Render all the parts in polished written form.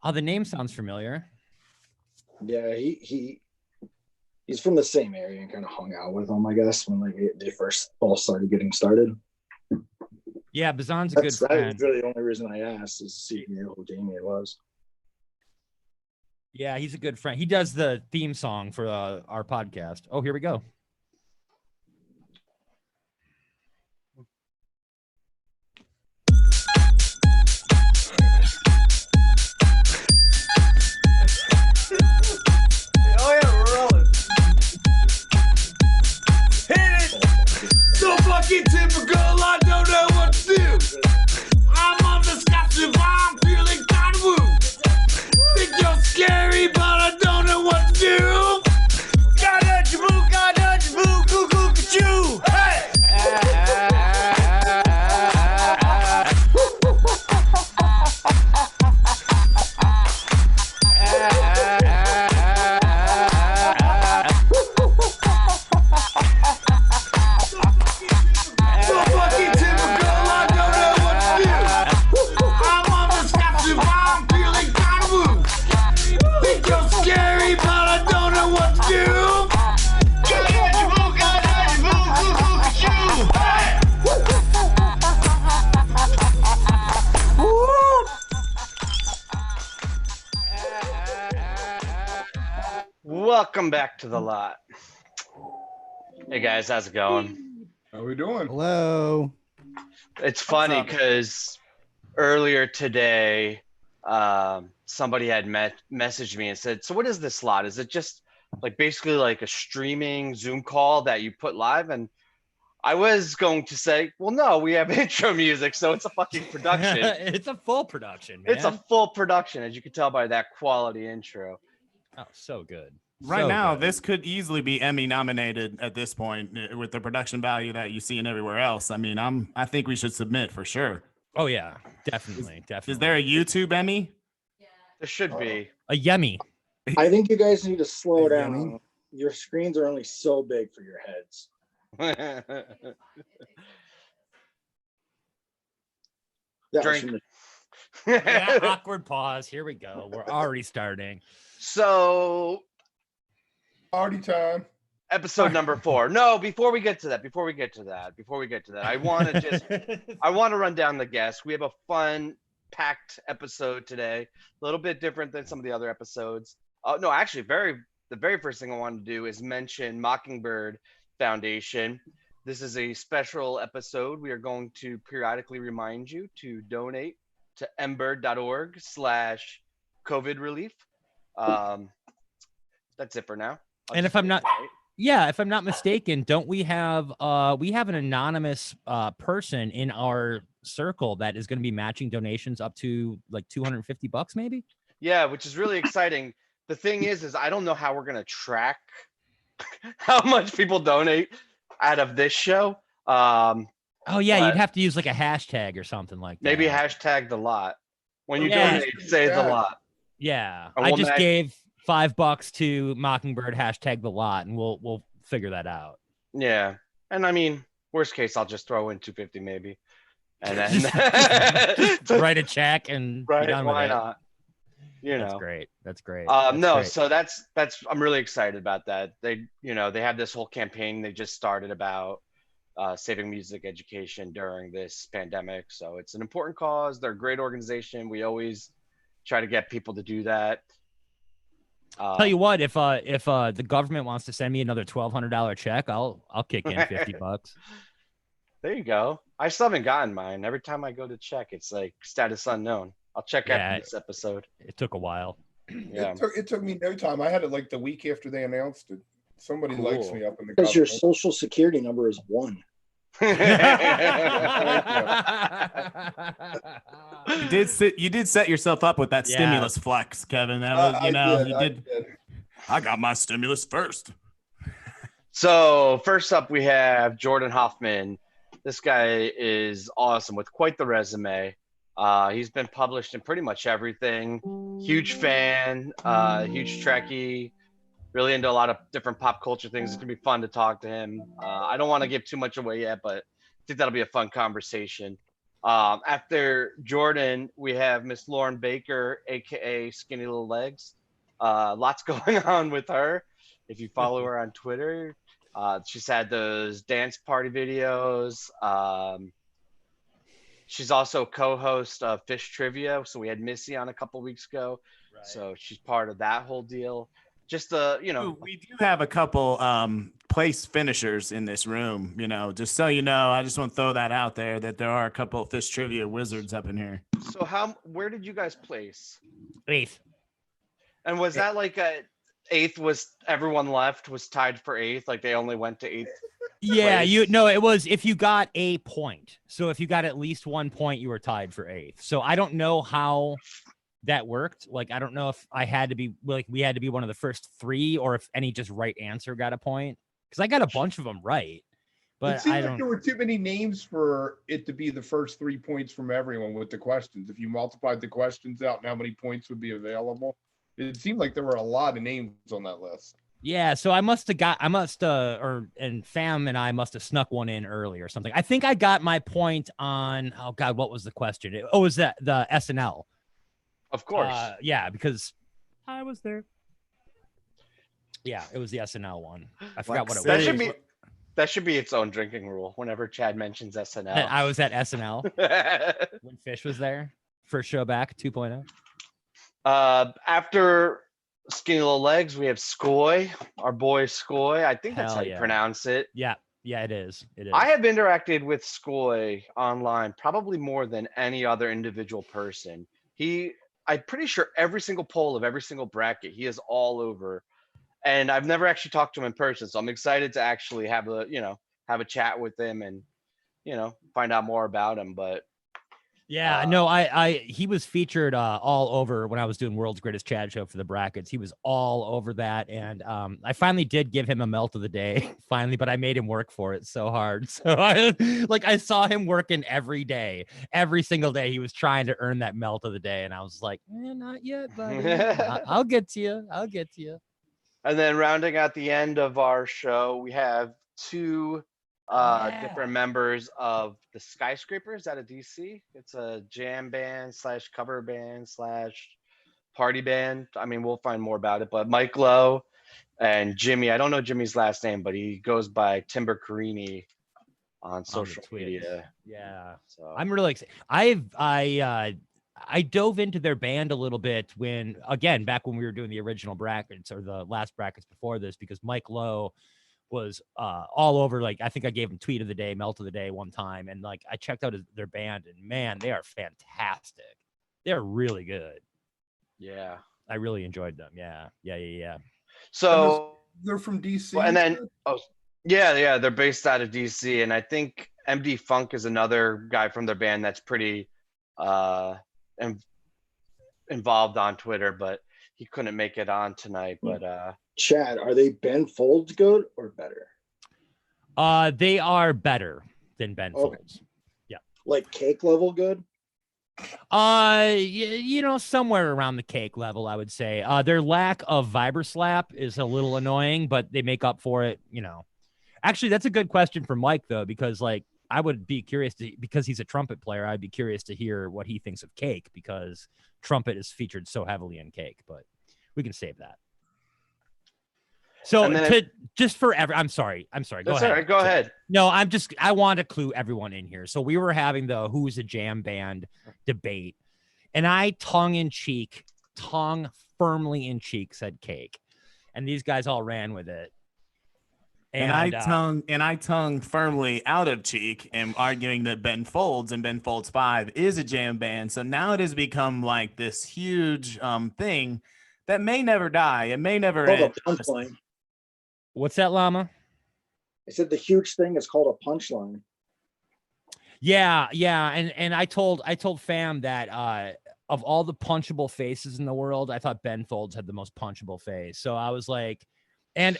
Oh, the name sounds familiar. Yeah, he's from the same area and kind of hung out with them, I guess, when like they first all started getting started. Yeah, Bazan's a good friend. That was really the only reason I asked is to see if you knew who Jamie was. Yeah, he's a good friend. He does the theme song for our podcast. Oh, here we go. Oh yeah, we're rolling. Hit it! So fucking typical, I don't know what to do. I'm on the Scotch and I'm feeling kind of woo. Think you're scary, but I don't know what to do. Gotta you boo, coo coo choo. Hey! Welcome back to the lot. Hey guys, how's it going? How we doing? Hello. It's funny because earlier today, somebody had messaged me and said, "So what is this lot? Is it just like basically like a streaming Zoom call that you put live?" And I was going to say, "Well, no, we have intro music, so it's a fucking production." It's a full production, man. It's a full production, as you can tell by that quality intro. Oh, so good. Right So now, good. this could easily be Emmy nominated at this point with the production value that you see in everywhere else. I mean, I think we should submit for sure. Oh yeah, definitely. Is there a YouTube Emmy? There should be. A Yummy? I think you guys need to slow down. Your screens are only so big for your heads. Drink. Yeah, awkward pause. Here we go. We're already starting. So, Party time. episode number 4. No, before we get to that, I want to run down the guests. We have a fun, packed episode today. A little bit different than some of the other episodes. No, actually, the very first thing I want to do is mention Mockingbird Foundation. This is a special episode. We are going to periodically remind you to donate to mbird.org/COVID relief. That's it for now. And if I'm not, if I'm not mistaken, don't we have an anonymous person in our circle that is going to be matching donations up to like $250 maybe? Yeah, which is really exciting. The thing is I don't know how we're going to track how much people donate out of this show. Oh yeah, you'd have to use like a hashtag or something like that. Maybe hashtag the lot. When you donate, say the lot. Yeah, And I we'll just gave $5 to Mockingbird hashtag the lot, and we'll figure that out. Yeah, and I mean, worst case, I'll just throw in $250 maybe, and then just write a check and right, be done why with it. not? You know, That's great. That's great. No, great. so that's I'm really excited about that. They have this whole campaign they just started about saving music education during this pandemic. So it's an important cause. They're a great organization. We always try to get people to do that. Tell you what, if the government wants to send me another $1,200 check, I'll kick in $50. There you go. I still haven't gotten mine. Every time I go to check, it's like status unknown. I'll check after this episode. It took a while. Yeah, It took me no time. I had it like the week after they announced it. Somebody likes me up in the because your social security number is 1. You did set yourself up with that stimulus flex, Kevin. That was, you did. I got my stimulus first. So first up, we have Jordan Hoffman. This guy is awesome with quite the resume. He's been published in pretty much everything. Huge fan, huge Trekkie, really into a lot of different pop culture things. It's gonna be fun to talk to him. I don't want to give too much away yet, but I think that'll be a fun conversation. After Jordan, we have Miss Lauren Baker, aka Skinny Little Legs. Lots going on with her. If you follow her on Twitter, she's had those dance party videos. She's also co-host of Phish Trivia. So we had Missy on a couple weeks ago. Right. So she's part of that whole deal. Just we do have a couple place finishers in this room, just so you know. I just want to throw that out there, that there are a couple of Phish Trivia wizards up in here. So where did you guys place? 8th. And was that like a 8th was everyone left was tied for 8th? Like they only went to 8th? Yeah, it was if you got a point. So if you got at least 1 point, you were tied for 8th. So I don't know how that worked. Like, I don't know if we had to be one of the first 3, or if any just right answer got a point. Because I got a bunch of them right. But it seemed like there were too many names for it to be the first 3 points from everyone with the questions. If you multiplied the questions out and how many points would be available, it seemed like there were a lot of names on that list. Yeah, so and Fam and I must have snuck one in early or something. I think I got my point on, oh God, what was the question? It was the SNL. Of course. Yeah, because I was there. Yeah, it was the SNL one. I forgot what it was. That should be its own drinking rule. Whenever Chad mentions SNL, I was at SNL when Phish was there. First show back, 2.0. After Skinny Little Legs, we have Skoi, our boy Skoi. I think that's how you pronounce it. Yeah, it is. I have interacted with Skoi online probably more than any other individual person. I'm pretty sure every single poll of every single bracket, he is all over. And I've never actually talked to him in person. So I'm excited to actually have a chat with him and, find out more about him. But yeah, no, he was featured all over when I was doing World's Greatest Chad Show for the brackets. He was all over that. And I finally did give him a melt of the day, but I made him work for it so hard. So I saw him working every day, every single day. He was trying to earn that melt of the day. And I was like, not yet, buddy. I'll get to you. And then rounding out the end of our show, we have 2 different members of the Skyscrapers out of DC. It's a jam band / cover band / party band. I mean, we'll find more about it, but Mike Lowe and Jimmy, I don't know Jimmy's last name, but he goes by Timber Carini on social media. Yeah. So I'm really excited. I dove into their band a little bit back when we were doing the original brackets or the last brackets before this, because Mike Lowe was all over. Like, I think I gave him tweet of the day, melt of the day one time. And I checked out their band, and man, they are fantastic. They're really good. Yeah. I really enjoyed them. Yeah. So they're from DC. And then, they're based out of DC. And I think MD Funk is another guy from their band that's pretty involved on Twitter, but he couldn't make it on tonight. But Chad, are they Ben Folds good or better? They are better than Ben Folds. Yeah. Like Cake level good? Somewhere around the Cake level, I would say. Their lack of vibra-slap is a little annoying, but they make up for it, Actually, that's a good question for Mike, though, because I would be curious because he's a trumpet player. I'd be curious to hear what he thinks of Cake, because trumpet is featured so heavily in Cake, but we can save that. So I'm sorry. Go ahead. Go ahead. No, I want to clue everyone in here. So we were having the who's a jam band debate, and I tongue firmly in cheek said Cake, and these guys all ran with it. And I tongue firmly out of cheek and arguing that Ben Folds and Ben Folds 5 is a jam band. So now it has become like this huge thing that may never die. It may never end. What's that, Llama? I said the huge thing is called a punchline. Yeah. And I told Fam that of all the punchable faces in the world, I thought Ben Folds had the most punchable face. So I was like, and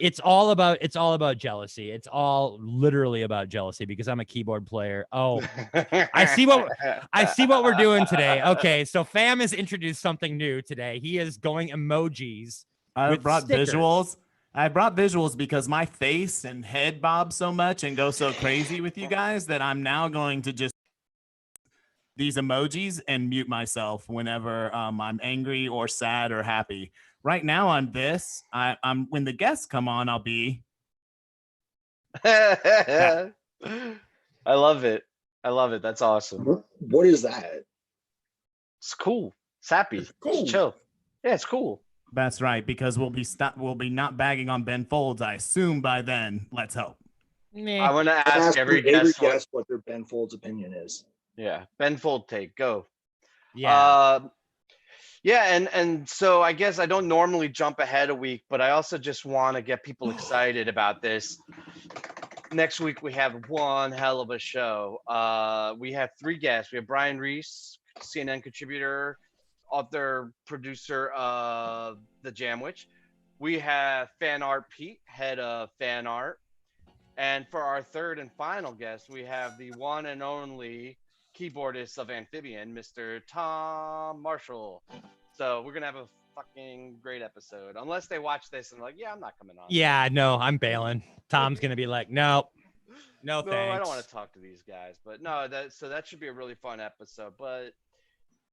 it's all about jealousy. It's all literally about jealousy because I'm a keyboard player. Oh, I see what we're doing today. Okay, so Fam has introduced something new today. He is going emojis. I brought visuals. I brought visuals because my face and head bob so much and go so crazy with you guys that I'm now going to just these emojis and mute myself whenever I'm angry or sad or happy. Right now on this, I'm when the guests come on, I'll be. I love it. I love it. That's awesome. What is that? It's cool. It's happy. It's cool. It's chill. Yeah, it's cool. That's right, because we'll be not bagging on Ben Folds, I assume by then. Let's hope. I want to ask every guest what their Ben Folds opinion is. Yeah, Ben Fold take, go. Yeah. Yeah, and so I guess I don't normally jump ahead a week, but I also just want to get people excited about this. Next week we have one hell of a show. We have 3 guests. We have Brian Reese, CNN contributor, author, producer of The Jamwich. We have Fan Art Pete, head of Fan Art. And for our third and final guest, we have the one and only keyboardist of Amphibian, Mr. Tom Marshall. So we're going to have a fucking great episode. Unless they watch this and like, yeah, I'm not coming on. Yeah, no, I'm bailing. Tom's going to be like, no, thanks. I don't want to talk to these guys. But no, that should be a really fun episode. But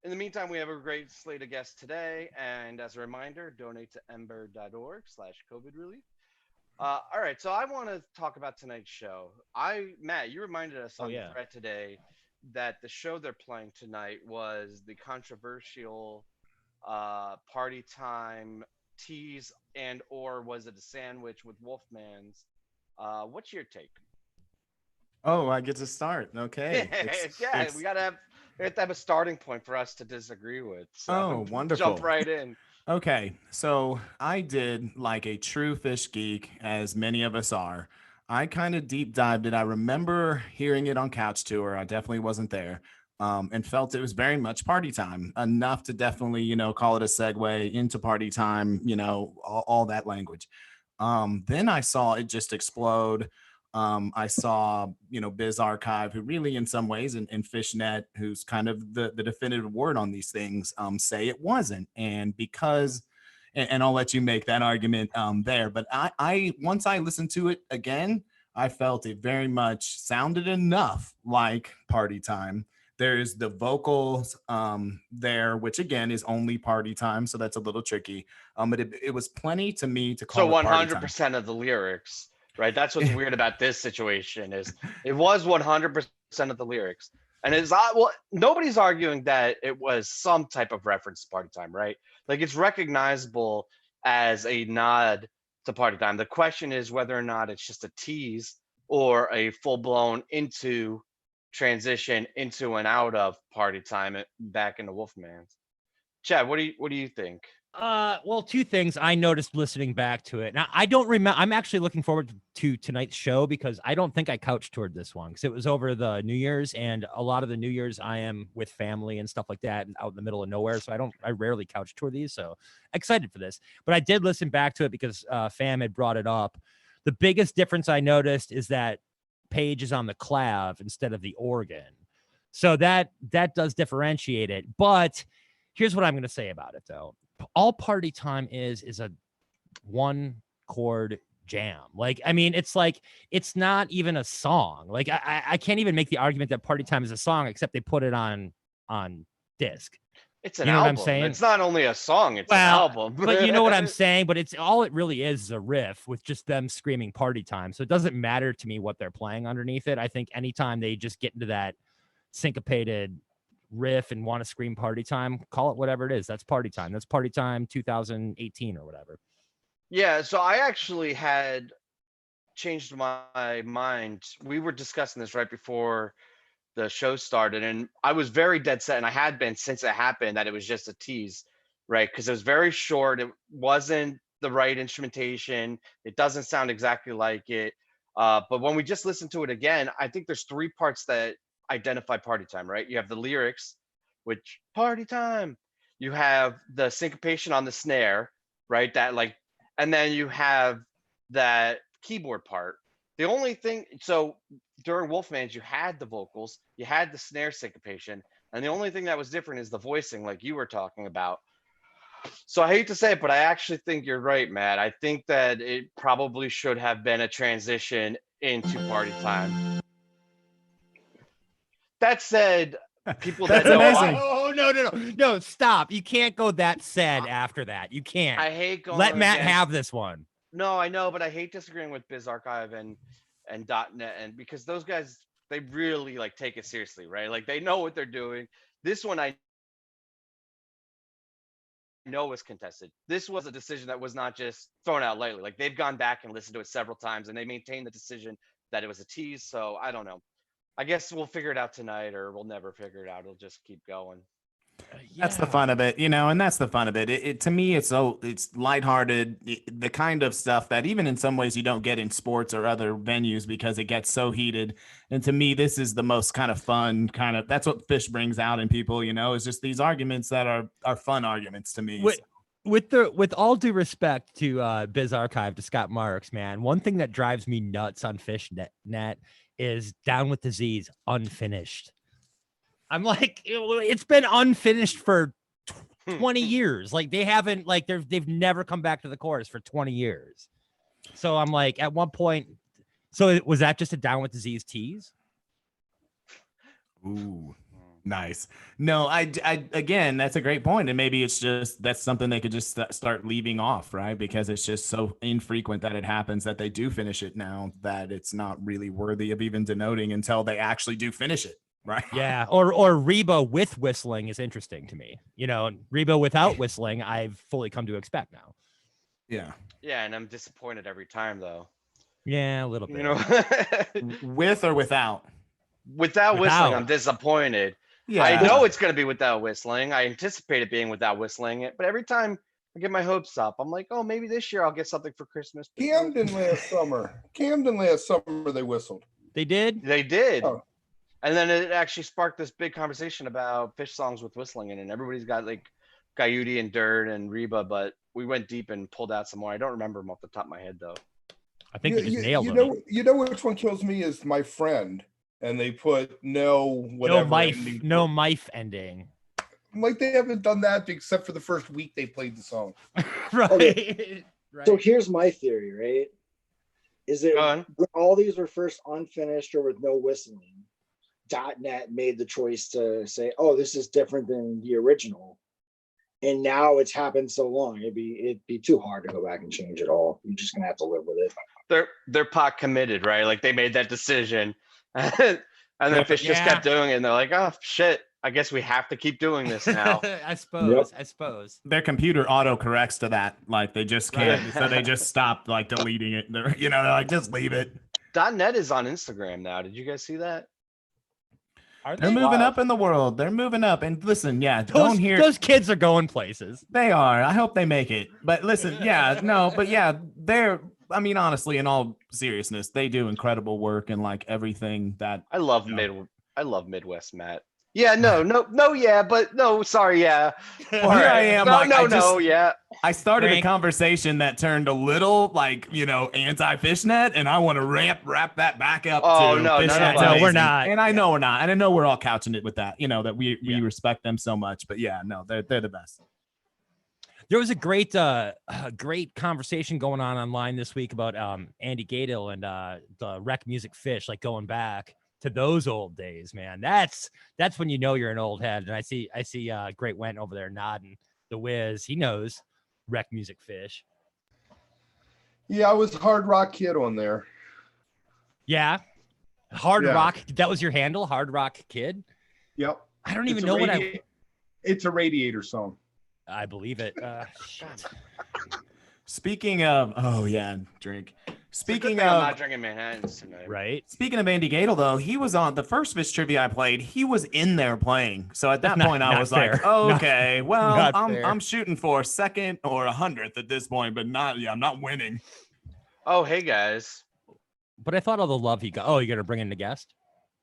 in the meantime, we have a great slate of guests today. And as a reminder, donate to ember.org/COVID relief. All right, so I want to talk about tonight's show. Matt, you reminded us on the thread today that the show they're playing tonight was the controversial Party Time tease, and or was it a sandwich with Wolfman's? What's your take? Oh, I get to start. Okay. We have to have a starting point for us to disagree with. So oh, wonderful. Jump right in. Okay, so I did, like a true Phish geek, as many of us are. I kind of deep dived it. I remember hearing it on Couch Tour. I definitely wasn't there, and felt it was very much Party Time, enough to definitely, call it a segue into Party Time, all that language. Then I saw it just explode. I saw, Biz Archive, who really in some ways, and Fishnet, who's kind of the definitive word on these things, say it wasn't. And because, and I'll let you make that argument there, but I once I listened to it again, I felt it very much sounded enough like Party Time. There's the vocals there, which again is only Party Time, so that's a little tricky. But it was plenty to me to call. So 100% of the lyrics. Right. That's what's weird about this situation is it was 100% of the lyrics. And nobody's arguing that it was some type of reference to Party Time, right? Like it's recognizable as a nod to Party Time. The question is whether or not it's just a tease or a full blown into transition into and out of Party Time back into Wolfman's. Chad, what do you think? Well, 2 things I noticed listening back to it. Now, I don't remember. I'm actually looking forward to tonight's show because I don't think I couch toured this one because it was over the New Year's, and a lot of the New Year's I am with family and stuff like that and out in the middle of nowhere. So I rarely couch tour these. So excited for this, but I did listen back to it because Fam had brought it up. The biggest difference I noticed is that Page is on the clav instead of the organ. So that does differentiate it. But here's what I'm going to say about it though. All Party Time is a 1 chord jam. Like, I mean, it's like, it's not even a song. Like I can't even make the argument that Party Time is a song, except they put it on disc. It's an album. What I'm saying? It's not only a song, it's an album. But you know what I'm saying? But it's all it really is a riff with just them screaming Party Time. So it doesn't matter to me what they're playing underneath it. I think anytime they just get into that syncopated riff and want to scream Party Time, call it whatever it is. That's Party Time. That's Party Time 2018 or whatever. Yeah, so I actually had changed my mind. We were discussing this right before the show started, and I was very dead set, and I had been since it happened, that it was just a tease, right? Because it was very short. It wasn't the right instrumentation. It doesn't sound exactly like it. But when we just listened to it again, I think there's 3 parts that identify Party Time, right? You have the lyrics, which Party Time. You have the syncopation on the snare, right? That like, and then you have that keyboard part. The only thing, so during Wolfman's, you had the vocals, you had the snare syncopation, and the only thing that was different is the voicing, like you were talking about. So I hate to say it, but I actually think you're right, Matt. I think that it probably should have been a transition into Party Time. That said, people That's that know. amazing. Oh no! Stop! You can't go that sad after that. You can't. I hate going. Let Matt against- have this one. No, I know, but I hate disagreeing with Biz Archive and .net, and because those guys, they really like take it seriously, right? Like they know what they're doing. This one I know was contested. This was a decision that was not just thrown out lightly. Like they've gone back and listened to it several times, and they maintained the decision that it was a tease. So I don't know. I guess we'll figure it out tonight, or we'll never figure it out. It'll just keep going. That's the fun of it, and that's the fun of it. It to me, it's lighthearted, the kind of stuff that even in some ways you don't get in sports or other venues because it gets so heated. And to me, this is the most kind of fun that's what Phish brings out in people, is just these arguments that are fun arguments to me. With all due respect to Biz Archive, to Scott Marks, man, one thing that drives me nuts on Phish net is Down with Disease unfinished. I'm like, it's been unfinished for 20 years. Like they haven't, like they've never come back to the chorus for 20 years. So I'm like, at one point, so was that just a Down with Disease tease? Ooh, nice. No, I again, that's a great point. And maybe it's just, that's something they could just start leaving off, right? Because it's just so infrequent that it happens that they do finish it now that it's not really worthy of even denoting until they actually do finish it. Right. Yeah. Or Reba with whistling is interesting to me. Reba without whistling, I've fully come to expect now. Yeah. Yeah, and I'm disappointed every time though. Yeah, a little bit. With or without? Without whistling, I'm disappointed. Yeah. I know it's going to be without whistling. I anticipate it being without whistling. But every time I get my hopes up, I'm like, oh, maybe this year I'll get something for Christmas. Camden last summer, they whistled. They did? They did. Oh. And then it actually sparked this big conversation about Phish songs with whistling in it. And everybody's got like Coyote and Dirt and Reba, but we went deep and pulled out some more. I don't remember them off the top of my head though. I think you just nailed them. You know which one kills me is My Friend, and they put no Mife ending. Like they haven't done that except for the first week they played the song. Right. Okay. Right. So here's my theory, right? Is it when all these were first unfinished or with no whistling, .net made the choice to say, oh, this is different than the original. And now it's happened so long, it'd be too hard to go back and change it all. You're just gonna have to live with it. They're pot committed, right? Like they made that decision. And then Phish just kept doing it, and they're like, oh shit, I guess we have to keep doing this now. I suppose. Their computer auto corrects to that. Like they just can't, so they just stopped like deleting it. They're like, just leave it. .net is on Instagram now. Did you guys see that? They're moving up in the world. They're moving up. And listen, those kids are going places. They are. I hope they make it. But listen, I mean, honestly, in all seriousness, they do incredible work and like everything that I love Midwest Matt. Yeah, sorry, yeah. Well, here I am. Yeah. I started a conversation that turned a little like, anti-Fishnet, and I want to wrap that back up. Oh, to no, Fishnet. no, we're not. And I know we're not. And I know we're all couching it with that, that we respect them so much. But yeah, no, they're the best. There was a great conversation going on online this week about Andy Gadel and the Rec Music Phish, like going back to those old days, man. That's when you know you're an old head. And I see Great Went over there nodding. The Wiz, he knows Rec Music Phish. Yeah, I was Hard Rock Kid on there. Yeah, Hard Rock. That was your handle, Hard Rock Kid. Yep. I don't even know what It's a Radiator song. I believe it. Shit. Speaking of, drink. Speaking of, I'm not drinking Manhattans tonight. Right. Speaking of Andy Gadel, though, he was on the first Phish trivia I played. He was in there playing. So at that point, I was like, oh, okay, well, I'm shooting for 2nd or 100th at this point, but I'm not winning. Oh, hey guys. But I thought all the love he got. Oh, you're gonna bring in the guest?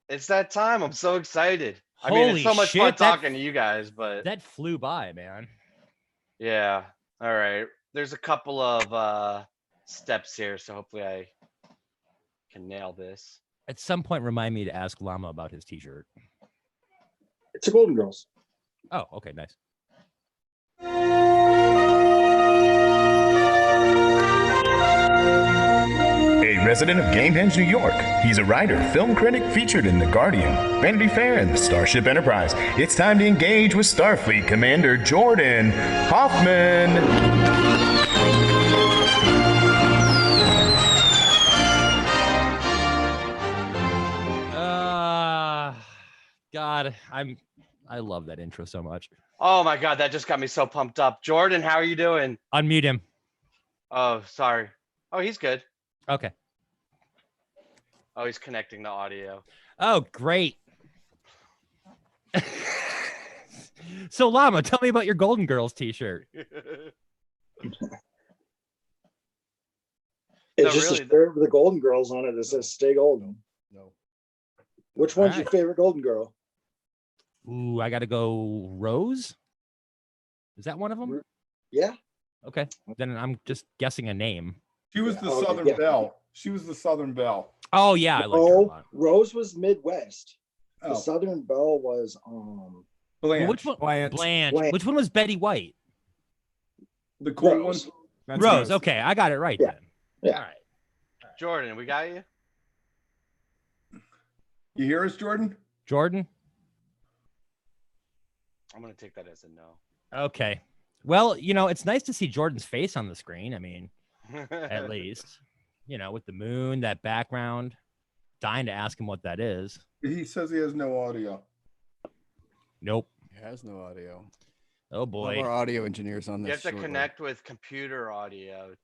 It's that time. I'm so excited. I mean, it's so much fun talking to you guys, but that flew by, man. Yeah. All right. There's a couple of steps here, so hopefully I can nail this. At some point, remind me to ask Llama about his t-shirt. It's a Golden Girls. Oh, okay, nice. A resident of Gamehenge, New York. He's a writer, film critic, featured in The Guardian, Vanity Fair, and the Starship Enterprise. It's time to engage with Starfleet Commander Jordan Hoffman. God, I love that intro so much. Oh my God, that just got me so pumped up. Jordan, how are you doing? Unmute him. Oh, sorry. Oh, he's good. Okay. Oh, he's connecting the audio. Oh, great. So, Llama, tell me about your Golden Girls t-shirt. It's just a shirt with the Golden Girls on it that says "Stay Golden." No. Which one's your favorite Golden Girl? Ooh, I got to go Rose. Is that one of them? Yeah. Okay. Then I'm just guessing a name. She was the Southern Belle. She was the Southern Belle. Oh, yeah. I like her a lot. Rose was Midwest. The Oh. Southern Belle was Blanche. Which one? Blanche. Blanche. Which one was Betty White? The cool Rose. one. That's Rose. Rose. Okay, I got it right Yeah. then. Yeah. All right. Jordan, we got you? You hear us, Jordan? Jordan? I'm going to take that as a no. Okay. Well, it's nice to see Jordan's face on the screen. I mean, at least, with the moon, that background. Dying to ask him what that is. He says he has no audio. Nope. He has no audio. Oh, boy. One of our audio engineers on this. You have to shortly. connect with computer audio.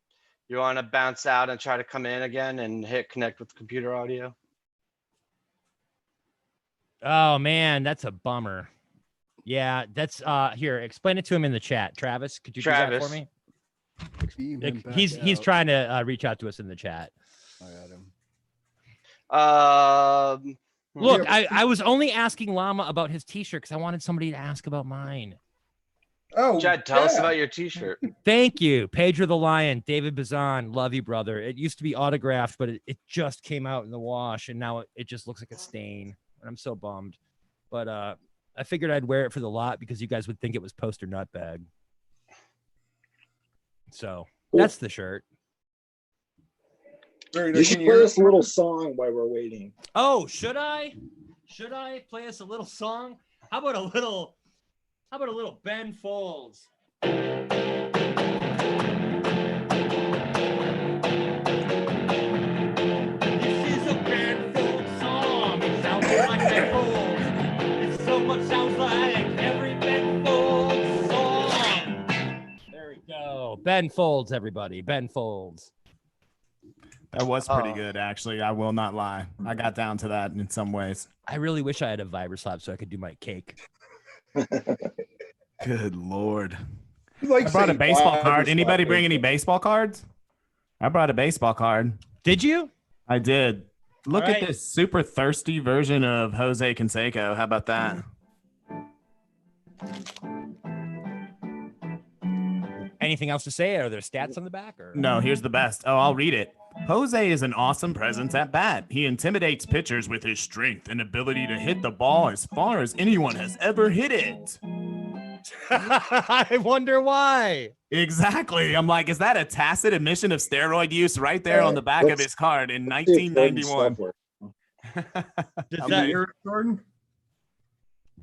You want to bounce out and try to come in again and hit connect with computer audio? Oh, man, that's a bummer. Yeah, that's here. Explain it to him in the chat. Travis, could you do that for me? Beam him back He's out. trying to reach out to us in the chat. I got him. Look, Yeah, I was only asking Llama about his t-shirt because I wanted somebody to ask about mine. Oh, Chad, tell us yeah. about your t-shirt. Thank you. Pedro the Lion, David Bazan, love you, brother. It used to be autographed, but it just came out in the wash, and now it just looks like a stain. And I'm so bummed. But I figured I'd wear it for the lot because you guys would think it was Poster Nutbag. So that's the shirt. Very You nice. should Can you play hear us a little song while we're waiting. Oh, should I? Should I play us a little song? How about a little Ben Folds? This is a Ben Folds song. It sounds like Ben Folds. It so much sounds like every Ben Folds song. There we go. Ben Folds, everybody. Ben Folds. That was pretty good, actually. I will not lie. I got down to that in some ways. I really wish I had a Viberslap so I could do my cake. Good Lord. He likes I brought a saying baseball bye card. to Anybody stuff. bring any baseball cards? I brought a baseball card. Did you? I did. Look All right. at this super thirsty version of Jose Canseco. How about that? Anything else to say? Are there stats on the back? Or No, here's the best. Oh, I'll read it. Jose is an awesome presence at bat. He intimidates pitchers with his strength and ability to hit the ball as far as anyone has ever hit it. I wonder why. Exactly. I'm like, is that a tacit admission of steroid use right there on the back of his card in 1991? Does I'm that- here, Jordan.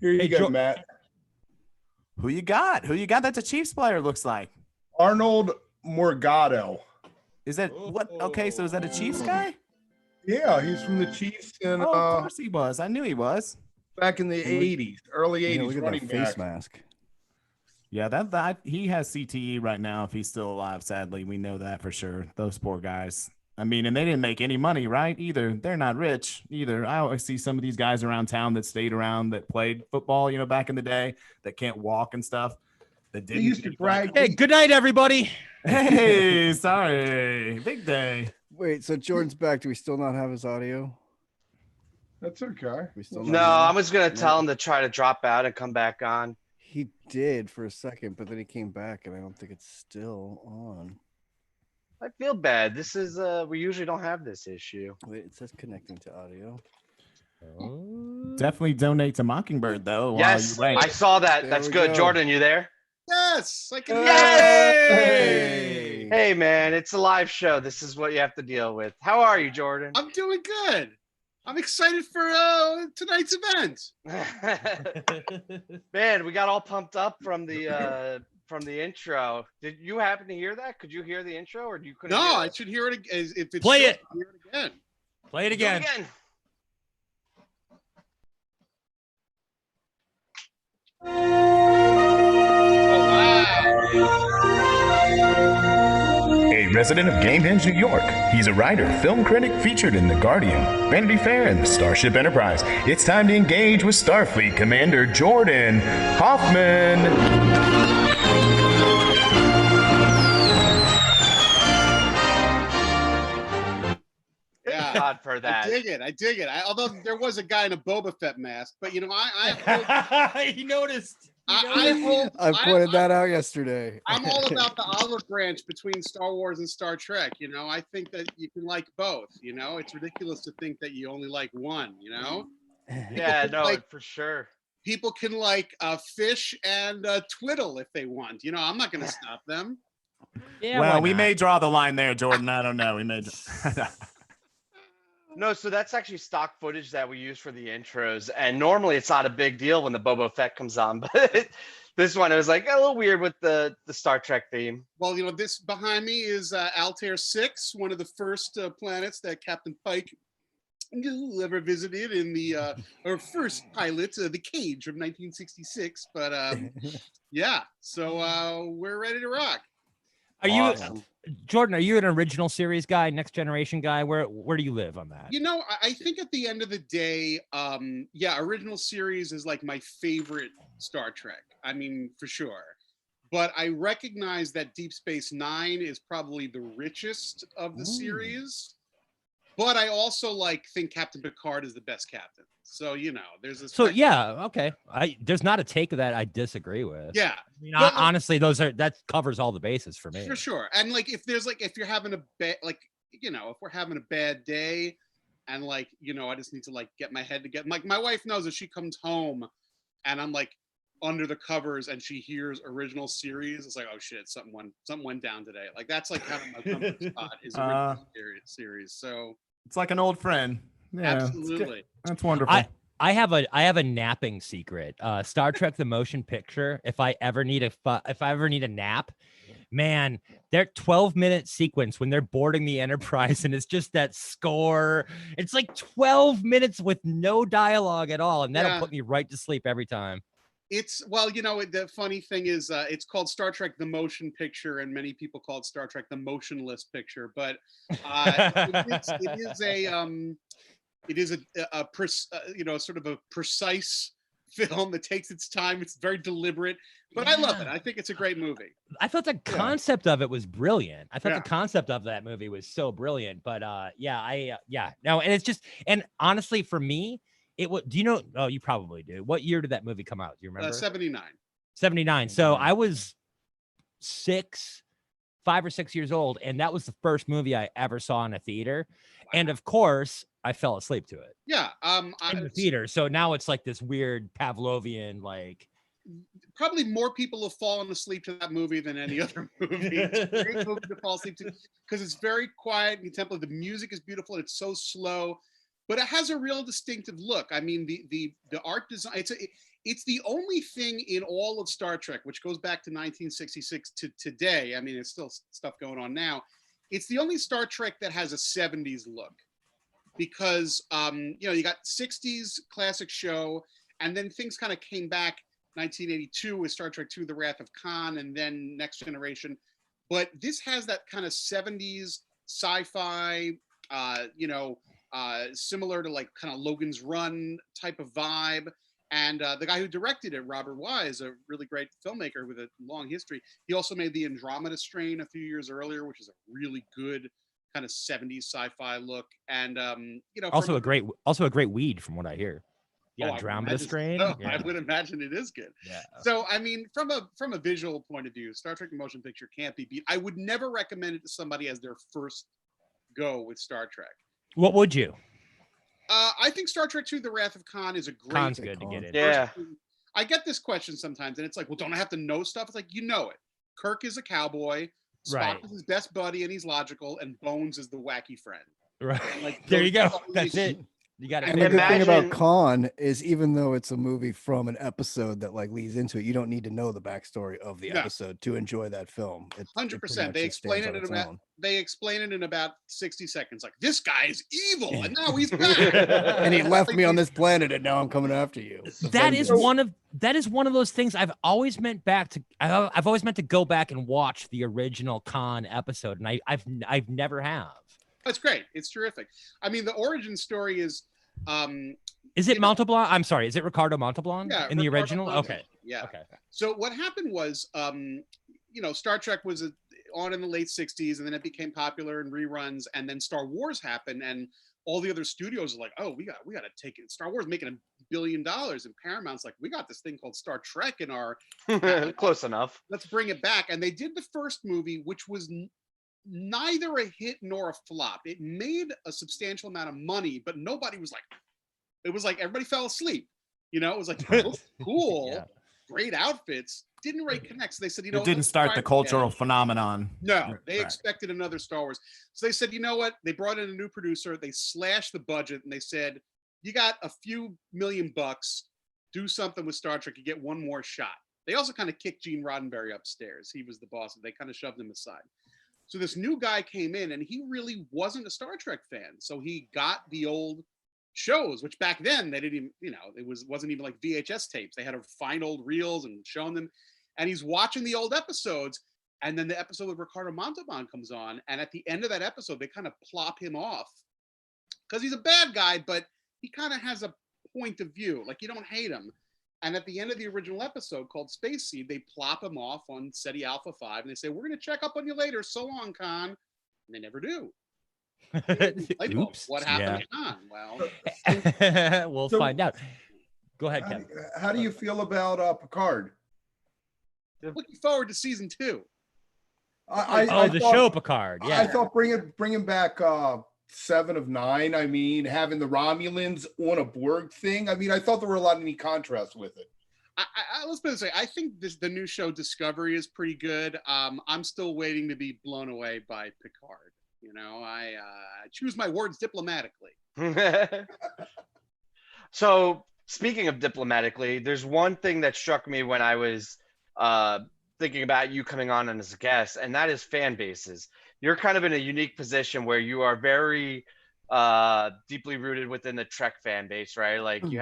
Here you Hey, go, Matt. Who you got? Who you got? That's a Chiefs player, looks like. Arnold Morgado. Is that what? Okay, so is that a Chiefs guy? Yeah, he's from the Chiefs and Oh, of course he was. I knew he was. back in the 80s, early 80s, Yeah, look at running that face back. mask. Yeah, that he has CTE right now. If he's still alive, sadly, we know that for sure. Those poor guys. I mean, and they didn't make any money, right? Either they're not rich either. I always see some of these guys around town that stayed around that played football, back in the day, that can't walk and stuff. That They didn't. used to brag. Hey, good night, everybody. Hey, sorry, big day. Wait, so Jordan's back. Do we still not have his audio? That's okay. We still No, I was going to tell him to try to drop out and come back on. He did for a second, but then he came back, and I don't think it's still on. I feel bad. This is we usually don't have this issue. Wait, it says connecting to audio. Definitely donate to Mockingbird though. while Yes, you wait. I saw that. There That's we good. go. Jordan, you there? Yes, I can. Yay! Hey, man, it's a live show. This is what you have to deal with. How are you, Jordan? I'm doing good. I'm excited for tonight's event. Man, we got all pumped up from the intro. Did you happen to hear that? Could you hear the intro, or you couldn't? No, hear I it? should hear it. If it's Play short, it. I'll hear it again. Play it Do again. A resident of Gamehenge, New York, he's a writer, film critic featured in The Guardian, Vanity Fair, and the Starship Enterprise. It's time to engage with Starfleet Commander Jordan Hoffman. Yeah, God for that. I dig it. Although there was a guy in a Boba Fett mask, but you know, I He noticed. I pointed that out yesterday. I'm all about the olive branch between Star Wars and Star Trek. You know, I think that you can like both. You know, it's ridiculous to think that you only like one. You know. Yeah, no, for sure. People can like Phish and Twiddle if they want. You know, I'm not going to stop them. Yeah, well, we may draw the line there, Jordan. I don't know. We may. No, so that's actually stock footage that we use for the intros, and normally it's not a big deal when the Boba Fett comes on, but this one it was like a little weird with the Star Trek theme. Well, you know, this behind me is Altair 6, one of the first planets that Captain Pike ever visited in the our first pilot, The Cage of 1966. But yeah, so we're ready to rock. Are Awesome. you, Jordan? Are you an original series guy, next generation guy? Where do you live on that? You know, I think at the end of the day, yeah, original series is like my favorite Star Trek. I mean, for sure. But I recognize that Deep Space Nine is probably the richest of the series. But I also think Captain Picard is the best captain. So, you know, there's a So yeah, okay. There's not a take of that I disagree with. Yeah. I mean, honestly, that covers all the bases for me. For sure. And if you're having a bad, you know, if we're having a bad day and you know, I just need to get my head together. My wife knows if she comes home and I'm under the covers and she hears original series, it's like, oh shit, something went down today. That's kind of my comfort spot is original series. So it's like an old friend. Yeah, absolutely. That's wonderful. I have a napping secret. Star Trek: The Motion Picture. If I ever need a nap, man, their 12-minute sequence when they're boarding the Enterprise and it's just that score. It's like 12 minutes with no dialogue at all, and that'll put me right to sleep every time. Well, you know, the funny thing is it's called Star Trek: The Motion Picture, and many people call it Star Trek: The Motionless Picture. But it is you know, sort of a precise film that takes its time. It's very deliberate, but I love it. I think it's a great movie. I thought the concept of it was brilliant. I thought the concept of that movie was so brilliant. But no, and it's just, and honestly, for me, it was. Do you know? Oh, you probably do. What year did that movie come out? Do you remember? 79. 79. So I was 5 or 6 years old, and that was the first movie I ever saw in a theater. Wow. And of course, I fell asleep to it. Yeah. In the theater. So now it's like this weird Pavlovian, probably more people have fallen asleep to that movie than any other movie. It's a great movie to fall asleep to because it's very quiet and contemplative. The music is beautiful. It's so slow, but it has a real distinctive look. I mean, the art design. It's the only thing in all of Star Trek, which goes back to 1966 to today. I mean, it's still stuff going on now. It's the only Star Trek that has a 70s look because, you know, you got 60s classic show, and then things kind of came back 1982 with Star Trek II, The Wrath of Khan, and then Next Generation. But this has that kind of 70s sci-fi, you know, similar to kind of Logan's Run type of vibe. And the guy who directed it, Robert Wise, a really great filmmaker with a long history. He also made the Andromeda Strain a few years earlier, which is a really good kind of 70s sci-fi look. And you know, also a great weed from what I hear. Yeah, Andromeda Strain. So, yeah. I would imagine it is good. Yeah. So I mean, from a visual point of view, Star Trek: The Motion Picture can't be beat. I would never recommend it to somebody as their first go with Star Trek. What would you? I think Star Trek II: The Wrath of Khan is a great. Khan's good to get in. Yeah. I get this question sometimes, and it's like, well, don't I have to know stuff? It's like, you know it. Kirk is a cowboy. Spock Right. is his best buddy, and he's logical. And Bones is the wacky friend. Right. Like, There you go. those- That's it. You got And to the good thing Imagine- about Khan is, even though it's a movie from an episode that like leads into it, you don't need to know the backstory of the No. episode to enjoy that film. It pretty 100%. much They just explain stands it on in its about own. they explain it in about 60 seconds. Like, this guy is evil, and now he's back. And he left me on this planet, and now I'm coming after you. The That is vengeance. one of those things I've always meant I've always meant to go back and watch the original Khan episode, and I've never have. That's great. It's terrific. I mean, the origin story is Is it Montalban? I'm sorry. Is it Ricardo Montalban yeah, in the Ricardo original? Montalban. Okay. Yeah. Okay. So what happened was, Star Trek was on in the late 60s, and then it became popular in reruns, and then Star Wars happened, and all the other studios are like, oh, we got to take it. Star Wars making $1 billion, and Paramount's like, we got this thing called Star Trek in our Close enough. let's bring it back. And they did the first movie, which was neither a hit nor a flop. It made a substantial amount of money, but nobody was like, it was like everybody fell asleep. It was like, oh, cool, Yeah. great outfits. Didn't really connect. So they said, It didn't let's start try the it cultural again. phenomenon. No, they Right. expected another Star Wars. So they said, you know what? They brought in a new producer. They slashed the budget, and they said, you got a few $1,000,000. Do something with Star Trek. You get one more shot. They also kind of kicked Gene Roddenberry upstairs. He was the boss, and they kind of shoved him aside. So this new guy came in, and he really wasn't a Star Trek fan. So he got the old shows, which back then they didn't even, it wasn't even like VHS tapes. They had to find old reels and showing them. And he's watching the old episodes, and then the episode with Ricardo Montalban comes on, and at the end of that episode, they kind of plop him off because he's a bad guy, but he kind of has a point of view. Like, you don't hate him. And at the end of the original episode called Space Seed, they plop him off on SETI Alpha 5, and they say, we're going to check up on you later. So long, Khan. And they never do. Like, well, Oops. what happened to Khan? Well, Yeah. We'll So- find out. Go ahead, Kevin. How do you feel about Picard? looking forward to season 2. Oh, the show Picard. Yeah. I thought bringing back 7 of 9. I mean, having the Romulans on a Borg thing. I mean, I thought there were a lot of neat contrasts with it. Let's put it this way. I think the new show Discovery is pretty good. I'm still waiting to be blown away by Picard. I choose my words diplomatically. So speaking of diplomatically, there's one thing that struck me when I was thinking about you coming on as a guest, and that is fan bases. You're kind of in a unique position where you are very deeply rooted within the Trek fan base, right? Like you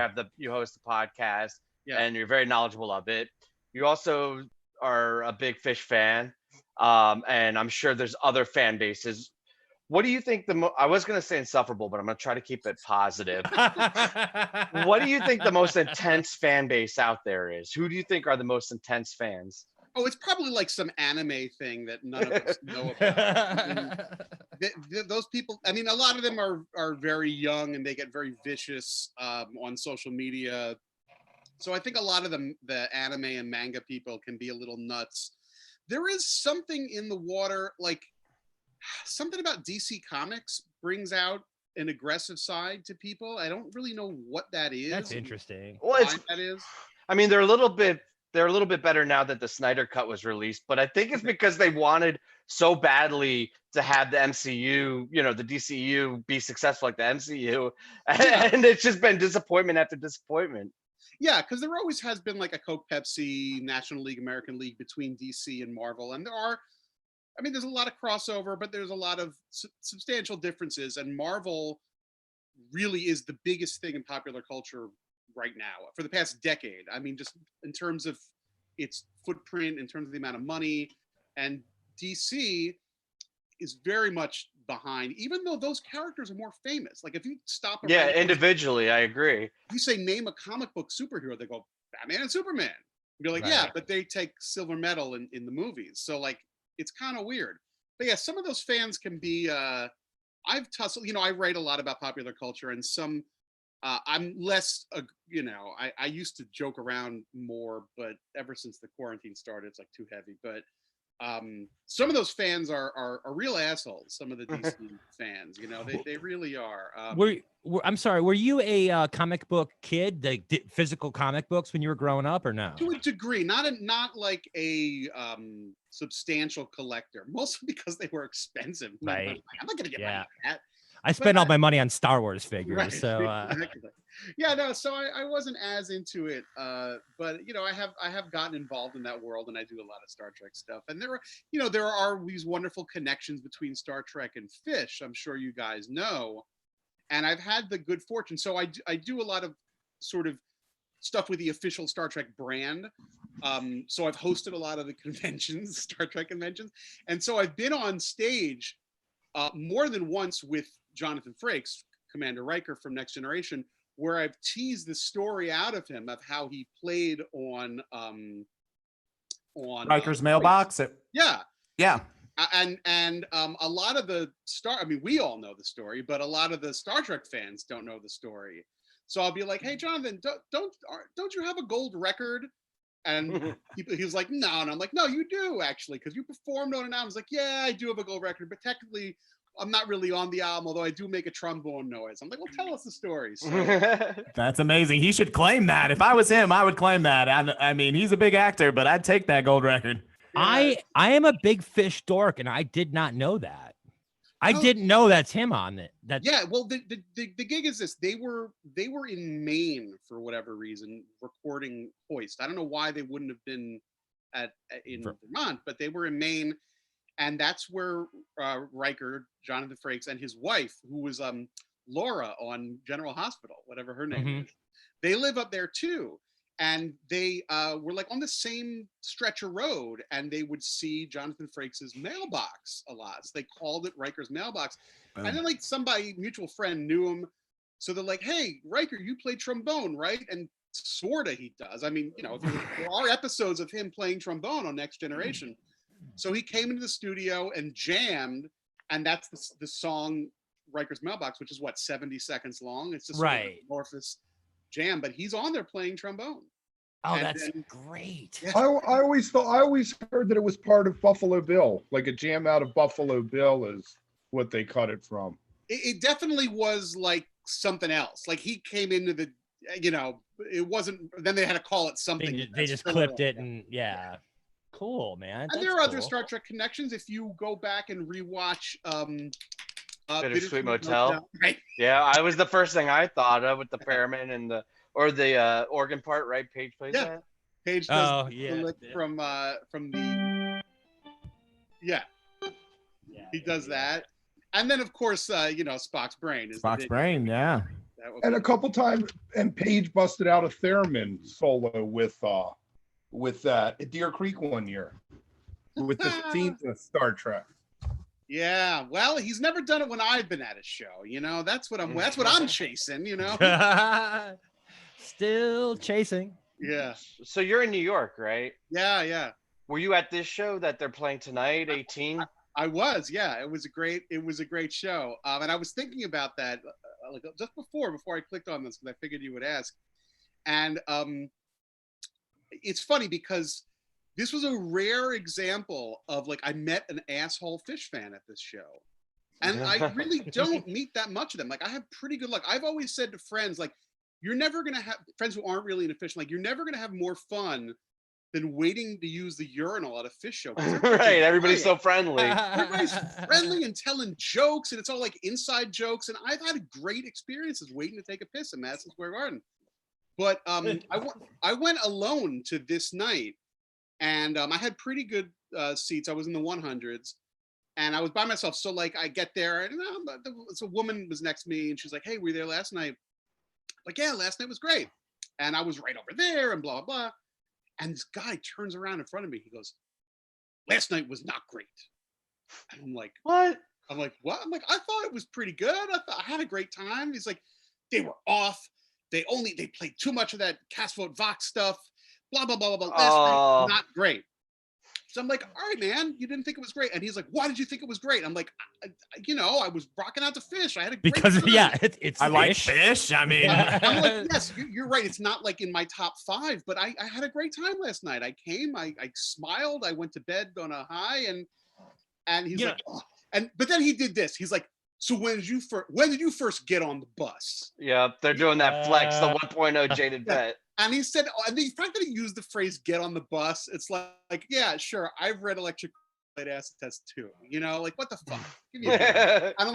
host a podcast, and you're very knowledgeable of it. You also are a big Phish fan, and I'm sure there's other fan bases. What do you think I was going to say insufferable, but I'm going to try to keep it positive. What do you think the most intense fan base out there is? Who do you think are the most intense fans? Oh, it's probably like some anime thing that none of us know about. Those people, I mean, a lot of them are very young, and they get very vicious on social media. So I think a lot of the anime and manga people can be a little nuts. There is something in the water, like something about DC Comics brings out an aggressive side to people. I don't really know what that is. That's interesting. Well, that is. I mean, they're a little bit better now that the Snyder Cut was released, but I think it's because they wanted so badly to have the MCU, the DCU be successful like the MCU, and it's just been disappointment after disappointment. Yeah, because there always has been like a Coke Pepsi National League, American League between DC and Marvel, and there's a lot of crossover, but there's a lot of substantial differences, and Marvel really is the biggest thing in popular culture right now for the past decade. I mean, just in terms of its footprint, in terms of the amount of money, and DC is very much behind, even though those characters are more famous. Like if you stop, Individually, I agree. You say name a comic book superhero, they go Batman and Superman. You're like, yeah, but they take silver medal in the movies. So like, it's kind of weird. But yeah, some of those fans can be. I've tussled. I write a lot about popular culture, and some. I'm less. I used to joke around more, but ever since the quarantine started, it's like too heavy. But some of those fans are real assholes. Some of the DC fans, you know, they really are. I'm sorry. Were you a comic book kid? Physical comic books when you were growing up, or no? To a degree, not like a substantial collector. Mostly because they were expensive. Right. I'm not gonna get money for that. I spent all my money on Star Wars figures. Right, So exactly. Yeah, no, so I wasn't as into it, but you know, I have gotten involved in that world, and I do a lot of Star Trek stuff. And there are these wonderful connections between Star Trek and Phish. I'm sure you guys know, and I've had the good fortune. So I do a lot of sort of stuff with the official Star Trek brand. So I've hosted a lot of the conventions, Star Trek conventions, and so I've been on stage more than once with Jonathan Frakes, Commander Riker from Next Generation, where I've teased the story out of him of how he played on Riker's mailbox. Yeah. And a lot of the we all know the story, but a lot of the Star Trek fans don't know the story. So I'll be like, hey, Jonathan, don't you have a gold record? And he was like, no. And I'm like, no, you do actually, because you performed on an album. I was like, yeah, I do have a gold record, but technically I'm not really on the album, although I do make a trombone noise. I'm like, well, tell us the story. So. That's amazing. He should claim that. If I was him, I would claim that. I mean, he's a big actor, but I'd take that gold record. I am a big Phish dork, and I did not know that. I didn't know that's him on it. Yeah, well, the gig is this. They were in Maine for whatever reason recording Hoist. I don't know why they wouldn't have been in Vermont, but they were in Maine. And that's where Riker, Jonathan Frakes, and his wife, who was Laura on General Hospital, whatever her name is, they live up there too. And they were like on the same stretch of road, and they would see Jonathan Frakes' mailbox a lot. So they called it Riker's mailbox. And then like somebody, mutual friend, knew him. So they're like, hey, Riker, you play trombone, right? And sorta he does. I mean, you know, there are episodes of him playing trombone on Next Generation. So he came into the studio and jammed, and that's the song Riker's Mailbox, which is what, 70 seconds long. It's just right amorphous jam, but he's on there playing trombone. Oh, and that's great. I always heard that it was part of Buffalo Bill, like a jam out of Buffalo Bill is what they cut it from. It definitely was like something else. Like he came into the, you know, it wasn't. Then they had to call it something. They just clipped it, and yeah. Cool, man. And there are other Star Trek connections. If you go back and rewatch Bittersweet Motel. Right? Yeah, I was the first thing I thought of with the Fairman and the organ part, right? Paige plays that. Paige does the lick from the he does that. And then of course you know, Spock's brain is Spock's brain, yeah. And a couple times, and Paige busted out a theremin solo with that at Deer Creek one year with the theme of Star Trek. Yeah, well, he's never done it when I've been at a show. You know, that's what I'm chasing. You know, still chasing. Yeah. So you're in New York, right? Yeah. Were you at this show that they're playing tonight, 18? I was. Yeah, it was a great show. And I was thinking about that like just before I clicked on this, because I figured you would ask. And it's funny because this was a rare example of like, I met an asshole Phish fan at this show. And I really don't meet that much of them. Like I have pretty good luck. I've always said to friends, like, you're never going to have friends who aren't really into Phish. Like you're never going to have more fun than waiting to use the urinal at a Phish show. Right. Everybody's so friendly. Everybody's friendly and telling jokes, and it's all like inside jokes. And I've had great experiences waiting to take a piss in Madison Square Garden. But I went alone to this night, and I had pretty good seats. I was in the 100s, and I was by myself. So like I get there, and so a woman was next to me, and she's like, "Hey, were you there last night?" Like, yeah, last night was great. And I was right over there, and blah, blah, blah. And this guy turns around in front of me. He goes, "Last night was not great." And I'm like, "What?" I'm like, "What?" I'm like, "I thought it was pretty good. I had a great time." He's like, "They were off. They played too much of that Casvote Vox stuff. Blah, blah, blah, blah, blah. Last night, not great." So I'm like, all right, man, you didn't think it was great. And he's like, why did you think it was great? I'm like, I was rocking out to Phish. I had a great time. It's I like Phish. I mean, I'm like, yes, you're right. It's not like in my top 5, but I had a great time last night. I came, I smiled, I went to bed on a high, and he's like, oh. But then he did this. He's like, so when did you first get on the bus? Yeah, they're doing that flex, the 1.0 jaded vet. And he said, and the fact that he used the phrase "get on the bus," it's like, yeah, sure, I've read Electric Light Acid Test too. Like, what the fuck? Give me a break. And I'm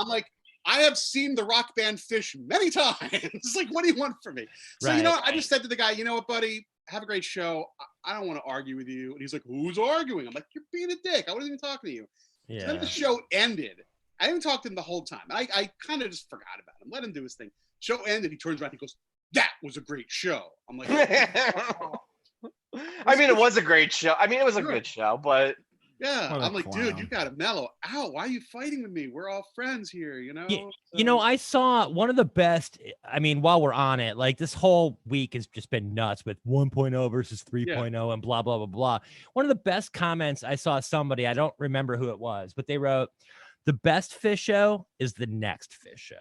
like, I have seen the rock band Phish many times. It's like, what do you want from me? So Right. I just said to the guy, you know what, buddy, have a great show. I don't want to argue with you. And he's like, who's arguing? I'm like, you're being a dick. I wasn't even talking to you. Yeah. So then the show ended. I didn't talk to him the whole time. I kind of just forgot about him. Let him do his thing. Show ended. He turns around. He goes, that was a great show. I'm like, I mean, it was a great show. I mean, it was a good show, but yeah. What a I'm like, clown. dude, you got to mellow out. Why are you fighting with me? We're all friends here, I saw one of the best. I mean, while we're on it, like this whole week has just been nuts with 1.0 versus 3.0 and blah, blah, blah, blah. One of the best comments I saw somebody, I don't remember who it was, but they wrote, the best Phish show is the next Phish show.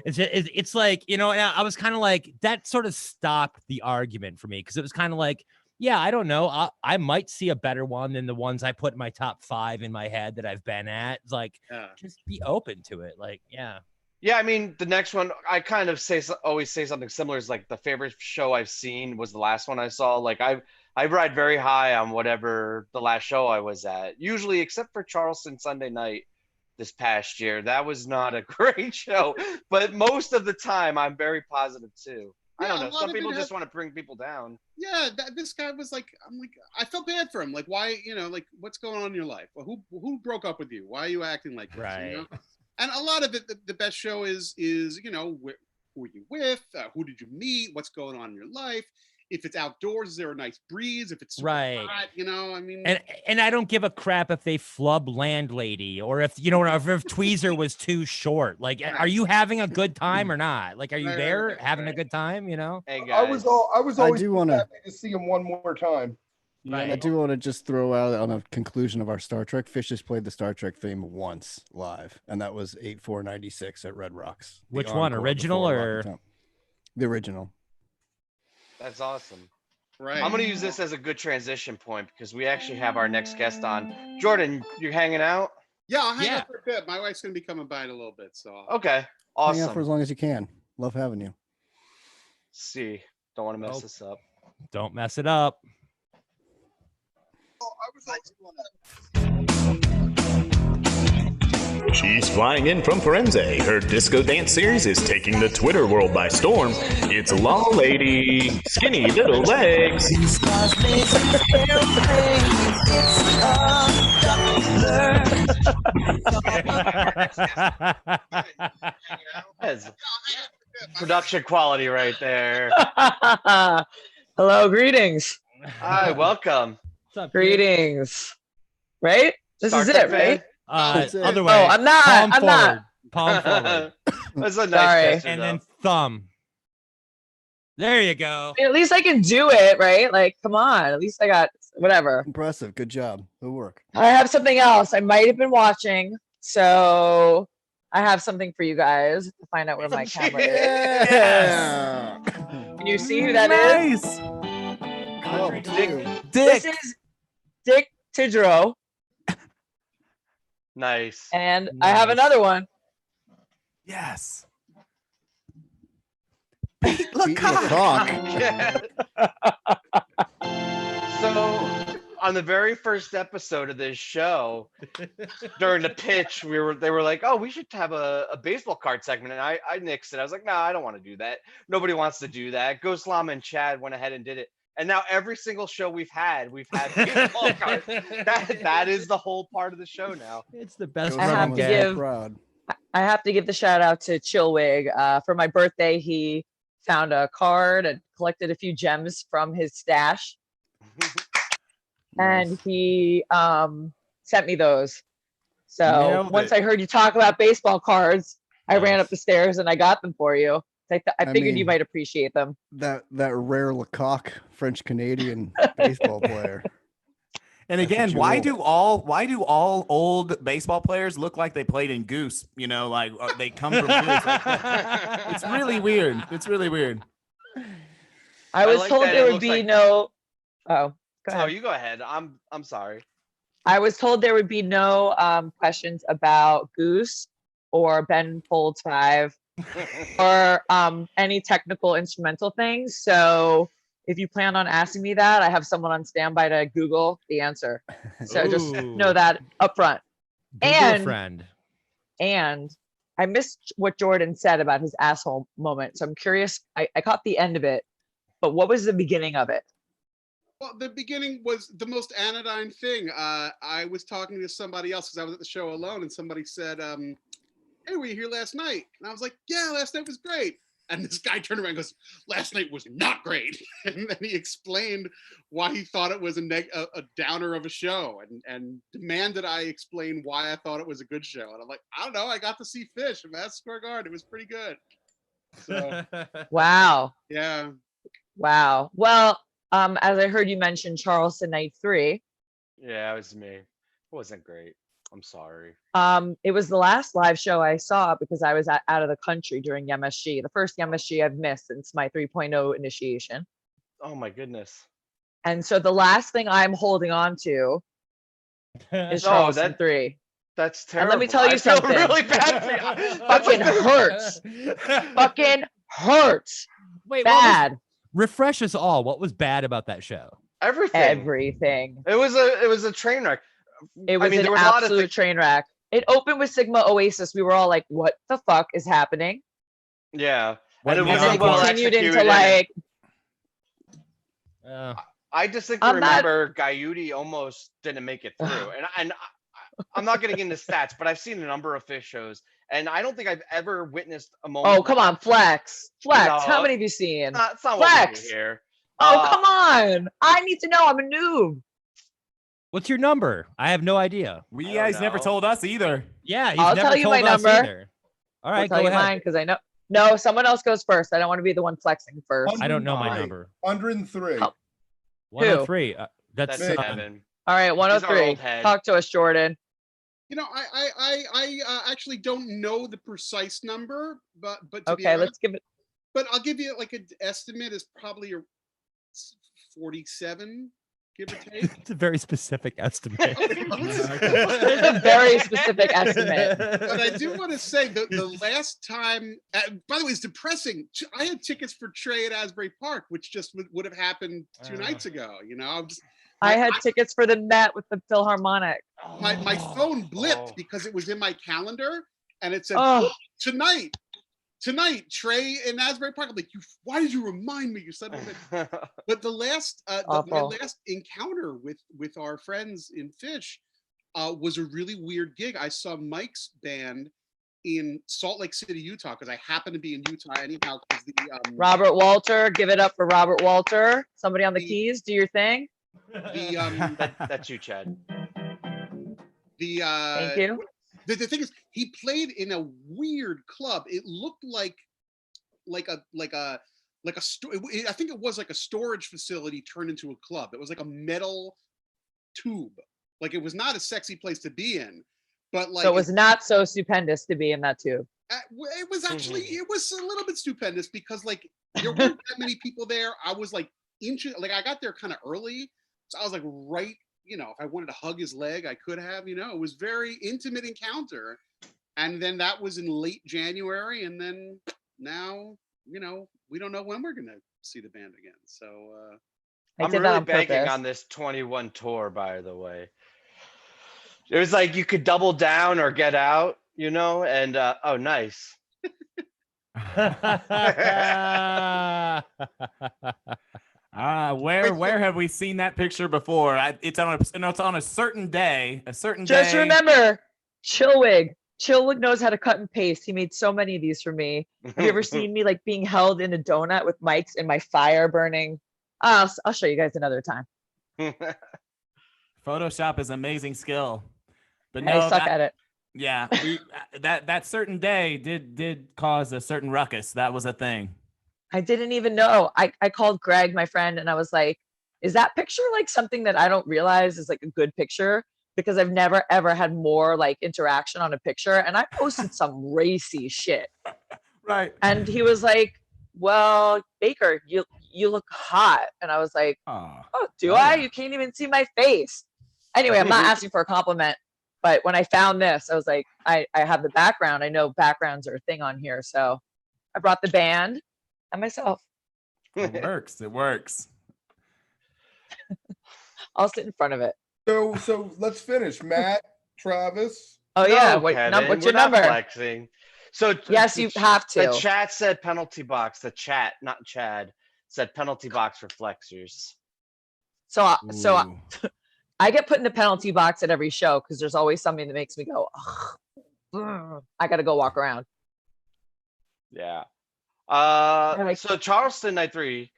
It's like, and I was kind of like, that sort of stopped the argument for me because it was kind of like, yeah, I don't know. I might see a better one than the ones I put in my top 5 in my head that I've been at. It's like, just be open to it. Like, yeah. yeah, I mean, the next one, I kind of always say something similar. Is like the favorite show I've seen was the last one I saw. Like I ride very high on whatever the last show I was at, usually except for Charleston Sunday night this past year. That was not a great show, but most of the time I'm very positive too. I don't know. Some people just want to bring people down. Yeah, this guy was like, I'm like, I felt bad for him. Like, why, like, what's going on in your life? Well, who broke up with you? Why are you acting like this? Right. And a lot of it, the best show is who are you with? Who did you meet? What's going on in your life? If it's outdoors, is there a nice breeze? If it's super hot, I mean. And I don't give a crap if they flub Landlady or if, if Tweezer was too short. Like, are you having a good time or not? Like, are you there having a good time, Hey, I was always do wanna- happy to see him one more time. Right. I do want to just throw out on a conclusion of our Star Trek. Phish has played the Star Trek theme once live, and that was 8/4/96 at Red Rocks. The Which one, encore original before or- Rocky Top. The original? That's awesome. Right. I'm going to use this as a good transition point because we actually have our next guest on. Jordan, you're hanging out? Yeah, I'll hang out for a bit. My wife's going to be coming by in a little bit. So. Okay. Hang out for Awesome. as long as you can. Love having you. See, don't want to mess this up. Don't mess it up. She's flying in from Firenze. Her disco dance series is taking the Twitter world by storm. It's Law Lady, Skinny Little Legs. That's production quality right there. Hello, greetings. Hi, welcome. What's up, Greetings. Right? This Star is Trek it, right? Other Oh, way. I'm not. Palm I'm not. forward. Palm forward. That's a nice Sorry. gesture, And though. then thumb. There you go. I mean, at least I can do it, right? Like, come on. At least I got whatever. Impressive. Good job. Good work. I have something else. I might have been watching, so I have something for you guys to find out where my camera is. Yeah. Can you see who that is? Nice. Oh, dude. This is Dick Tidrow, Nice. and I have another one. Yes. Pete LeCoq. Yeah. So on the very first episode of this show, during the pitch, they were like, "Oh, we should have a baseball card segment," and I nixed it. I was like, "No, I don't want to do that. Nobody wants to do that." Ghost Llama and Chad went ahead and did it, and now every single show we've had baseball cards. That is the whole part of the show now. It's the best. I have run to game. give- Proud. I have to give the shout out to Chillwig. For my birthday, he found a card and collected a few gems from his stash, and he sent me those. So Nailed once it. I heard you talk about baseball cards, I ran Nice. up the stairs and I got them for you. I figured you mean- might appreciate them. That rare Lecoq French Canadian baseball player. And again, why do all old baseball players look like they played in Goose? You know, like they come from Goose. It's really weird. It's really weird. I was like told that there it would looks be like- no. Oh, go Oh, ahead. you go ahead. I'm sorry. I was told there would be no questions about Goose or Ben Folds 5 or any technical instrumental things. So if you plan on asking me that, I have someone on standby to Google the answer. So just know Ooh. that up front. Google a And- friend. And I missed what Jordan said about his asshole moment. So I'm curious. I caught the end of it, but what was the beginning of it? Well, the beginning was the most anodyne thing. I was talking to somebody else because I was at the show alone, and somebody said, "Hey, were you here last night?" And I was like, "Yeah, last night was great." And this guy turned around and goes, "Last night was not great." And then he explained why he thought it was a downer of a show, and demanded I explain why I thought it was a good show. And I'm like, I don't know. I got to see Phish at Madison Square Garden. It was pretty good. So Wow. yeah. Wow. Well, as I heard you mention Charleston Night 3, Yeah, it was me. It wasn't great. I'm sorry. it was the last live show I saw because I was out of the country during MSG, the first MSG I've missed since my 3.0 initiation. Oh my goodness. And so the last thing I'm holding on to is No, Charleston 3. That's And terrible. let me tell you I feel something. really bad for you. Fucking hurts. Fucking hurts. Wait, Bad. refresh us all. What was bad about that show? Everything. Everything. It was a train wreck. It was I mean, an there was a lot of absolute things. train wreck. It opened with Sigma Oasis. We were all like, what the fuck is happening? Yeah. What And it the And wasn't then well continued into executed. like, I distinctly I'm not- remember Gaiuti almost didn't make it through. And I'm not getting into stats, but I've seen a number of Phish shows, and I don't think I've ever witnessed a moment. oh, come on, Flex. Flex. No, How many have you seen? It's not what we Flex. do here. Oh, come on. I need to know. I'm a noob. What's your number? I have no idea. You I don't guys never know. told us either. Yeah, he's I'll never tell you told my us number. either. All I'll right, tell go you ahead. mine because I know. No, someone else goes first. I don't want to be the one flexing first. I don't know my 103. number. 103. Oh. 103. That's Me. Evan. All right, our 103. old head. Talk to us, Jordan. You know, I actually don't know the precise number, but to be Okay, honest, let's give it. but I'll give you like an estimate is probably a 47, give or take. It's a very specific estimate. It's a very specific estimate. But I do want to say the last time, by the way, it's depressing. I had tickets for Trey at Asbury Park, which just would have happened 2 nights ago. You know, I'm just, I had tickets for the Met with the Philharmonic. my phone blipped Oh. because it was in my calendar and it said Oh, tonight, Trey in Asbury Park. I'm like, why did you remind me? You son of a bitch. But the last, my Awful. last encounter with our friends in Phish was a really weird gig. I saw Mike's band in Salt Lake City, Utah, because I happened to be in Utah anyhow. Because the Robert Walter. Give it up for Robert Walter. Somebody on the The- keys. Do your thing. That's you, Chad. Thank you. The thing is, he played in a weird club. It looked like a I think it was like a storage facility turned into a club. It was like a metal tube. Like it was not a sexy place to be in, but like So it was not so stupendous to be in that tube. it was actually it was a little bit stupendous because like there weren't that many people there. I was like I got there kind of early, so I was like right. You know, if I wanted to hug his leg, I could have. You know, it was very intimate encounter, and then that was in late January, and then now you know we don't know when we're gonna see the band again. So I I'm did that really on banking purpose. on this 21 tour, by the way. It was like you could double down or get out, you know, and oh, nice. Where have we seen that picture before? It's on a certain day. Just remember, Chillwig. Chillwig knows how to cut and paste. He made so many of these for me. Have you ever seen me like being held in a donut with mics and my fire burning? I'll show you guys another time. Photoshop is amazing skill, but I no, suck at it. yeah, that certain day did cause a certain ruckus. That was a thing. I didn't even know. I called Greg, my friend, and I was like, is that picture like something that I don't realize is like a good picture? Because I've never ever had more like interaction on a picture, and I posted some racy shit. Right. And he was like, well, Baker, you look hot. And I was like, Oh, do I? You can't even see my face. Anyway, I'm not asking for a compliment. But when I found this, I was like, I have the background. I know backgrounds are a thing on here. So I brought the band and myself. it works. It works. I'll sit in front of it. So let's finish. Matt, Travis. Oh, yeah. No, What's Kevin, your we're not number? flexing. So Yes, you have The to. chat said penalty box. The chat, not Chad, said penalty box for flexers. So Ooh. I get put in the penalty box at every show because there's always something that makes me go, ugh, I got to go walk around. Yeah. like- So Charleston night 3,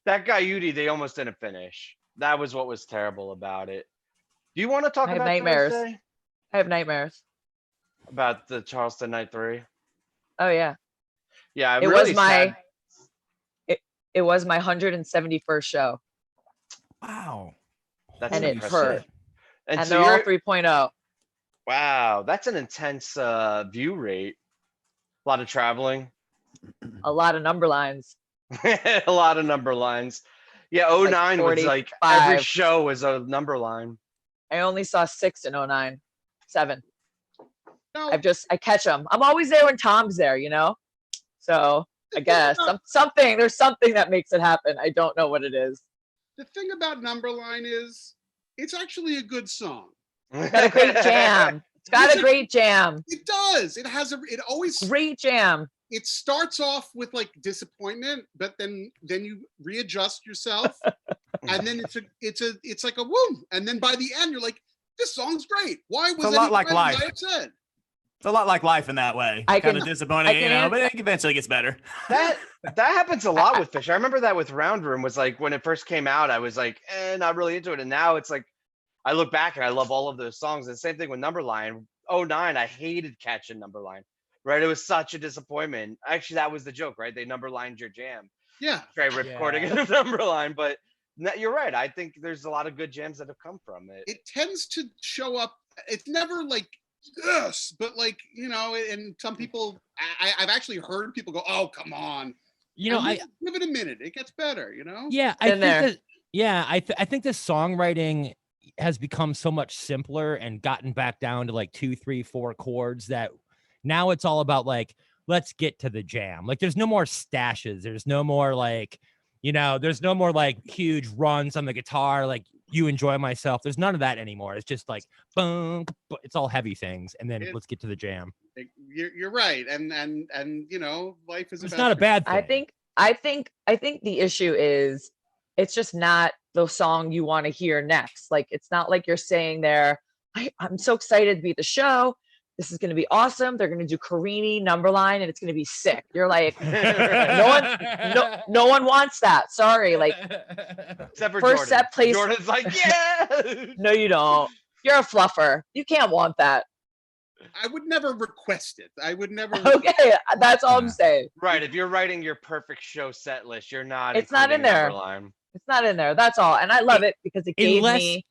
that guy Udi, they almost didn't finish. That was what was terrible about it. Do you want to talk I have about nightmares. Thursday? I have nightmares. About the Charleston night 3? Oh, yeah. Yeah, It really was my sad. it was my 171st show. Wow. That's and it impressive. hurt. And so they're all you're- 3.0. Wow, that's an intense view rate. A lot of traveling. A lot of number lines. A lot of number lines. Yeah, 09 was like every 45. show was a number line. I only saw 6 in 09. 7. No, I catch them. I'm always there when Tom's there, you know? So I guess there's something that makes it happen. I don't know what it is. the thing about Numberline is it's actually a good song. It's got a great jam. It's got a great jam. It does. It has it always Great jam. it starts off with like disappointment, but then you readjust yourself, and then it's like a woo, and then by the end you're like, this song's great. Why was It's a lot anyone like life. upset? It's a lot like life in that way. I Kind of can- disappointing, I you can know, answer- but it eventually gets better. That happens a lot with Phish. I remember that with Round Room was like when it first came out, I was like, not really into it. And now it's like I look back and I love all of those songs. And same thing with Numberline. 09, I hated catching Numberline. Right? It was such a disappointment. Actually, that was the joke, right? They numberlined your jam. Yeah, Try recording it of Numberline, but you're right. I think there's a lot of good jams that have come from it. it tends to show up. It's never like this, but like, you know, and some people, I've actually heard people go, "Oh, come on." You know, And I give it a minute. It gets better, you know? yeah, I Been think there. that yeah, I think the songwriting has become so much simpler and gotten back down to like 2, 3, 4 chords that now it's all about like, let's get to the jam. Like there's no more stashes. There's no more like, you know, there's no more like huge runs on the guitar, like You Enjoy Myself. There's none of that anymore. It's just like boom, it's all heavy things. And then let's get to the jam. You're right. And you know, life is It's about not a bad thing. I think the issue is it's just not the song you want to hear next. Like it's not like you're saying there, I'm so excited to be at the show. This is going to be awesome. They're going to do Carini, Numberline, and it's going to be sick. You're like, no one wants that. Sorry. Like Except for first Jordan. set place. Jordan's like, yeah. No, you don't. You're a fluffer. You can't want that. I would never request it. I would never. Okay, that's all I'm saying. Right. If you're writing your perfect show set list, you're not. It's not in including there. Numberline. It's not in there. That's all. And I love it because it gave Unless- me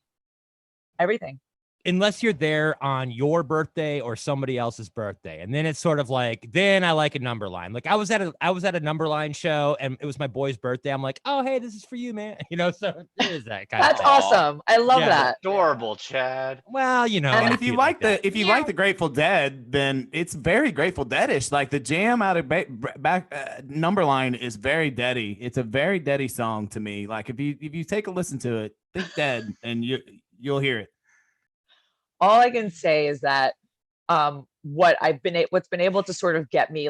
everything. Unless you're there on your birthday or somebody else's birthday. And then it's sort of like, then I like a Numberline. Like I was at a Numberline show and it was my boy's birthday. I'm like, oh, hey, this is for you, man. You know, so it is that kind That's of thing. awesome. I love Yeah. that. Adorable, Chad. Well, you know. And And I if you feel like that. the Grateful Dead, then it's very Grateful Deadish. Like the jam out of Numberline is very Deady. It's a very Deady song to me. Like if you take a listen to it, think Dead, and you'll hear it. All I can say is that what's been able to sort of get me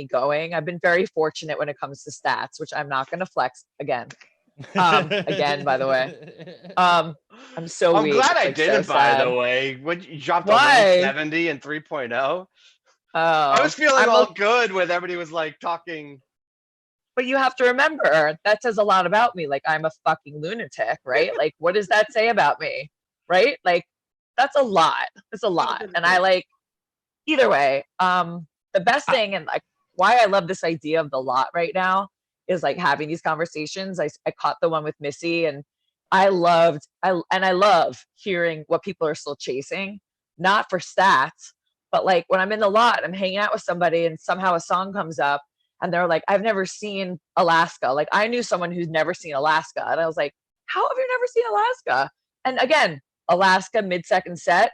going. I've been very fortunate when it comes to stats, which I'm not going to flex again. Again, by the way. I'm so I'm weak. glad It's, I like, didn't, so by sad. the way. When you dropped Why? a 170 and 3.0, Oh, I was feeling I'm all good with everybody was like talking. But you have to remember that says a lot about me. Like I'm a fucking lunatic, right? Like what does that say about me? Right? Like that's a lot. It's a lot. And I like either way. The best thing and like why I love this idea of the lot right now is like having these conversations. I caught the one with Missy, and I love hearing what people are still chasing, not for stats, but like when I'm in the lot, I'm hanging out with somebody and somehow a song comes up and they're like, I've never seen Alaska. Like I knew someone who's never seen Alaska. And I was like, how have you never seen Alaska? And again, Alaska mid-second set,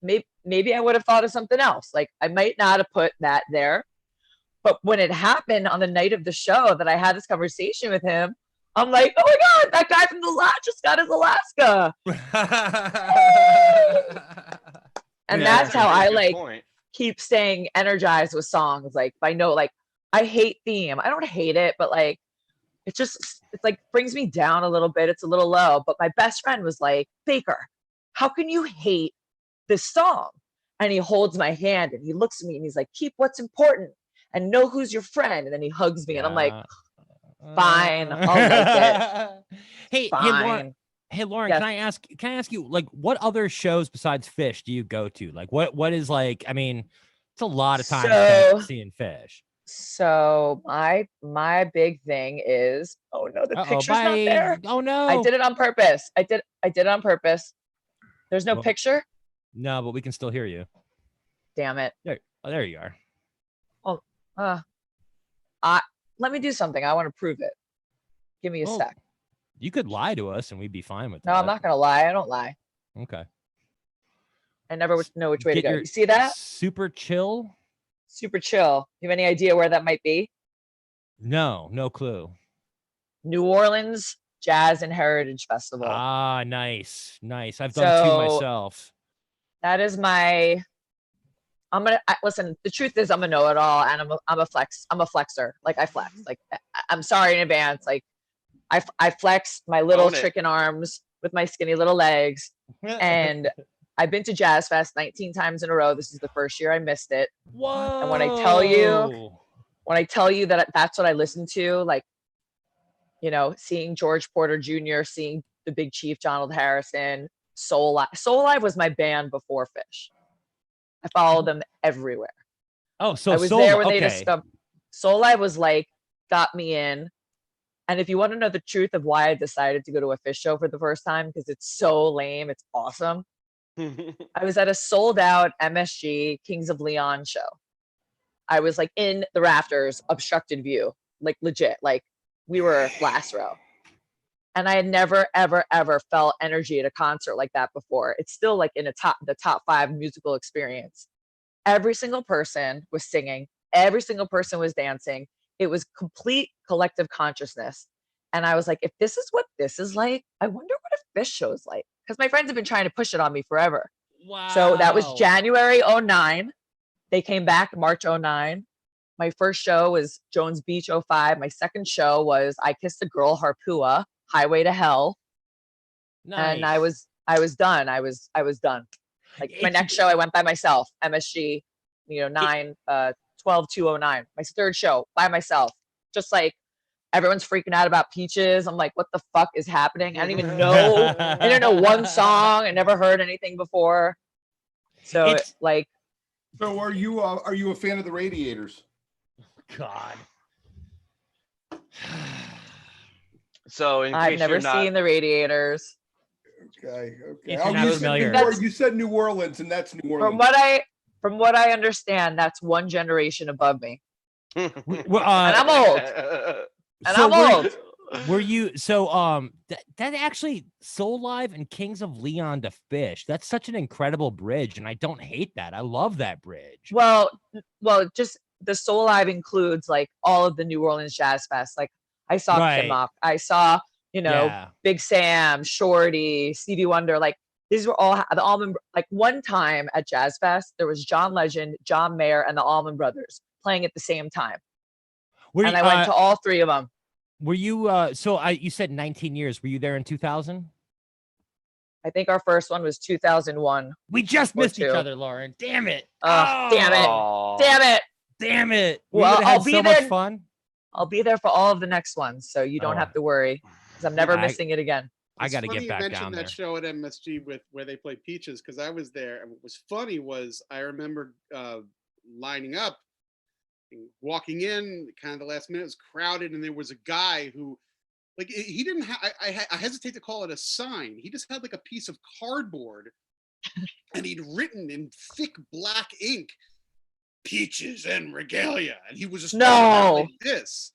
maybe I would have thought of something else. Like I might not have put that there. But when it happened on the night of the show that I had this conversation with him, I'm like, oh my God, that guy from the lot just got his Alaska. And that's how I like keep staying energized with songs. Like if I know, like I hate Theme. I don't hate it, but like it's like brings me down a little bit. It's a little low. But my best friend was like, Baker, how can you hate this song? And he holds my hand and he looks at me and he's like, keep what's important and know who's your friend. And then he hugs me and I'm like, fine, I'll like it. Hey Lauren, yes. Can I ask you, like, what other shows besides Phish do you go to? Like what is, like, I mean, it's a lot of time spent seeing Phish. So my big thing is, oh no, the picture's not there. Oh no. I did it on purpose. I did it on purpose. There's no picture? No, but we can still hear you. Damn it. There you are. Let me do something. I want to prove it. Give me a sec. You could lie to us and we'd be fine with that. No, I'm not going to lie. I don't lie. Okay. I never know which way to go. You see that? Super chill? Super chill. You have any idea where that might be? No clue. New Orleans Jazz and Heritage Festival. Ah, nice. I've done two myself. That is my... listen, the truth is I'm a know-it-all and I'm a flexer. Like I flex. Like I'm sorry in advance. Like I flex my little chicken arms with my skinny little legs. And I've been to Jazz Fest 19 times in a row. This is the first year I missed it. Whoa. And when I tell you that that's what I listen to, like, you know, seeing George Porter Jr., seeing the Big Chief, Donald Harrison, Soul Live. Soul Live was my band before Phish. I followed them everywhere. Oh, so I was there when they discovered Soul Live was like, got me in. And if you want to know the truth of why I decided to go to a Phish show for the first time, because it's so lame, it's awesome. I was at a sold out MSG Kings of Leon show. I was like in the rafters, obstructed view, like legit, like we were last row. And I had never, ever, ever felt energy at a concert like that before. It's still like in the top 5 musical experience. Every single person was singing. Every single person was dancing. It was complete collective consciousness. And I was like, if this is what this is like, I wonder what a Phish show is like. Because my friends have been trying to push it on me forever. Wow. So that was January 09. They came back March 09. My first show was Jones Beach 05. My second show was I Kissed a Girl, Harpua, Highway to Hell. Nice. And I was done. I was done. Like my next show, I went by myself. MSG, 12/2/09. My third show by myself. Just like everyone's freaking out about Peaches. I'm like, what the fuck is happening? I don't even know. I don't know one song. I never heard anything before. So like. So are you a fan of the Radiators? God. So I've never seen the Radiators. Okay. You said New Orleans, and that's New Orleans. From what I understand, that's one generation above me. And I'm old. Were you that actually Soul Live and Kings of Leon to Phish? That's such an incredible bridge, and I don't hate that. I love that bridge. Well, just the Soul Live includes like all of the New Orleans Jazz Fest. Like I saw Kimmock, I saw Big Sam, Shorty, Stevie Wonder. Like these were all the Allman. Like one time at Jazz Fest, there was John Legend, John Mayer, and the Allman Brothers playing at the same time. And I went to all 3 of them. Were you you said 19 years. Were you there in 2000? I think our first one was 2001. We just missed each other, Lauren. Damn it. Damn it. Well, I'll be there. Much fun. I'll be there for all of the next ones, so you don't have to worry, because I'm never missing it again. I got to get back down there. You mentioned that show at MSG where they played Peaches, because I was there, and what was funny was I remember lining up walking in, kind of the last minute, it was crowded, and there was a guy who, like, he didn't have, I hesitate to call it a sign. He just had like a piece of cardboard, and he'd written in thick black ink, "Peaches and Regalia," and he was just like this.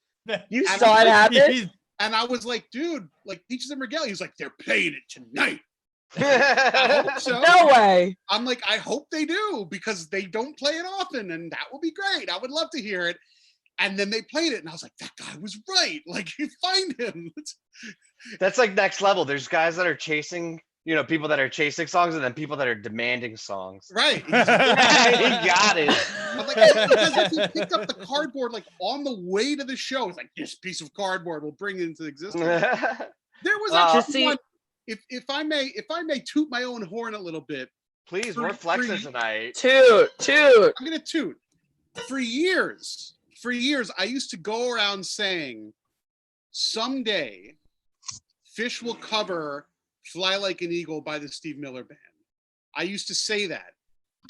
You And saw it I'm like, happen? And I was like, dude, like Peaches and Regalia. He was like, they're playing it tonight. I hope so. No way. I'm like, I hope they do, because they don't play it often, and that would be great. I would love to hear it. And then they played it, and I was like, that guy was right. Like, you find him. That's like next level. There's guys that are chasing, people that are chasing songs, and then people that are demanding songs. Right. He got it. I'm like, because he picked up the cardboard like on the way to the show. It's like, this piece of cardboard will bring it into existence. There was actually one. If I may toot my own horn a little bit. Please, we're flexing tonight. Toot. I'm gonna toot. For years, I used to go around saying, someday Phish will cover "Fly Like an Eagle" by the Steve Miller Band. I used to say that.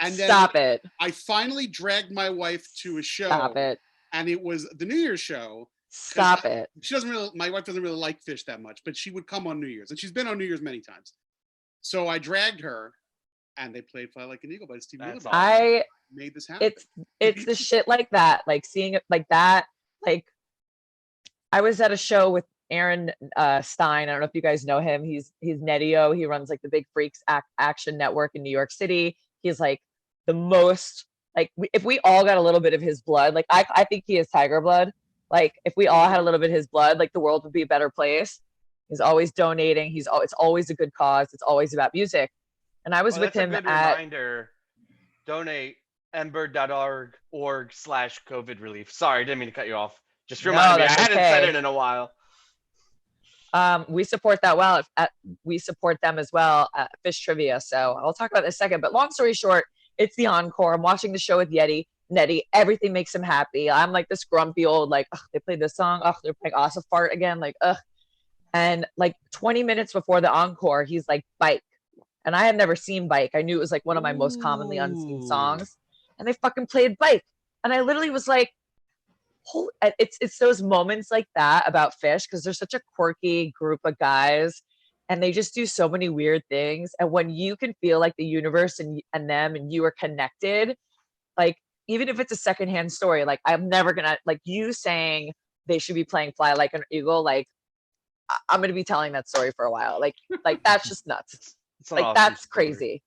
And then Stop it. I finally dragged my wife to a show. Stop it. And it was the New Year's show. Stop it. My wife doesn't really like Phish that much, but she would come on New Year's, and she's been on New Year's many times. So I dragged her, and they played "Fly Like an Eagle" by Steve Miller Band. I made this happen. It's the shit like that, like seeing it like that. Like, I was at a show with Aaron Stein. I don't know if you guys know him. He's Netio. He runs like the Big Freaks Action Network in New York City. He's like the most, like, if we all got a little bit of his blood, like I think he is tiger blood. Like, if we all had a little bit of his blood, like, the world would be a better place. He's always donating. It's always a good cause. It's always about music. And I was with him that's a good reminder. Donate ember.org/COVID relief. Sorry, I didn't mean to cut you off. Just remind me. I hadn't said it in a while. We support that we support them as well at Phish Trivia. So I'll talk about this in a second. But long story short, it's the encore. I'm watching the show with Nettie. Everything makes him happy. I'm like this grumpy old, like, they played this song. They're playing Asa Fart again. Like, And like 20 minutes before the encore, he's like, "Bike." And I had never seen Bike. I knew it was like one of my most commonly unseen songs. And they fucking played Bike. And I literally was like, it's those moments like that about Phish, because they're such a quirky group of guys, and they just do so many weird things. And when you can feel like the universe and them and you are connected, like, even if it's a secondhand story, like, I'm never gonna, like, you saying they should be playing "Fly Like an Eagle," like, I'm gonna be telling that story for a while. Like that's just nuts. It's an like, awesome that's story. crazy.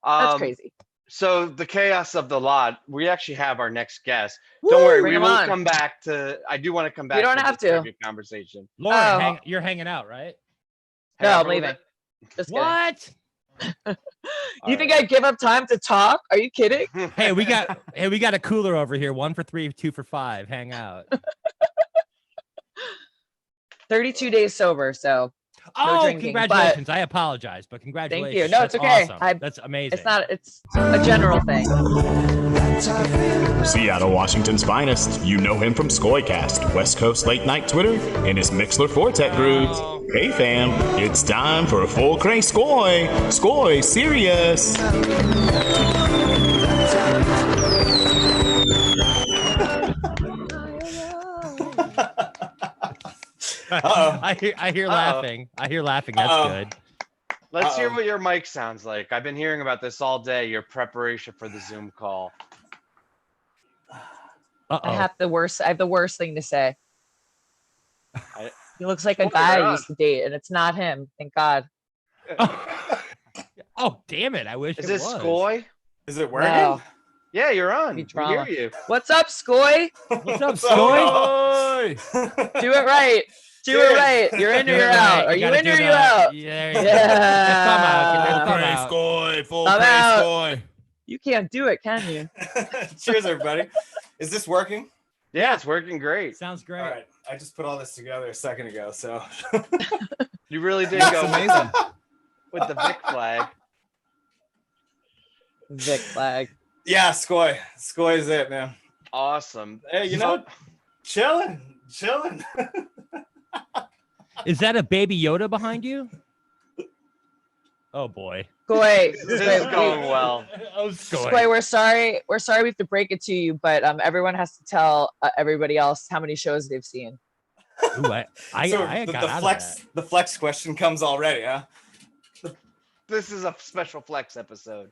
That's crazy. So the chaos of the lot, we actually have our next guest. Don't worry, we will come back to, I do want to come back You don't to have this to. conversation. Lauren, you're hanging out, right? No, I'm leaving. Just kidding. What? You think I'd give up time to talk? Are you kidding? Hey, we got a cooler over here. 1 for 3, 2 for 5. Hang out. 32 days sober, so no drinking, congratulations. I apologize, but congratulations. Thank you. No, it's okay. Awesome. That's amazing. It's a general thing. Seattle, Washington's finest. You know him from Skoicast, West Coast Late Night Twitter, and his Mixler Fortet groups. Hey fam, it's time for a full cray Skoi. Skoi, serious. I hear laughing. I hear laughing. That's good. Let's hear what your mic sounds like. I've been hearing about this all day, your preparation for the Zoom call. I have the worst thing to say. He looks like a Oh, guy you're I on. used to date, and it's not him. Thank God. Oh, damn it. I wish Is it this was. Skoi? Is it working? No. Yeah, you're on. We drama. hear you. What's up, Skoi? What's up, Skoi? Do it right. Do it right. You're in or you're out. Are you in or you out? Yeah. Yeah. Yeah. Skoi, full I'm cray out. Skoi. You can't do it, can you? Cheers, everybody. Is this working? Yeah, it's working great. Sounds great. All right. I just put all this together a second ago, so. You really did That's go amazing. with the Vic flag. Vic flag. Yeah, Skoi. Skoi is it, man. Awesome. Hey, you know, chilling. Is that a baby Yoda behind you? Oh boy. Skoi, This is going well. Oh, Skoi, we're sorry. We're sorry we have to break it to you, but everyone has to tell everybody else how many shows they've seen. Ooh, I got out of that. The flex question comes already, huh? This is a special flex episode.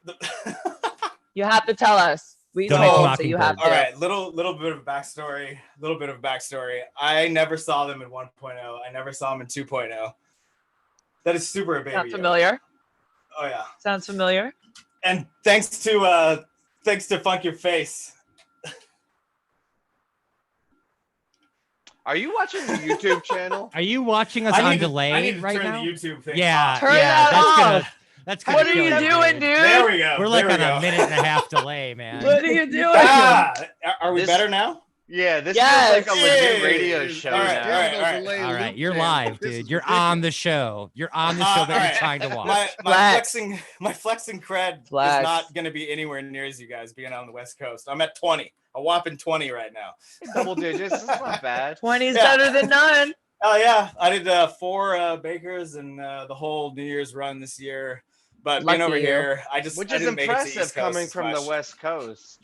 You have to tell us. We Don't make told, so you have Mockingbird. to. All right, little bit of backstory. I never saw them in 1.0. I never saw them in 2.0. That is super a baby. Sounds familiar. Oh yeah. Sounds familiar. And thanks to Funk Your Face. Are you watching the YouTube channel? Are you watching us on delay I need to right turn now? the YouTube thing Yeah, off. Turn that off. That's gonna What are kill you it, doing, dude? There we go. We're like There we on go. a minute and a half delay, man. What are you doing? Are we This- better now? Yeah, this Yes. feels like a legit Hey. radio show All right, now. all right, all right. Delay All right, loop you're jam. live, This dude. is You're ridiculous. on the show. You're on the show that all you're right. trying to watch. My flexing cred Flex. is not going to be anywhere near as you guys being on the West Coast. I'm at 20, a whopping 20 right now. Double digits. That's not bad. 20 is Yeah. better than none. Oh yeah, I did 4 bakers and the whole New Year's run this year. But being Lucky over you. here, I Which didn't is make it to impressive East Coast coming as from the much. West Coast.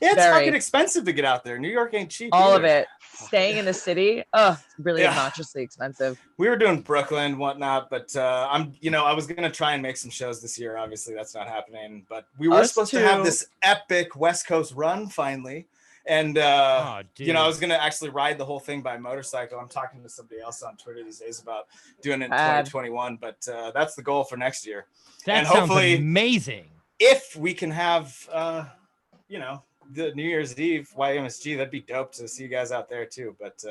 Yeah, it's Very. fucking expensive to get out there. New York ain't cheap. All either. of it. Staying in the city, it's really Yeah. obnoxiously expensive. We were doing Brooklyn and whatnot, but I was gonna try and make some shows this year. Obviously, that's not happening. But we were Us supposed to have too. this epic West Coast run finally, and Oh, dude. I was gonna actually ride the whole thing by motorcycle. I'm talking to somebody else on Twitter these days about doing it in Bad. 2021, but that's the goal for next year. that and sounds hopefully- amazing. If we can have, the New Year's Eve YMSG, that'd be dope to see you guys out there too. But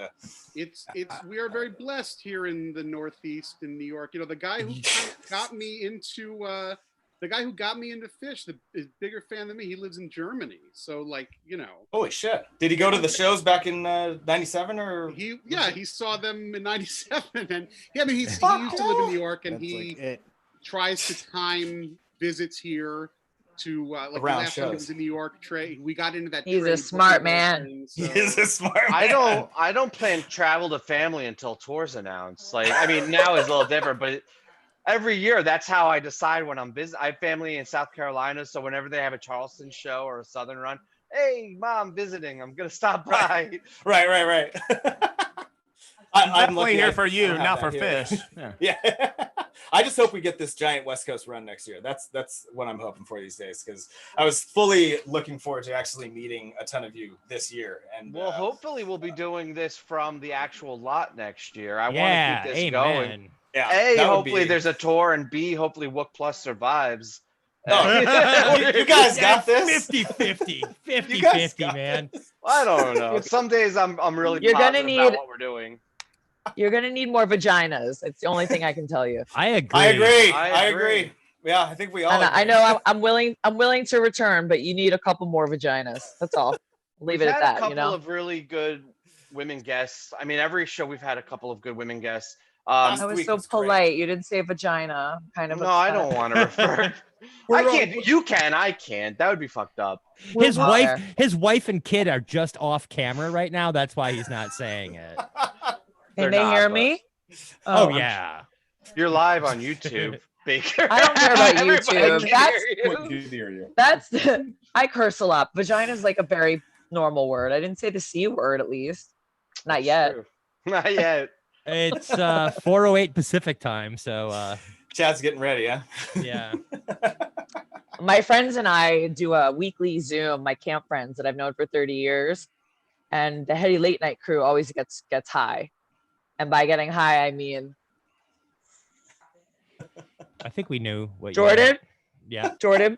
We are very blessed here in the Northeast in New York. You know, the guy who kind of got me into Phish is bigger fan than me. He lives in Germany, so holy shit, did he go to the shows back in '97 or? he saw them in '97, and he used to live in New York, and That's he like it. tries to time visits here to like the Around last time he shows. was in New York. We got into that. He's a trade smart booking those man. things, He so- is a smart man. I don't plan travel to family until tours announced. Like, I mean, now is a little different, but every year that's how I decide when I'm busy. I have family in South Carolina, so whenever they have a Charleston show or a Southern run, hey, mom, visiting. I'm gonna stop by. Right. I'm Definitely lucky here I for you, don't have not for that here. Fish. Yeah. Yeah. I just hope we get this giant West Coast run next year. That's what I'm hoping for these days, because I was fully looking forward to actually meeting a ton of you this year. And Well, hopefully we'll be doing this from the actual lot next year. I Yeah, want to keep this amen. going. yeah, A, that would hopefully be- there's a tour, and B, hopefully Wook Plus survives. Oh, you guys got this. 50-50. You guys 50-50, got man. I don't know. Some days I'm really You're gonna positive about need- what we're doing. You're gonna need more vaginas. It's the only thing I can tell you. I agree. I agree. Yeah, I think we all. And I agree. know I'm willing to return, but you need a couple more vaginas. That's all. Leave We've it at had that. a couple You know. of really good women guests. I mean, every show we've had a couple of good women guests. Last I was week so was great. polite. You didn't say vagina. I'm kind of. No, I upset. don't want to refer. I can't. You can. I can't. That would be fucked up. His We'll wife, go there. his wife and kid are just off camera right now. That's why he's not saying it. They're Can they not, hear but- me? Oh, I'm- yeah. You're live on YouTube, Baker. I don't care about Everybody YouTube. can That's- hear you. Good to hear you. That's. I curse a lot. Vagina is like a very normal word. I didn't say the C word at least. Not That's yet. true. Not yet. It's 4:08 Pacific time, so Chad's getting ready, huh? yeah. My friends and I do a weekly Zoom, my camp friends that I've known for 30 years. And the Heady Late Night crew always gets high. And by getting high, I mean I think we knew what Jordan. You yeah. Jordan,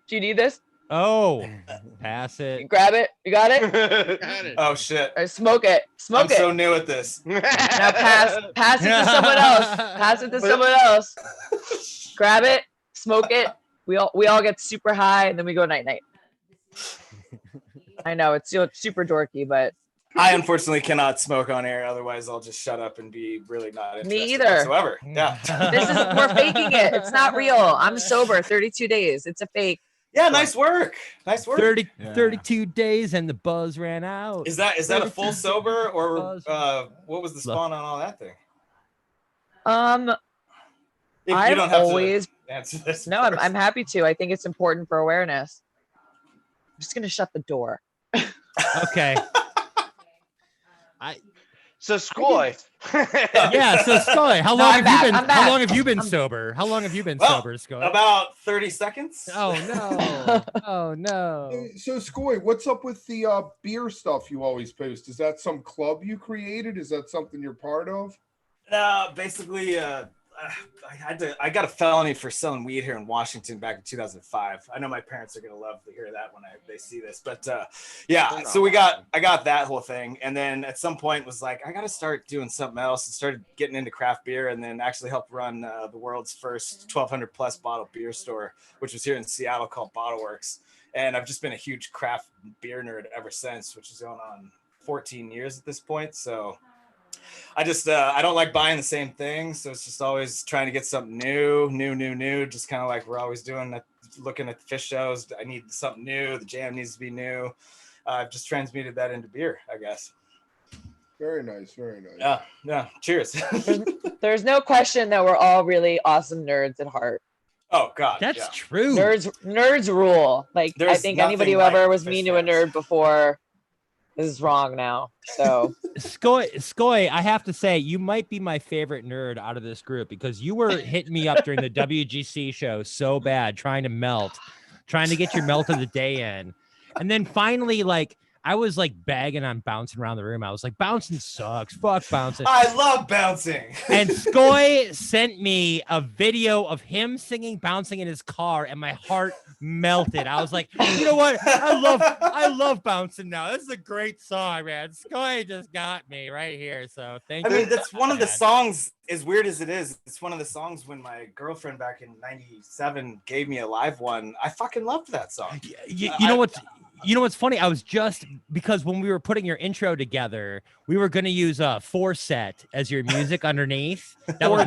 do you need this? Oh, pass You it. grab it. You got it? Got it. Oh shit! Or smoke it. I'm Smoke it. so new at this. Now pass it to someone else. Pass it to someone else. Grab it. Smoke it. We all get super high and then we go night night. I know it's super dorky, but I unfortunately cannot smoke on air. Otherwise, I'll just shut up and be really not interested Me either. whatsoever. Yeah. we're faking it. It's not real. I'm sober 32 days. It's a fake. Yeah. Nice work. Nice work. 32 days and the buzz ran out. Is that a full sober or Buzz. what was the spawn on all that thing? If you I've don't have always answer this. No, I'm happy to. I think it's important for awareness. I'm just gonna shut the door. Okay. So Skoi. Yeah, so Skoi, how No, long I'm have you back. been? How long have you been sober? How long have you been sober, Skoi? About 30 seconds. Oh no! Oh no! So Skoi, what's up with the beer stuff you always post? Is that some club you created? Is that something you're part of? Basically, I got a felony for selling weed here in Washington back in 2005. I know my parents are gonna love to hear that when they see this, but yeah. So I got that whole thing, and then at some point was like, I got to start doing something else, and started getting into craft beer, and then actually helped run the world's first 1,200 plus bottle beer store, which was here in Seattle called Bottle Works. And I've just been a huge craft beer nerd ever since, which is going on 14 years at this point. So I just I don't like buying the same thing, so it's just always trying to get something new, just kind of like we're always doing, looking at the Phish shows. I need something new, the jam needs to be new. I've just transmuted that into beer, I guess. Very nice, very nice. Yeah, cheers. There's no question that we're all really awesome nerds at heart. Oh god, that's true. Nerds rule. Like, I think anybody who ever was mean to a nerd before is wrong now. So Skoi, I have to say, you might be my favorite nerd out of this group, because you were hitting me up during the WGC show so bad, trying to get your melt of the day in. And then finally, like, I was like bagging on bouncing around the room. I was like, bouncing sucks. Fuck bouncing. I love bouncing. And Skoi sent me a video of him singing bouncing in his car, and my heart melted. I was like, you know what? I love bouncing now. This is a great song, man. Skoi just got me right here. So thank you. I mean, that's one of the songs, as weird as it is, it's one of the songs when my girlfriend back in 97 gave me a live one. I fucking loved that song. You know what's funny? I was because when we were putting your intro together, we were going to use a Fortet as your music underneath. That was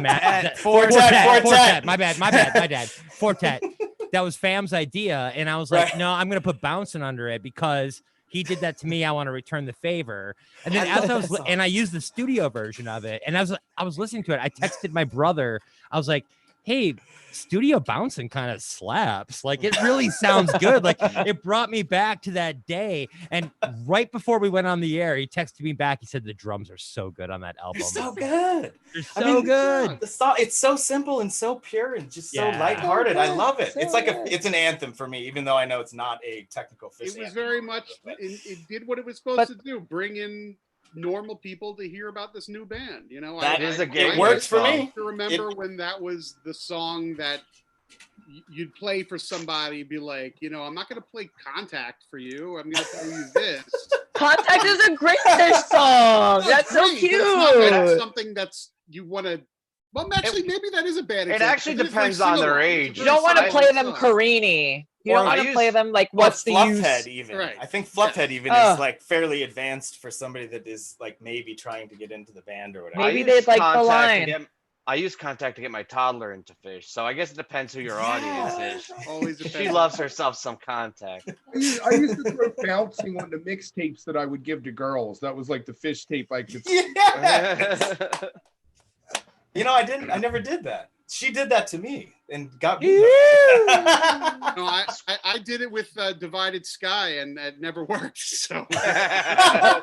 Fortet. My bad. Fortet. That was Fam's idea, and I was like, no, I'm going to put bouncing under it because he did that to me. I want to return the favor. And then I used the studio version of it, and I was listening to it. I texted my brother. I was like, hey, studio bouncing kind of slaps. Like, it really sounds good. Like, it brought me back to that day. And right before we went on the air, he texted me back. He said the drums are so good on that album. They're so good. They're so good. The song, it's so simple and so pure and just so lighthearted. I love it. It's like it's an anthem for me, even though I know it's not a technical Phish. It was very much. It did what it was supposed to do. Bring in normal people to hear about this new band. You know, it works for me. To remember when that was the song that you'd play for somebody, be like, you know, I'm not going to play Contact for you. I'm going to play you this. Contact is a great Phish song. That's so cute. That's something that's you want to. Well, actually, maybe that is a bad example. It actually depends on their age. You don't want to play them Carini. You don't want to play them like, what's the use? Fluffhead even. Right. I think Fluffhead even is like fairly advanced for somebody that is like maybe trying to get into the band or whatever. Maybe they'd like the line. I use Contact to get my toddler into Phish, so I guess it depends who your audience is. Always depends. She loves herself some Contact. I used to throw bouncing on the mixtapes that I would give to girls. That was like the Phish tape I could. Yes. You know, I never did that. She did that to me and got me. No, I did it with Divided Sky, and it never worked. So that's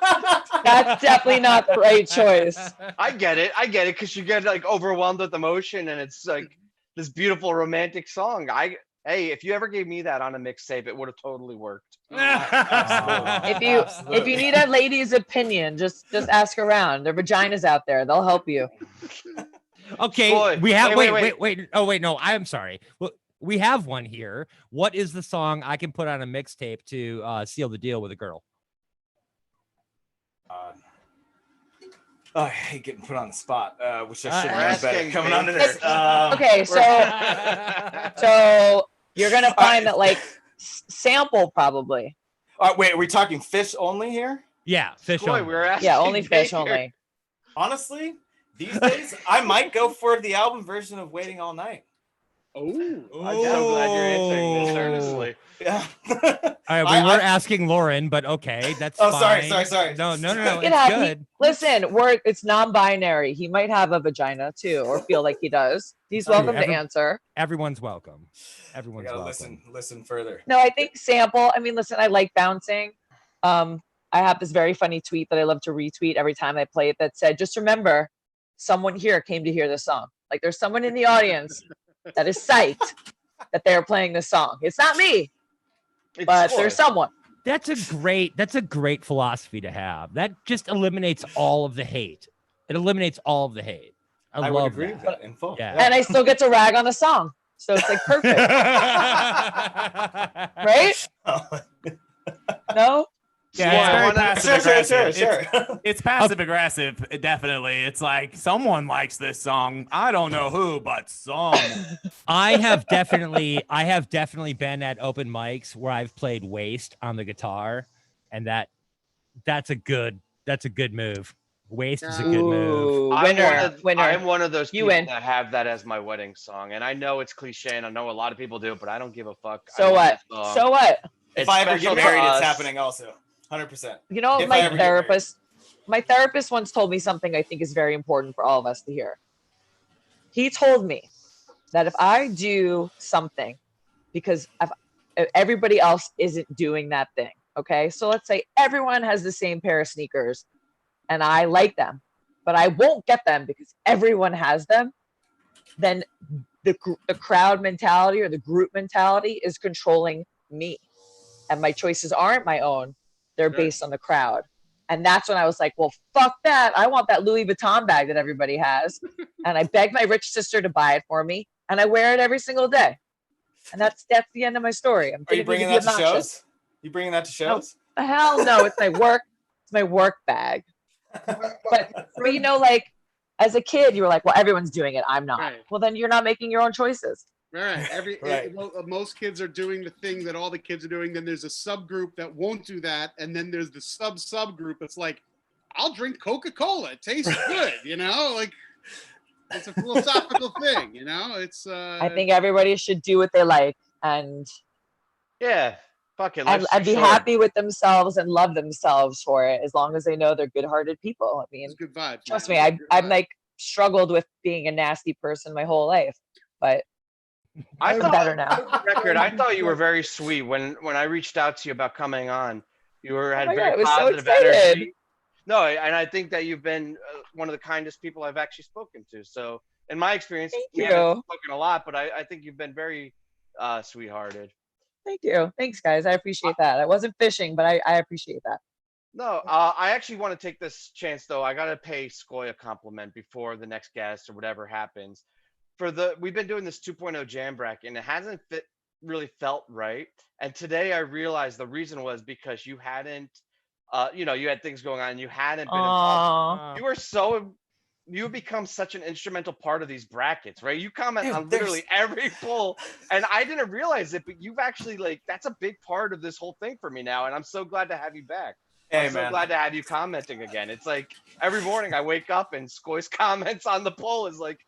definitely not the right choice. I get it, because you get like overwhelmed with emotion, and it's like this beautiful romantic song. Hey, if you ever gave me that on a mixtape, it would have totally worked. If you need a lady's opinion, just ask around. There are vaginas out there; they'll help you. Okay, Skoi. we have wait. Oh wait, no, I'm sorry. Well, we have one here. What is the song I can put on a mixtape to seal the deal with a girl? I hate getting put on the spot. Which I should have better coming on to this. Okay, so you're gonna find that like sample probably. Wait, are we talking Phish only here? Yeah, Phish Skoi, only. we're asking Yeah, only Phish only. Honestly, these days I might go for the album version of Waiting All Night. Oh, I'm so glad you're answering this earnestly. Yeah. All right, we were asking Lauren, but okay, that's Oh, fine. sorry. No, It's good. Listen, it's non-binary. He might have a vagina too, or feel like he does. He's welcome to answer. Everyone's welcome. Everyone's gotta welcome. listen further. No, I think sample. I mean, listen, I like bouncing. I have this very funny tweet that I love to retweet every time I play it that said, just remember, someone here came to hear this song. Like there's someone in the audience that is psyched that they're playing this song. It's not me, but there's someone. That's a great philosophy to have. That just eliminates all of the hate. It eliminates all of the hate. I would love agree with that in full. Yeah. And I still get to rag on the song. So it's like perfect. Right? No? Yeah, it's very passive aggressive. Sure. It's passive aggressive, definitely. It's like someone likes this song. I don't know who, but some. I have definitely been at open mics where I've played Waste on the guitar, and that's a good move. Waste is a good move. I'm one of those people that have that as my wedding song, and I know it's cliche, and I know a lot of people do it, but I don't give a fuck. So what? If I ever get married, it's happening also. 100%. You know, my therapist once told me something I think is very important for all of us to hear. He told me that if I do something because everybody else isn't doing that thing, okay? So let's say everyone has the same pair of sneakers and I like them, but I won't get them because everyone has them, then the crowd mentality or the group mentality is controlling me. And my choices aren't my own. They're based on the crowd. And that's when I was like, well, fuck that. I want that Louis Vuitton bag that everybody has. And I begged my rich sister to buy it for me. And I wear it every single day. And that's the end of my story. Are you bringing that to shows? You bringing that to shows? No, hell no. It's my work bag. But you know, like as a kid, you were like, well, everyone's doing it. I'm not. Right. Well, then you're not making your own choices. Right. Most kids are doing the thing that all the kids are doing. Then there's a subgroup that won't do that, and then there's the subgroup. It's like, I'll drink Coca-Cola. It tastes good, you know. Like it's a philosophical thing, you know. It's. I think everybody should do what they like, and fuck it, and be happy with themselves and love themselves for it, as long as they know they're good-hearted people. I mean, it's good vibes. Trust me, I've like struggled with being a nasty person my whole life, but. I thought better now. I thought you were very sweet when I reached out to you about coming on. You had very God, positive so energy. No, and I think that you've been one of the kindest people I've actually spoken to. So, in my experience, we haven't spoken a lot, but I think you've been very sweethearted. Thank you. Thanks, guys. I appreciate that. I wasn't fishing, but I appreciate that. No, I actually want to take this chance, though. I got to pay Skoi a compliment before the next guest or whatever happens. We've been doing this 2.0 jam bracket and it hasn't really felt right. And today I realized the reason was because you hadn't, you had things going on and you hadn't been involved. You've become such an instrumental part of these brackets, right? You comment on literally every poll and I didn't realize it, but you've actually that's a big part of this whole thing for me now. And I'm so glad to have you back. I'm so glad to have you commenting again. It's like every morning I wake up and Skoi's comments on the poll is like,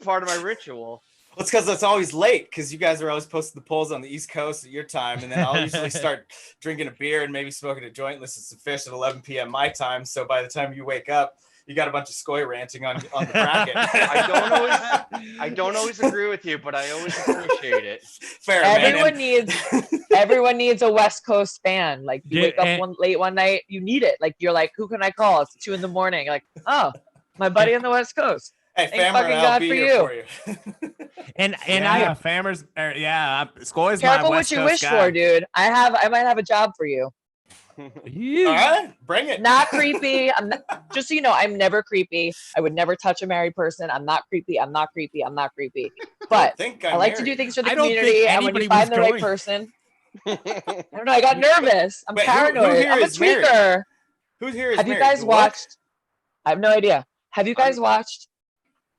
part of my ritual. Well, it's because it's always late because you guys are always posting the polls on the East Coast at your time, and then I'll usually start drinking a beer and maybe smoking a joint, listening to Phish at 11 p.m. my time. So by the time you wake up, you got a bunch of Skoi ranting on the bracket. I don't always agree with you, but I always appreciate it. Fair. Everyone needs a West Coast fan. Like you wake up late one night, you need it. Like you're like, who can I call? It's 2 a.m. You're like, oh, my buddy on the West Coast. Hey, Fammer, I'll be here for you. and Fammer's, Skoi's careful my West what you Coast wish guy. for, dude. I might have a job for you. All right, bring it. Not creepy. Just so you know, I'm never creepy. I would never touch a married person. I'm not creepy. But I like to do things for the community. And when you find the right person, I don't know. I got nervous. I'm paranoid. I'm a tweaker. Who's here? Have you guys watched? I have no idea. Have you guys watched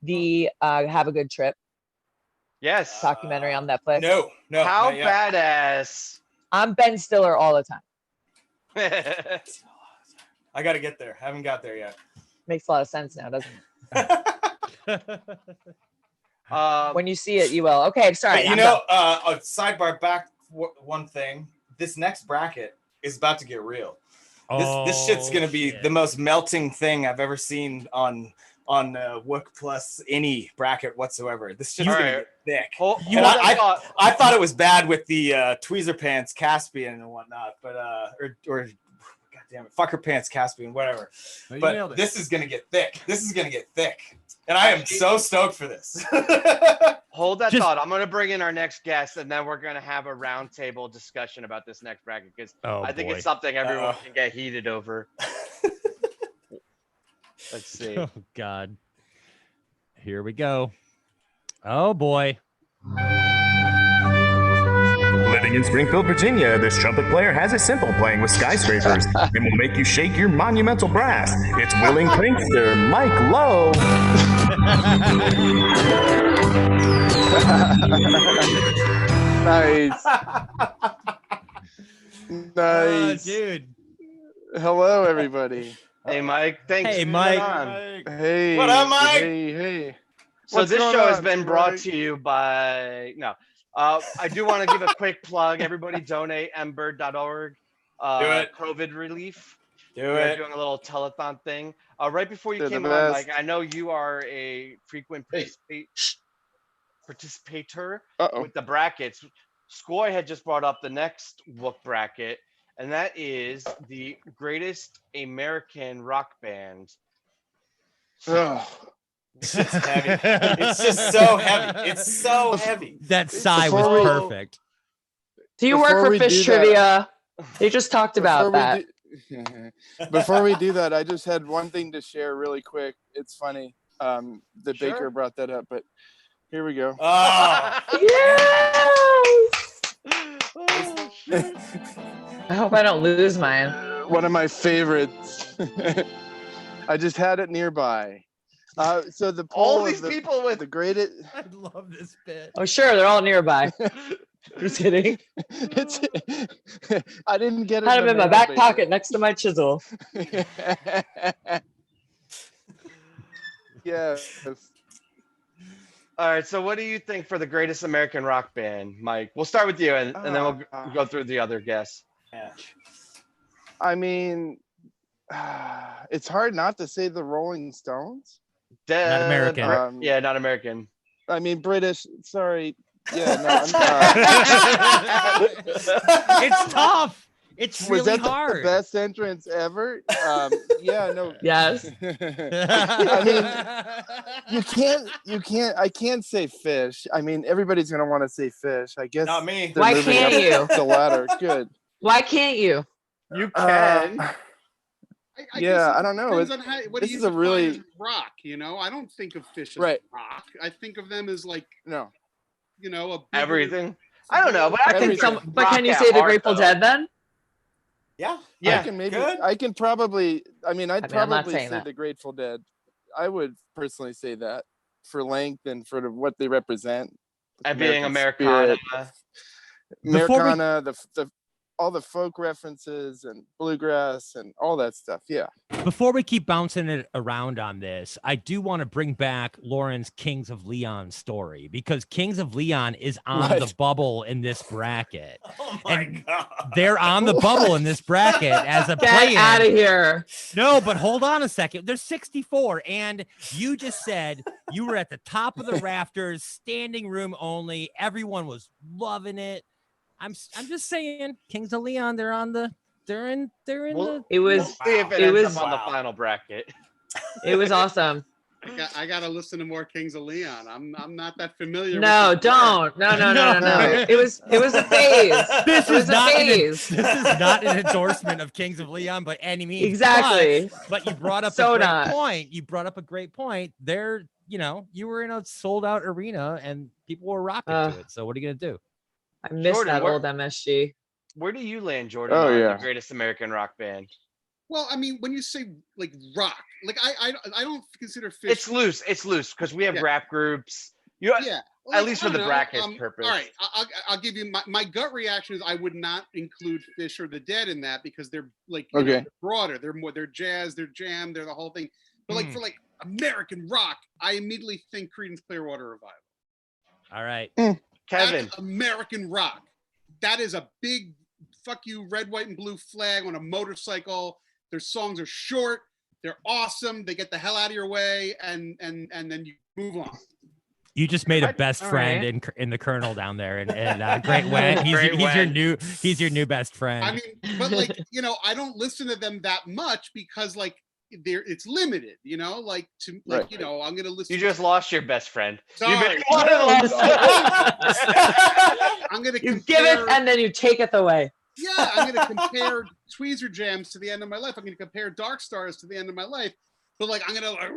the Have a Good Trip? Yes. Documentary on Netflix. No. How badass. I'm Ben Stiller all the time. I got to get there. Haven't got there yet. Makes a lot of sense now, doesn't it? When you see it, you will. Okay, sorry. A sidebar back one thing. this next bracket is about to get real. This shit's gonna be the most melting thing I've ever seen on Wook plus any bracket whatsoever. This shit's gonna get thick. I thought it was bad with the tweezer pants Caspian and whatnot, but or God damn it, fucker pants Caspian, whatever. But this is gonna get thick. This is gonna get thick, and I am so stoked for this. Hold that thought. I'm gonna bring in our next guest, and then we're gonna have a roundtable discussion about this next bracket because I think it's something everyone can get heated over. Let's see. Oh God. Here we go. Oh boy. Living in Springfield, Virginia, this trumpet player has it simple playing with skyscrapers and will make you shake your monumental brass. It's willing prankster Mike Lowe. Nice. Nice. Dude. Hello, everybody. Hey, Mike. Thanks. Hey, for Mike. coming on. Hey. What up, Mike? Hey. So What's this going show has on, been brought Mike? to you by I do want to give a quick plug. Everybody donate ember.org. Do it. COVID relief. Do We're it. doing a little telethon thing. Right before you They're came the on, best. Mike, I know you are a frequent participator Uh-oh. with the brackets. Skoi had just brought up the next Wook bracket, and that is the greatest American rock band. Ugh. It's heavy. It's just so heavy. It's so heavy. That sigh was Before we- perfect. Do you Before work for we Phish do that- Trivia? They just talked about that. Before we do that, I just had one thing to share really quick. It's funny. The Sure. baker brought that up, but here we go. Oh, Yes! I hope I don't lose mine. One of my favorites. I just had it nearby. So the poll All of these the, people with the greatest. I love this bit. Oh, sure, they're all nearby. Just kidding. It's, I didn't get it. Had them in my mail, back baker. pocket next to my chisel. Yeah. All right, so what do you think for the greatest American rock band, Mike? We'll start with you, and then we'll go through the other guests. I mean, it's hard not to say the Rolling Stones. Not American. Yeah, not American. I mean, British. Sorry. Yeah, no. It's tough. It's Was really that the hard. best entrance ever? Yeah, no. Yes. I mean, I can't say Phish. I mean, everybody's gonna want to say Phish. I guess. Not me. they're Why moving can't up you? The ladder. Good. Why can't you? You can. I Yeah, guess it I don't know. depends on how, what this do you is a define really- as rock. You know, I don't think of Phish as Right. rock. I think of them as like, No. you know, a bigger- Everything. I don't know, but I think Everything. But can you rock say at the heart, Grateful though. Dead then? Yeah. Yeah. I can maybe. good. I can probably. I mean, I'd I mean, I'm not probably saying say that. the Grateful Dead. I would personally say that for length and for what they represent. And being American Americana. spirit. Before we- Americana, the all the folk references and bluegrass and all that stuff. Yeah. Before we keep bouncing it around on this, I do want to bring back Lauren's Kings of Leon story because Kings of Leon is on Right. the bubble in this bracket. Oh my god. They're on the bubble in this bracket as a Get play-in. out of here. No, but hold on a second. There's 64, and you just said you were at the top of the rafters, standing room only. Everyone was loving it. I'm just saying, Kings of Leon. They're in the. It was See if it It ends was- up on the final bracket. it was awesome. I got to listen to more Kings of Leon. I'm not that familiar. No, with the don't. No. No. It was a phase. This It was is a not phase. this is not an endorsement of Kings of Leon by any means. Exactly. But you brought up So a great not. point. You brought up a great point. There, you were in a sold out arena and people were rocking to it. So what are you gonna do? I miss Jordan, that where- old MSG. Where do you land, Jordan? Oh, on yeah. the greatest American rock band. Well, I mean, when you say like rock, like I don't consider Phish. It's loose. It's loose because we have Yeah. rap groups. You Yeah. at least I for the don't know, brackets purpose. All right, I'll give you my gut reaction is I would not include Phish or the Dead in that because they're like you know, Okay. they're broader. They're jazz, they're jam, they're the whole thing. But like for like American rock, I immediately think Creedence Clearwater Revival. All right. Kevin. That's American rock. That is a big fuck you, red, white, and blue flag on a motorcycle. Their songs are short. They're awesome. They get the hell out of your way, and then you move on. You just made a best friend in the Colonel down there, and Great Wen. He's your new best friend. I mean, but like, you know, I don't listen to them that much because like it's limited, you know, like to like, you know, I'm gonna listen. You just lost your best friend. Sorry. I'm gonna you give it and then you take it away. Yeah, I'm gonna compare Tweezer Jams to the end of my life. I'm gonna compare Dark Stars to the end of my life. But like I'm gonna like,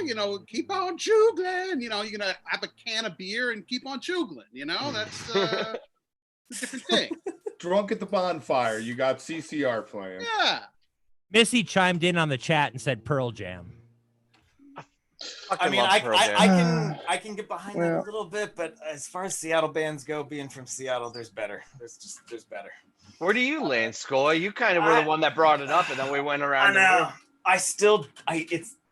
you know, keep on choogling. You know, you're gonna have a can of beer and keep on choogling. You know, that's a different thing. Drunk at the bonfire. You got CCR playing. Yeah. Missy chimed in on the chat and said Pearl Jam. I mean, I can get behind that a little bit, but as far as Seattle bands go, being from Seattle, there's better. There's better. Where do you land, Skoi? You kind of were the one that brought it up, and then we went around. I know.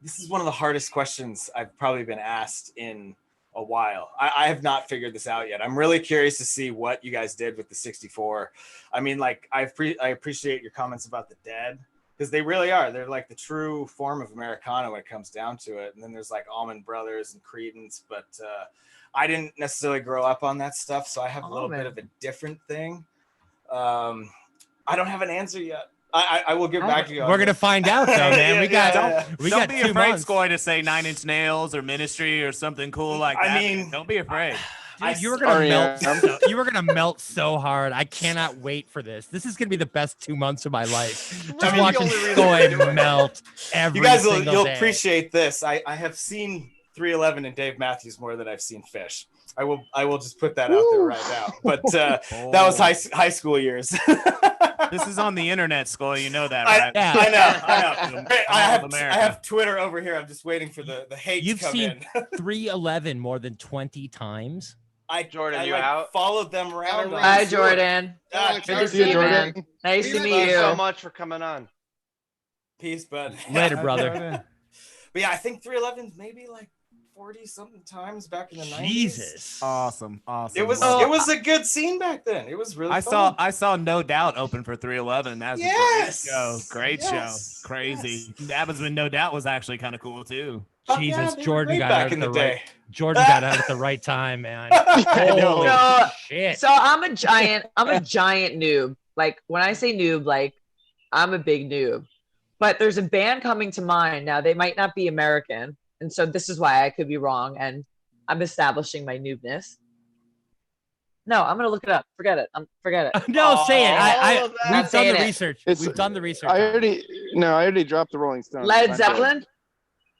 This is one of the hardest questions I've probably been asked in a while. I have not figured this out yet. I'm really curious to see what you guys did with the 64. I mean, like I appreciate your comments about the Dead, because they really are. They're like the true form of Americana when it comes down to it. And then there's like Allman Brothers and Creedence, but I didn't necessarily grow up on that stuff, so I have a little bit of a different thing. I don't have an answer yet. I will get back to you. We're gonna find out, though, man. Don't be afraid, Skoi, to say Nine Inch Nails or Ministry or something cool like that. I mean, don't be afraid. Dude, you were gonna melt. You were gonna melt so hard. I cannot wait for this. This is gonna be the best 2 months of my life. Just watching Skoi melt every You guys single you'll day. appreciate this. I have seen 311 and Dave Matthews more than I've seen Phish. I will just put that out there right now. But that was high school years. This is on the internet, Skoi. You know that, right? I know. I have Twitter over here. I'm just waiting for the hate You've to come seen in. 311 more than 20 times. Jordan, I you out? followed them around. Hi, Jordan. Yeah, Good to see you, man. Nice to meet you. Thank you so much for coming on. Peace, bud. Later, brother. But yeah, I think 311's maybe like 40 something times back in the 90s. Jesus. Awesome. It was a good scene back then. It was really fun. I saw No Doubt open for 311. That was a great show. Great show. Crazy. That was when No Doubt was actually kind of cool too. Jesus, Jordan got out at the right. Jordan got out at the right time, man. Holy shit. So I'm a giant noob. Like when I say noob, like I'm a big noob. But there's a band coming to mind now. They might not be American. And so this is why I could be wrong. And I'm establishing my noobness. No, I'm going to look it up. Forget it. Forget it. No, say it. We've done the it. research. We've done the research. I already dropped the Rolling Stones. Led Zeppelin?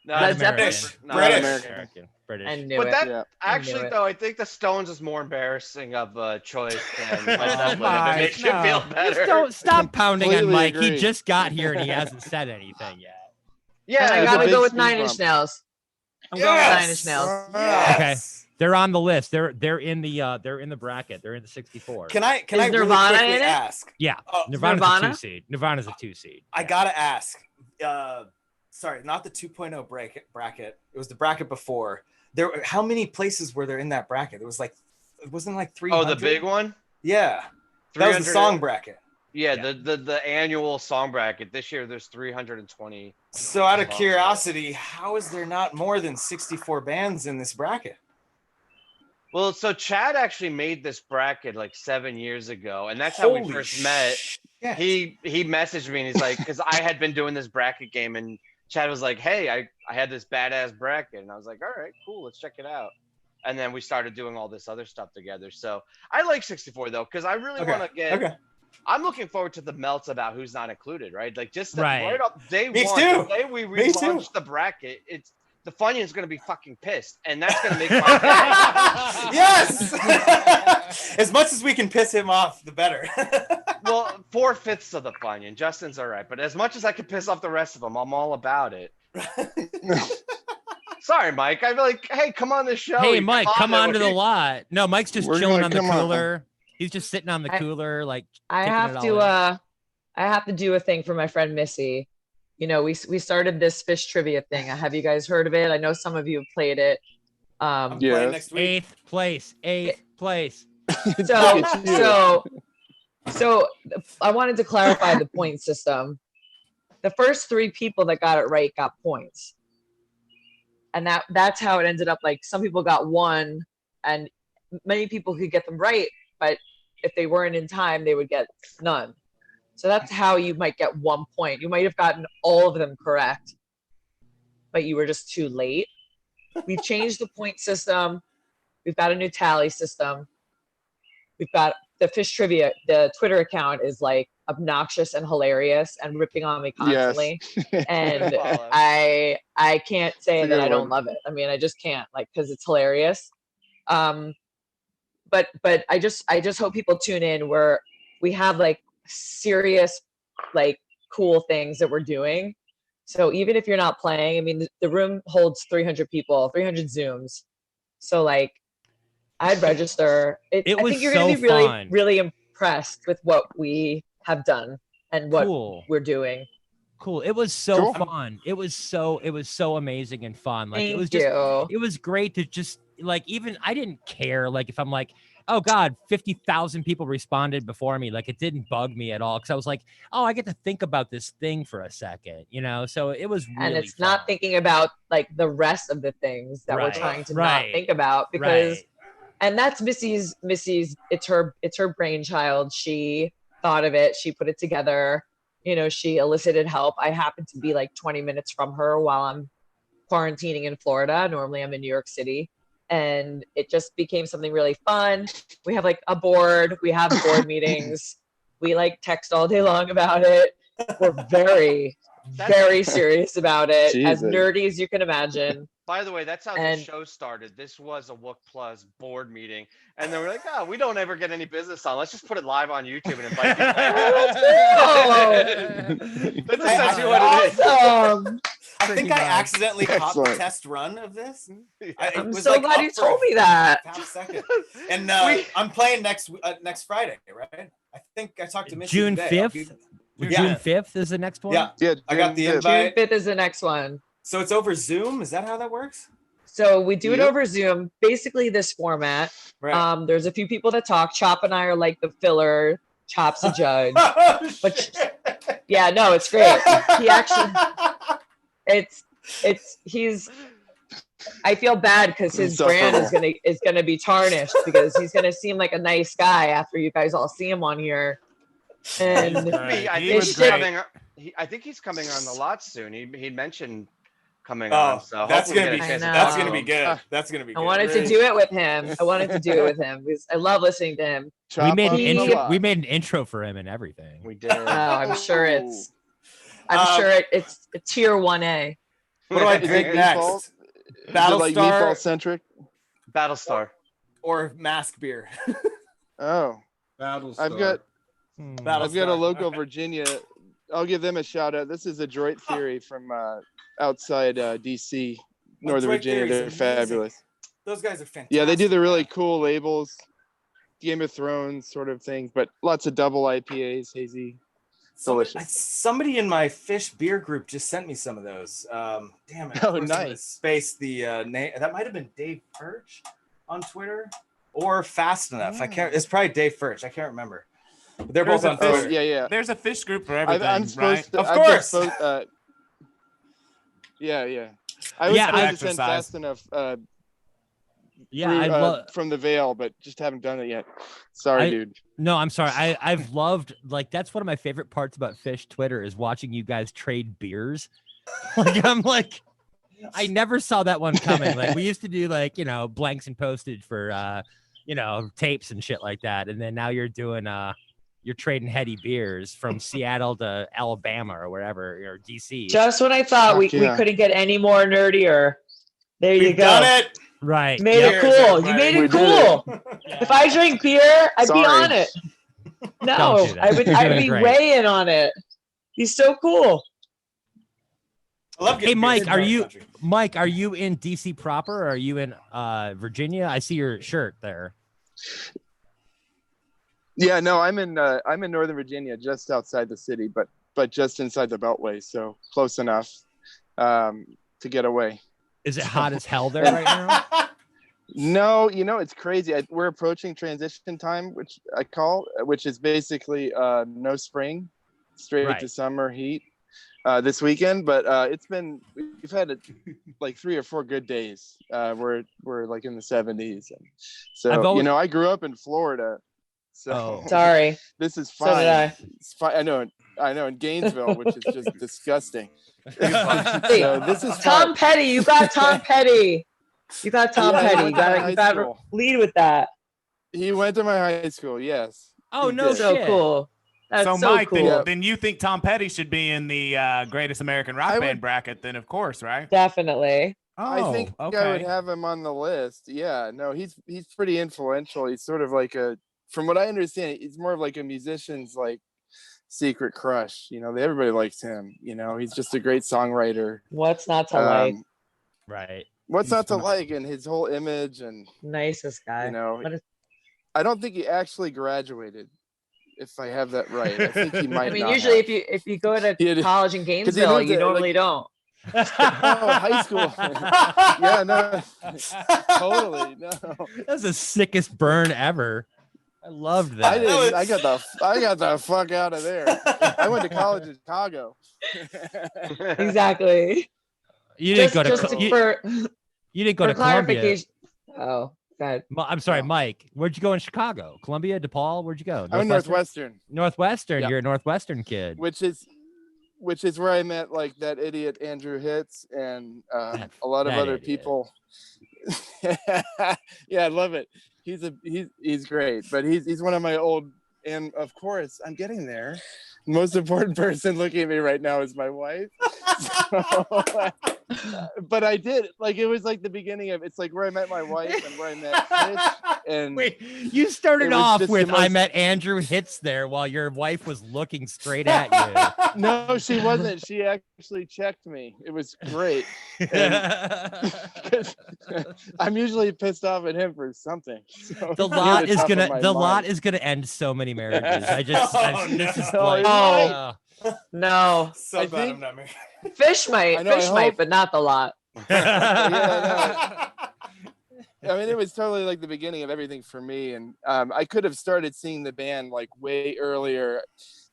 No, Led Zeppelin? British. I knew But it. that actually, though, I think the Stones is more embarrassing of a choice than Led Zeppelin. Mike, It makes you feel better. Just don't stop pounding on Completely Mike. agree. He just got here and he hasn't said anything yet. Yeah, I it's a gotta big go with speed 9 Inch bump. Nails. I'm going with 9 Inch Nails. Okay, they're on the list. They're in the bracket. They're in the 64. Can I Is really Nirvana quickly in it? ask? Yeah, Oh, Nirvana's a Nirvana? 2-seed. Nirvana's a 2-seed. I gotta ask. Sorry, not the 2.0 bracket. It was the bracket before. How many places were there in that bracket? It wasn't like 300. Oh, the big one? Yeah, that was the song bracket. Yeah, the annual song bracket. This year there's 320. So out of curiosity, how is there not more than 64 bands in this bracket? Well, so Chad actually made this bracket like 7 years ago, and that's how we first met. Shit. He messaged me and he's like, because I had been doing this bracket game, and Chad was like, hey, I had this badass bracket, and I was like, all right, cool, let's check it out. And then we started doing all this other stuff together. So I like 64 though, because I really want to get. Okay. I'm looking forward to the melts about who's not included, right? Like just right up day one, the day we relaunch the bracket, the Funyun's gonna be fucking pissed, and that's gonna make my day. Yes. As much as we can piss him off, the better. Well, 4/5 of the Funyun. Justin's all right, but as much as I can piss off the rest of them, I'm all about it. Sorry, Mike. I'm like, hey, come on the show. Hey, Mike, come on to the lot. No, Mike's just chilling on the cooler. He's just sitting on the cooler, like. I have to do a thing for my friend Missy. You know, we started this Phish trivia thing. Have you guys heard of it? I know some of you have played it. Next week. Eighth place. So So I wanted to clarify the point system. The first 3 people that got it right got points. And that's how it ended up. Like some people got 1 and many people could get them right, but if they weren't in time, they would get none. So that's how you might get 1 point. You might have gotten all of them correct, but you were just too late. We've changed the point system. We've got a new tally system. We've got the Phish Trivia. The Twitter account is like obnoxious and hilarious and ripping on me constantly. Yes. And I can't say that I don't love it. I mean, I just can't, like, because it's hilarious. But I just hope people tune in where we have like serious, like cool things that we're doing. So even if you're not playing, I mean, the room holds 300 people, 300 Zooms. So like, I'd register. I think you're going to be really, really impressed with what we have done and what we're doing. Cool. It was so fun. It was so amazing and fun. Like it was great to just like, even I didn't care. Like if I'm like, oh God, 50,000 people responded before me. Like it didn't bug me at all. Cause I was like, oh, I get to think about this thing for a second, you know? So it was really and it's fun. not thinking about like the rest of the things that we're trying to not think about because, and that's Missy's, it's her brainchild. She thought of it. She put it together. You know, she elicited help. I happened to be like 20 minutes from her while I'm quarantining in Florida. Normally I'm in New York City. And it just became something really fun. We have like a board. We have board meetings. We like text all day long about it. We're very, very serious about it. Jesus. As nerdy as you can imagine. By the way, that's how the show started. This was a Wook Plus board meeting. And then we're like, oh, we don't ever get any business on. Let's just put it live on YouTube and invite people. That's essentially what it is. Awesome. I think I accidentally caught the test run of this. I'm so glad you told me that. Second. And I'm playing next Friday, right? I think I talked to Missy June today. 5th? June 5th is the next one? Yeah, I got the invite. June 5th is the next one. So it's over Zoom? Is that how that works? So we do it over Zoom, basically this format. Right. There's a few people that talk. Chop and I are like the filler. Chop's a judge. But yeah, no, it's great. He actually, I feel bad because his brand is gonna be tarnished because he's gonna seem like a nice guy after you guys all see him on here. And I think he's coming on a lot soon. He mentioned coming on. So that's gonna be good. That's gonna be good. That's gonna be good. I wanted to do it with him. Because I love listening to him. We made an intro for him and everything. We did. Oh, I'm sure it's a tier 1A. What do I drink next? Battlestar, like meatball centric. Battlestar or mask beer. Oh, Battlestar. I've got a local Virginia. I'll give them a shout out. This is Adroit Theory from outside DC, Northern Virginia. They're fabulous. Those guys are fantastic. Yeah, they do the really cool labels, Game of Thrones sort of thing, but lots of double IPAs, hazy, delicious. Somebody in my Phish beer group just sent me some of those. Damn it! Oh, nice. Space the name. That might have been Dave Perch on Twitter or Fast Enough. I can't. It's probably Dave Perch. I can't remember. But they're both on Twitter. Yeah. There's a Phish group for everything, I'm supposed to, of course. Yeah. I was supposed to send Fast Enough. From the Veil, but just haven't done it yet. Sorry, dude. No, I'm sorry. I've loved, like, that's one of my favorite parts about Phish Twitter is watching you guys trade beers. Like, I'm like, I never saw that one coming. Like, we used to do like, blanks and postage for, tapes and shit like that. And then now you're doing, you're trading heady beers from Seattle to Alabama or wherever, or DC. Just when I thought we couldn't get any more nerdier. There you go. Done it. Right. Made it cool. You made it cool. If I drink beer, I'd be on it. No, I would be way in on it. He's so cool. I love hey, Mike, are you in DC proper or are you in Virginia? I see your shirt there. Yeah, no, I'm in Northern Virginia, just outside the city, but just inside the Beltway, so close enough to get away. Is it hot as hell there right now? No, it's crazy. We're approaching transition time, which is basically no spring, straight to summer heat this weekend. But we've had like 3 or 4 good days. We're like in the 70s, and so I grew up in Florida. So sorry, this is fine. So did I. It's fine. I know in Gainesville, which is just disgusting. So this is Tom Petty. You got Tom Petty. You got Tom Petty. You got to lead with that. He went to my high school. Yes. Oh no! So cool. That's so Mike, cool. then you think Tom Petty should be in the greatest American rock band bracket? Then of course, right? Definitely. I think I would have him on the list. Yeah. No, he's pretty influential. He's sort of like from what I understand, he's more of like a musician's like secret crush. Everybody likes him. He's just a great songwriter. What's not to like? Right. What's not to like, and his whole image and nicest guy. I don't think he actually graduated, if I have that right. I think he might. I mean, usually if you go to college in Gainesville, you normally don't. Oh, high school. Yeah, no, totally no. That's the sickest burn ever. I loved that. I got the fuck out of there. I went to college in Chicago. Exactly. You didn't go to you didn't go to Columbia. Oh, God. I'm sorry, Mike. Where'd you go in Chicago? Columbia, DePaul? Where'd you go? I went Northwestern. Northwestern. Yep. You're a Northwestern kid. Which is where I met like that idiot Andrew Hitz and a lot of other people. Yeah, I love it. He's great, but he's one of my old, and of course I'm getting there. The most important person looking at me right now is my wife. But I did it was like the beginning of it's like where I met my wife and where I met Phish. And wait, you started off with I met Andrew Hitz there while your wife was looking straight at you. No, she wasn't. She actually checked me. It was great. I'm usually pissed off at him for something. So the lot is gonna end so many marriages. This is like no. So glad I'm not married. Phish might, but not the lot. Yeah, no. I mean, it was totally like the beginning of everything for me, and I could have started seeing the band like way earlier.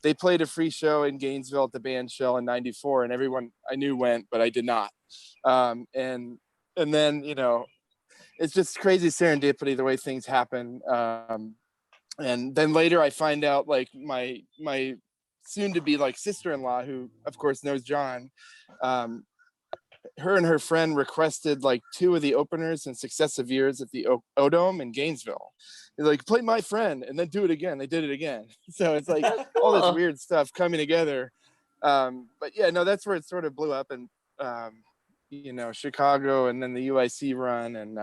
They played a free show in Gainesville at the band shell in '94, and everyone I knew went, but I did not. And then it's just crazy serendipity the way things happen. And then later I find out like my soon to be like sister-in-law, who of course knows John, her and her friend requested like 2 of the openers in successive years at the O-Dome in Gainesville. They're like, play My Friend and then do it again. They did it again. So it's like all this weird stuff coming together. But yeah, no, that's where it sort of blew up, and Chicago and then the UIC run, and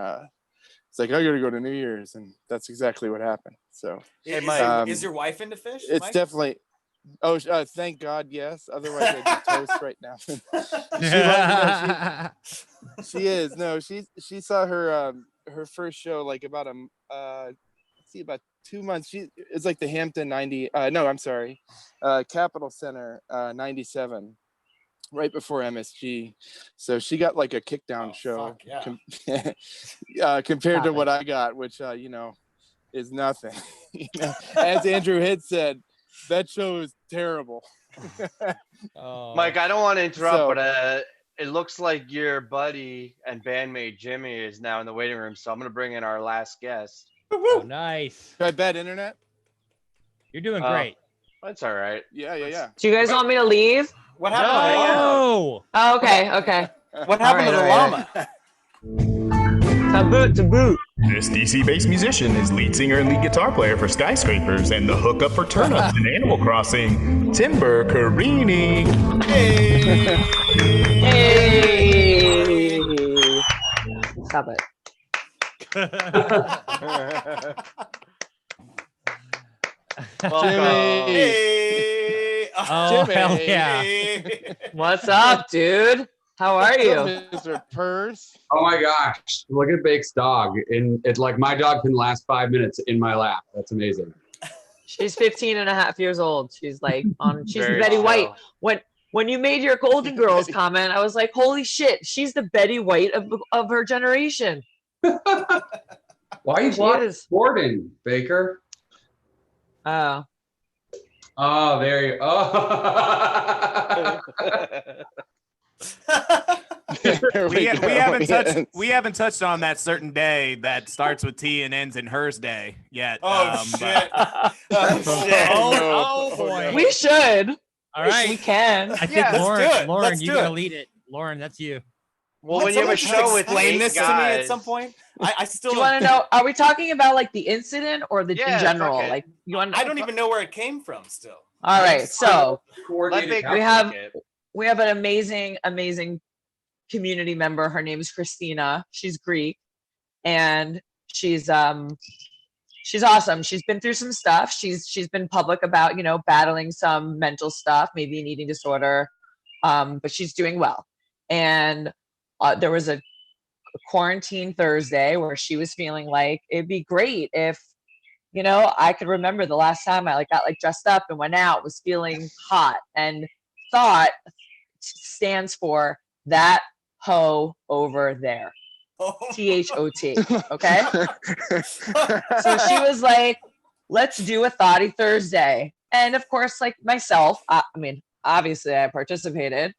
it's like I gotta go to New Year's, and that's exactly what happened. So is your wife into Phish? It's Mike? definitely. Oh, thank God, yes. Otherwise, I'd be toast right now. She is. No, she saw her first show like about about 2 months. It's like the Hampton 90. No, I'm sorry, Capitol Center 97, right before MSG. So she got like a kickdown show compared to what I got, which is nothing. As Andrew Hitz said, that show is terrible. Mike, I don't want to interrupt, but it looks like your buddy and bandmate Jimmy is now in the waiting room, so I'm going to bring in our last guest. Oh, nice. Should I bet internet? You're doing great. That's all right. Yeah. Do you guys want me to leave? What happened? No. Oh, okay. What happened to the llama? Taboo. This DC-based musician is lead singer and lead guitar player for Skyscrapers and the hookup for Turnips in Animal Crossing, Timber Carini. Hey! Stop it. Welcome. Hey! Oh, Jimmy. hell yeah. What's up, dude? How are you? Mr. Purse. Oh my gosh, look at Bake's dog. And it's like my dog can last 5 minutes in my lap. That's amazing. She's 15 and a half years old. She's like she's Very Betty chill. White. When you made your Golden Girls comment, I was like, holy shit, she's the Betty White of her generation. Why are you She blocking is. Jordan, Baker? Oh. Oh, there you oh. We haven't touched on that certain day that starts with T and ends in hers day yet. Oh shit! Oh boy. We should. All right. We can. I think Yeah, let's do it. Lauren, Let's you do gotta it. lead it. Lauren, that's you. Well, when you have a show with explain 8 this guys, to me at some point. I still Do you want to know? Are we talking about like the incident or the Yeah, in general? fuck it. Like you want? I don't even know where it came from. Still. All right. So Let Baker we have take it. we have an amazing community member. Her name is Christina. She's Greek, and she's awesome. She's been through some stuff. She's been public about battling some mental stuff, maybe an eating disorder, but she's doing well. And there was a quarantine Thursday where she was feeling like it'd be great if I could remember the last time I got dressed up and went out, was feeling hot, and thought stands for that hoe over there. THOT. Okay. So she was like, let's do a Thoughty Thursday. And of course, like myself, I mean, obviously I participated,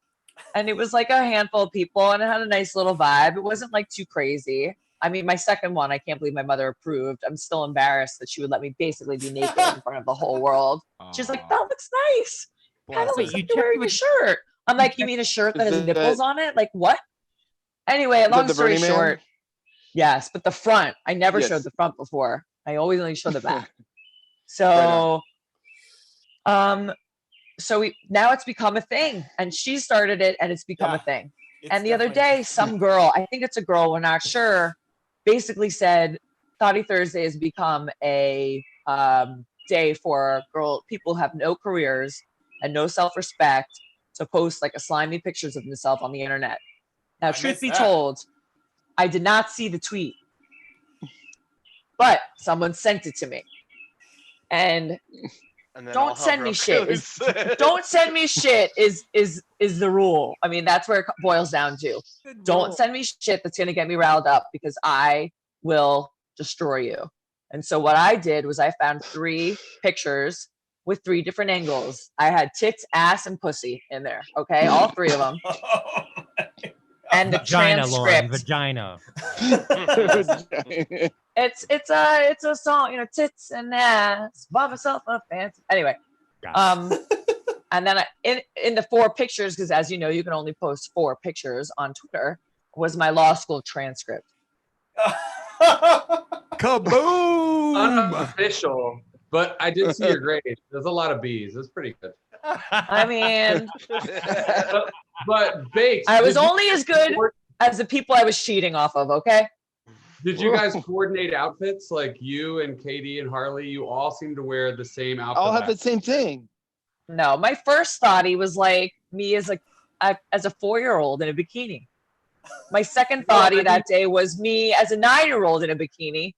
and it was like a handful of people and it had a nice little vibe. It wasn't like too crazy. I mean, my second one, I can't believe my mother approved. I'm still embarrassed that she would let me basically be naked in front of the whole world. She's like, that looks nice. Kind of looks like you're wearing a shirt. I'm like, you mean a shirt that has nipples on it? Like what? Anyway, long story short. Yes, but the front, I never showed the front before. I always only show the back. So, now it's become a thing, and she started it, and it's become a thing. And the other day, some girl, I think it's a girl, we're not sure, basically said Thoughty Thursday has become a day for people who have no careers and no self-respect to post like a slimy pictures of themselves on the internet. Now, truth be told, I did not see the tweet, but someone sent it to me. And don't send me shit. Don't send me shit is the rule. I mean, that's where it boils down to. Don't send me shit that's gonna get me riled up, because I will destroy you. And so what I did was I found 3 pictures with 3 different angles. I had tits, ass, and pussy in there. Okay, all 3 of them. And the vagina, Lauren, transcript. vagina. It's a song, tits and ass, buy myself a fancy. Anyway, and then in the 4 pictures, because as you know, you can only post 4 pictures on Twitter, was my law school transcript. Kaboom! Unofficial, but I did see your grade. There's a lot of B's. That's pretty good. I mean, but Bakes, I was only as good as the people I was cheating off of. Okay. Did you guys coordinate outfits? Like you and Katie and Harley, you all seem to wear the same outfit. All have the same thing. No, my first thoughty was like me as a 4-year-old in a bikini. My second thoughty that day was me as a 9-year-old in a bikini.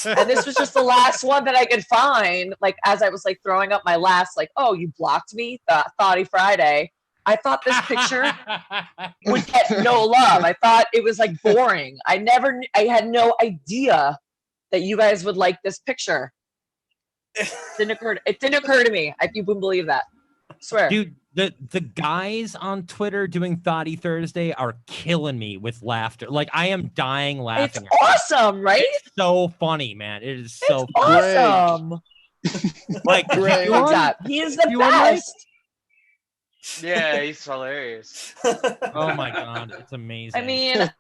And this was just the last one that I could find. Like, as I was like throwing up my last, like, oh, you blocked me, Thoughty Friday. I thought this picture would get no love. I thought it was like boring. I had no idea that you guys would like this picture. It didn't occur to me. You wouldn't believe that. I swear. Dude, the guys on Twitter doing Thoughty Thursday are killing me with laughter. Like, I am dying laughing. It's awesome, right? It's so funny, man. It is so awesome. Like, Greg. He is the best. Yeah, he's hilarious. Oh my god, it's amazing. I mean,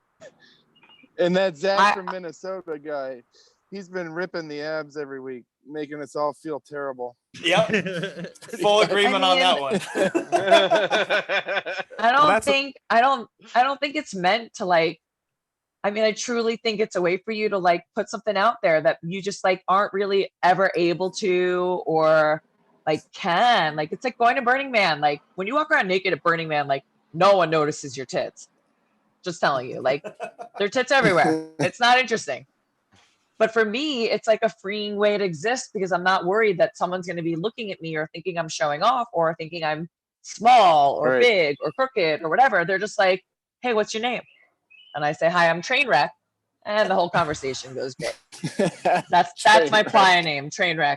and that Zach from Minnesota guy, he's been ripping the abs every week, making us all feel terrible. Yep. Full agreement on that one. I don't think it's meant to like, I mean, I truly think it's a way for you to like put something out there that you just like aren't really ever able to, or like can. Like, it's like going to Burning Man. Like, when you walk around naked at Burning Man, like no one notices your tits. Just telling you, like, there are tits everywhere. It's not interesting. But for me, it's like a freeing way to exist, because I'm not worried that someone's going to be looking at me or thinking I'm showing off or thinking I'm small or big or crooked or whatever. They're just like, hey, what's your name? And I say, hi, I'm Trainwreck. And the whole conversation goes great. That's my playa name, Trainwreck.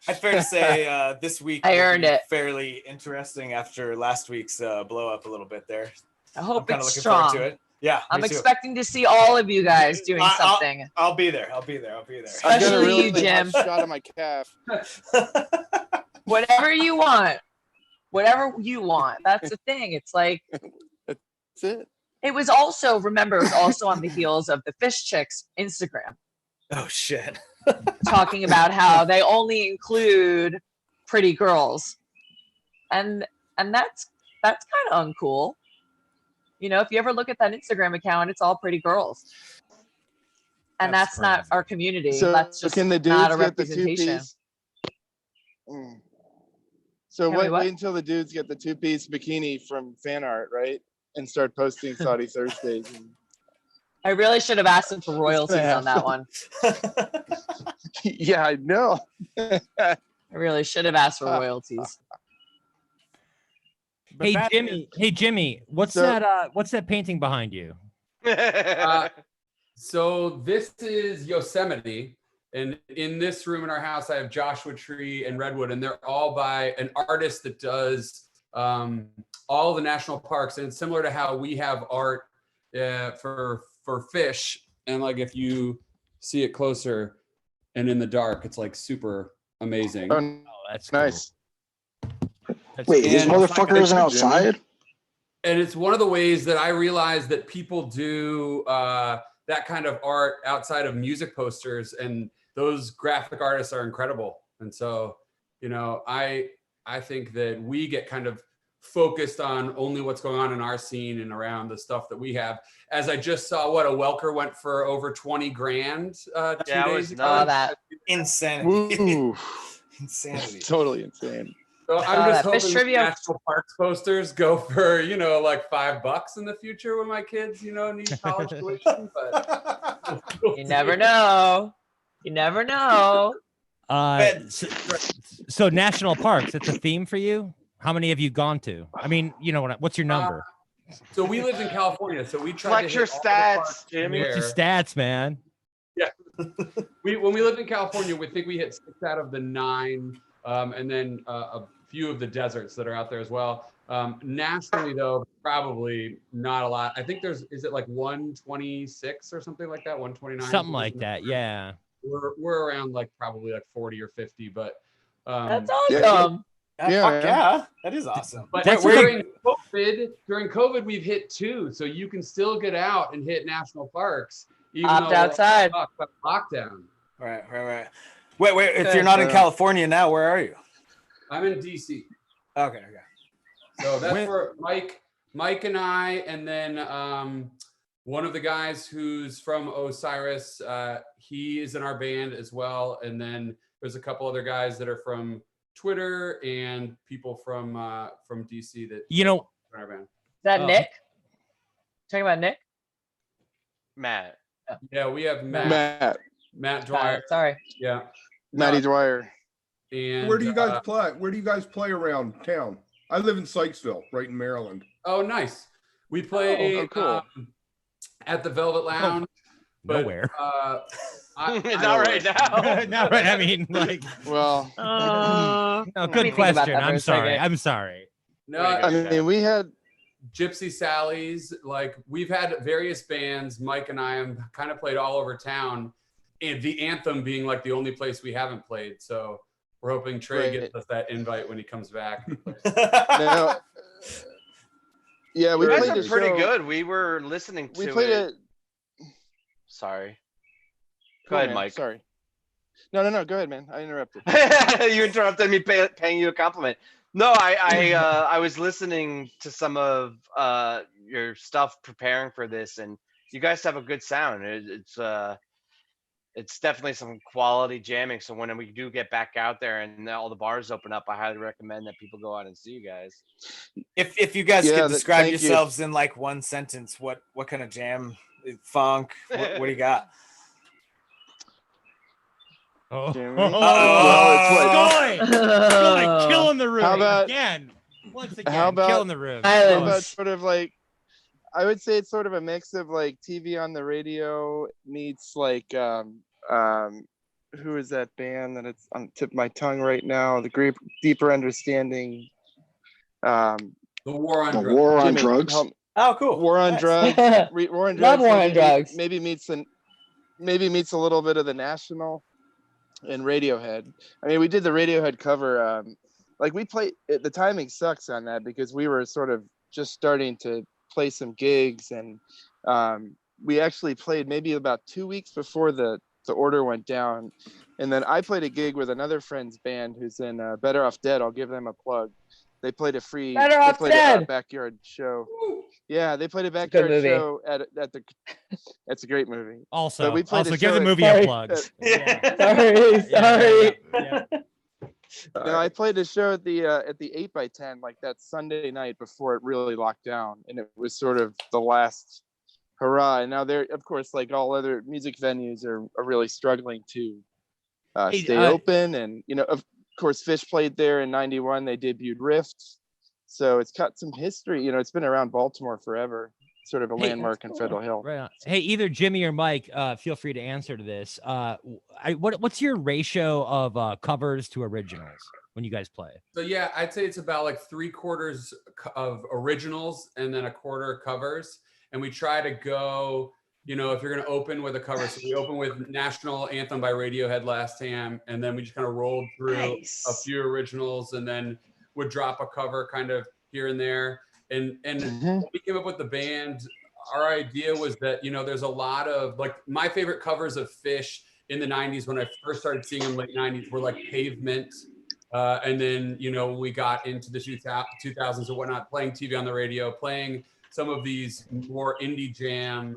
I'd fair to say this week I will earned be it. fairly interesting after last week's blow up a little bit there. I hope I'm kind of it's looking strong. forward to it. Yeah, I'm me too. expecting to see all of you guys doing something. I'll be there. I'll be there. I'm gonna Especially really you, Jim. hot shot of my calf. Whatever you want. Whatever you want. That's the thing. It's like That's it. it was also on the heels of the Phish chicks Instagram Oh shit. talking about how they only include pretty girls. And that's kind of uncool. You know, if you ever look at that Instagram account, it's all pretty girls. And that's not our community. So that's just can the not dudes a get the representation. two-piece? So Tell me what? wait until the dudes get the two-piece bikini from fan art, right? And start posting Saudi Thursdays. I really should have asked them for royalties on that one. Yeah, I know. I really should have asked for royalties. Hey Jimmy, what's that painting behind you? So this is Yosemite, and in this room in our house, I have Joshua Tree and Redwood, and they're all by an artist that does all the national parks, and it's similar to how we have art for Phish, and like if you see it closer and in the dark, it's like super amazing. Oh, that's nice. Wait, this motherfucker isn't outside? And it's one of the ways that I realize that people do that kind of art outside of music posters, and those graphic artists are incredible. And so, you know, I think that we get kind of focused on only what's going on in our scene and around the stuff that we have. As I just saw, a Welker went for over 20 grand 2 days ago. That insanity. Insanity. Totally insane. So I'm just Fish hoping trivia. national parks posters go for, you know, like $5 in the future when my kids, you know, need college tuition. But You never know. You never know. So national parks, it's a theme for you? How many have you gone to? I mean, you know, what's your number? So we lived in California, so we tried Flex to your hit all the parks stats, Jimmy. What's your stats, man? Yeah. When we lived in California, we think we hit 6 out of the 9, and then a few of the deserts that are out there as well. Nationally, though, probably not a lot. I think is it like 126 or something like that? 129? Something like that, yeah. We're around like probably like 40 or 50, but that's awesome. Yeah, that is awesome. But That's during COVID, we've hit 2, so you can still get out and hit national parks, even Opt though outside. we're on lockdown. Right. Wait. If you're not in California now, where are you? I'm in DC. Okay. So that's for Mike and I, and then one of the guys who's from Osiris, he is in our band as well. And then there's a couple other guys that are from Twitter and people from DC that you know in our band. Is that Nick? Talking about Nick? Matt. Yeah, we have Matt Dwyer. Sorry. Yeah. Matty Dwyer. And Where do you guys play? Where do you guys play around town? I live in Sykesville, right in Maryland. Oh, nice. We play cool. At the Velvet Lounge. Nowhere. Not right now. Not right. I mean, like. Well. No, good question. I'm sorry. No, I mean, we had Gypsy Sally's. Like, we've had various bands. Mike and I have kind of played all over town, and the Anthem being like the only place we haven't played. So we're hoping Trey gets us that invite when he comes back. now, yeah, we You guys played are a pretty show. good. We were listening to We played it. it. Sorry. Go ahead, Mike. Sorry. No. Go ahead, man. I interrupted. You interrupted me paying you a compliment. No, I was listening to some of your stuff preparing for this, and you guys have a good sound. It's definitely some quality jamming. So when we do get back out there and all the bars open up, I highly recommend that people go out and see you guys. If you guys could describe thank you. yourselves in like one sentence, what kind of jam, funk, what do you got? Oh, Well, Skoi! Killing the room How about- again. Once again, how about- killing the room. How about sort of like I would say it's sort of a mix of like TV on the radio meets like who is that band that it's on the tip of my tongue right now? The Great Deeper Understanding. The War on The Drugs. War on Jimmy, Drugs. Oh, cool. War on Nice. Drugs. War on Love Drugs. War on Drugs. Maybe meets a little bit of the National and Radiohead. I mean, we did the Radiohead cover. Like we played. The timing sucks on that because we were sort of just starting to play some gigs, and we actually played maybe about 2 weeks before the order went down. And then I played a gig with another friend's band who's in Better Off Dead. I'll give them a plug. They played a free Better Off Dead. Backyard show. Yeah, they played a It's a backyard good movie. show at the. It's a great movie. Also, But we played a give show the at- movie Sorry. a plugs. Sorry. No, I played a show at the 8x10 like that Sunday night before it really locked down, and it was sort of the last hurrah. And now they're, of course, like all other music venues, are really struggling to Hey, stay open. And of course, Phish played there in '91. They debuted Rift, so it's got some history. It's been around Baltimore forever. Sort of a Hey, landmark in Federal Hill. Right on. Hey, either Jimmy or Mike, feel free to answer to this. What's your ratio of covers to originals when you guys play? So yeah, I'd say it's about like 3/4 of originals and then 1/4 covers. And we try to go, if you're going to open with a cover, so we open with National Anthem by Radiohead last time, and then we just kind of rolled through a few originals, and then would drop a cover kind of here and there. And when we came up with the band, our idea was that, there's a lot of, like, my favorite covers of Phish in the 90s when I first started seeing them late 90s were like Pavement. And then, when we got into the 2000s and whatnot, playing TV on the radio, playing some of these more indie jam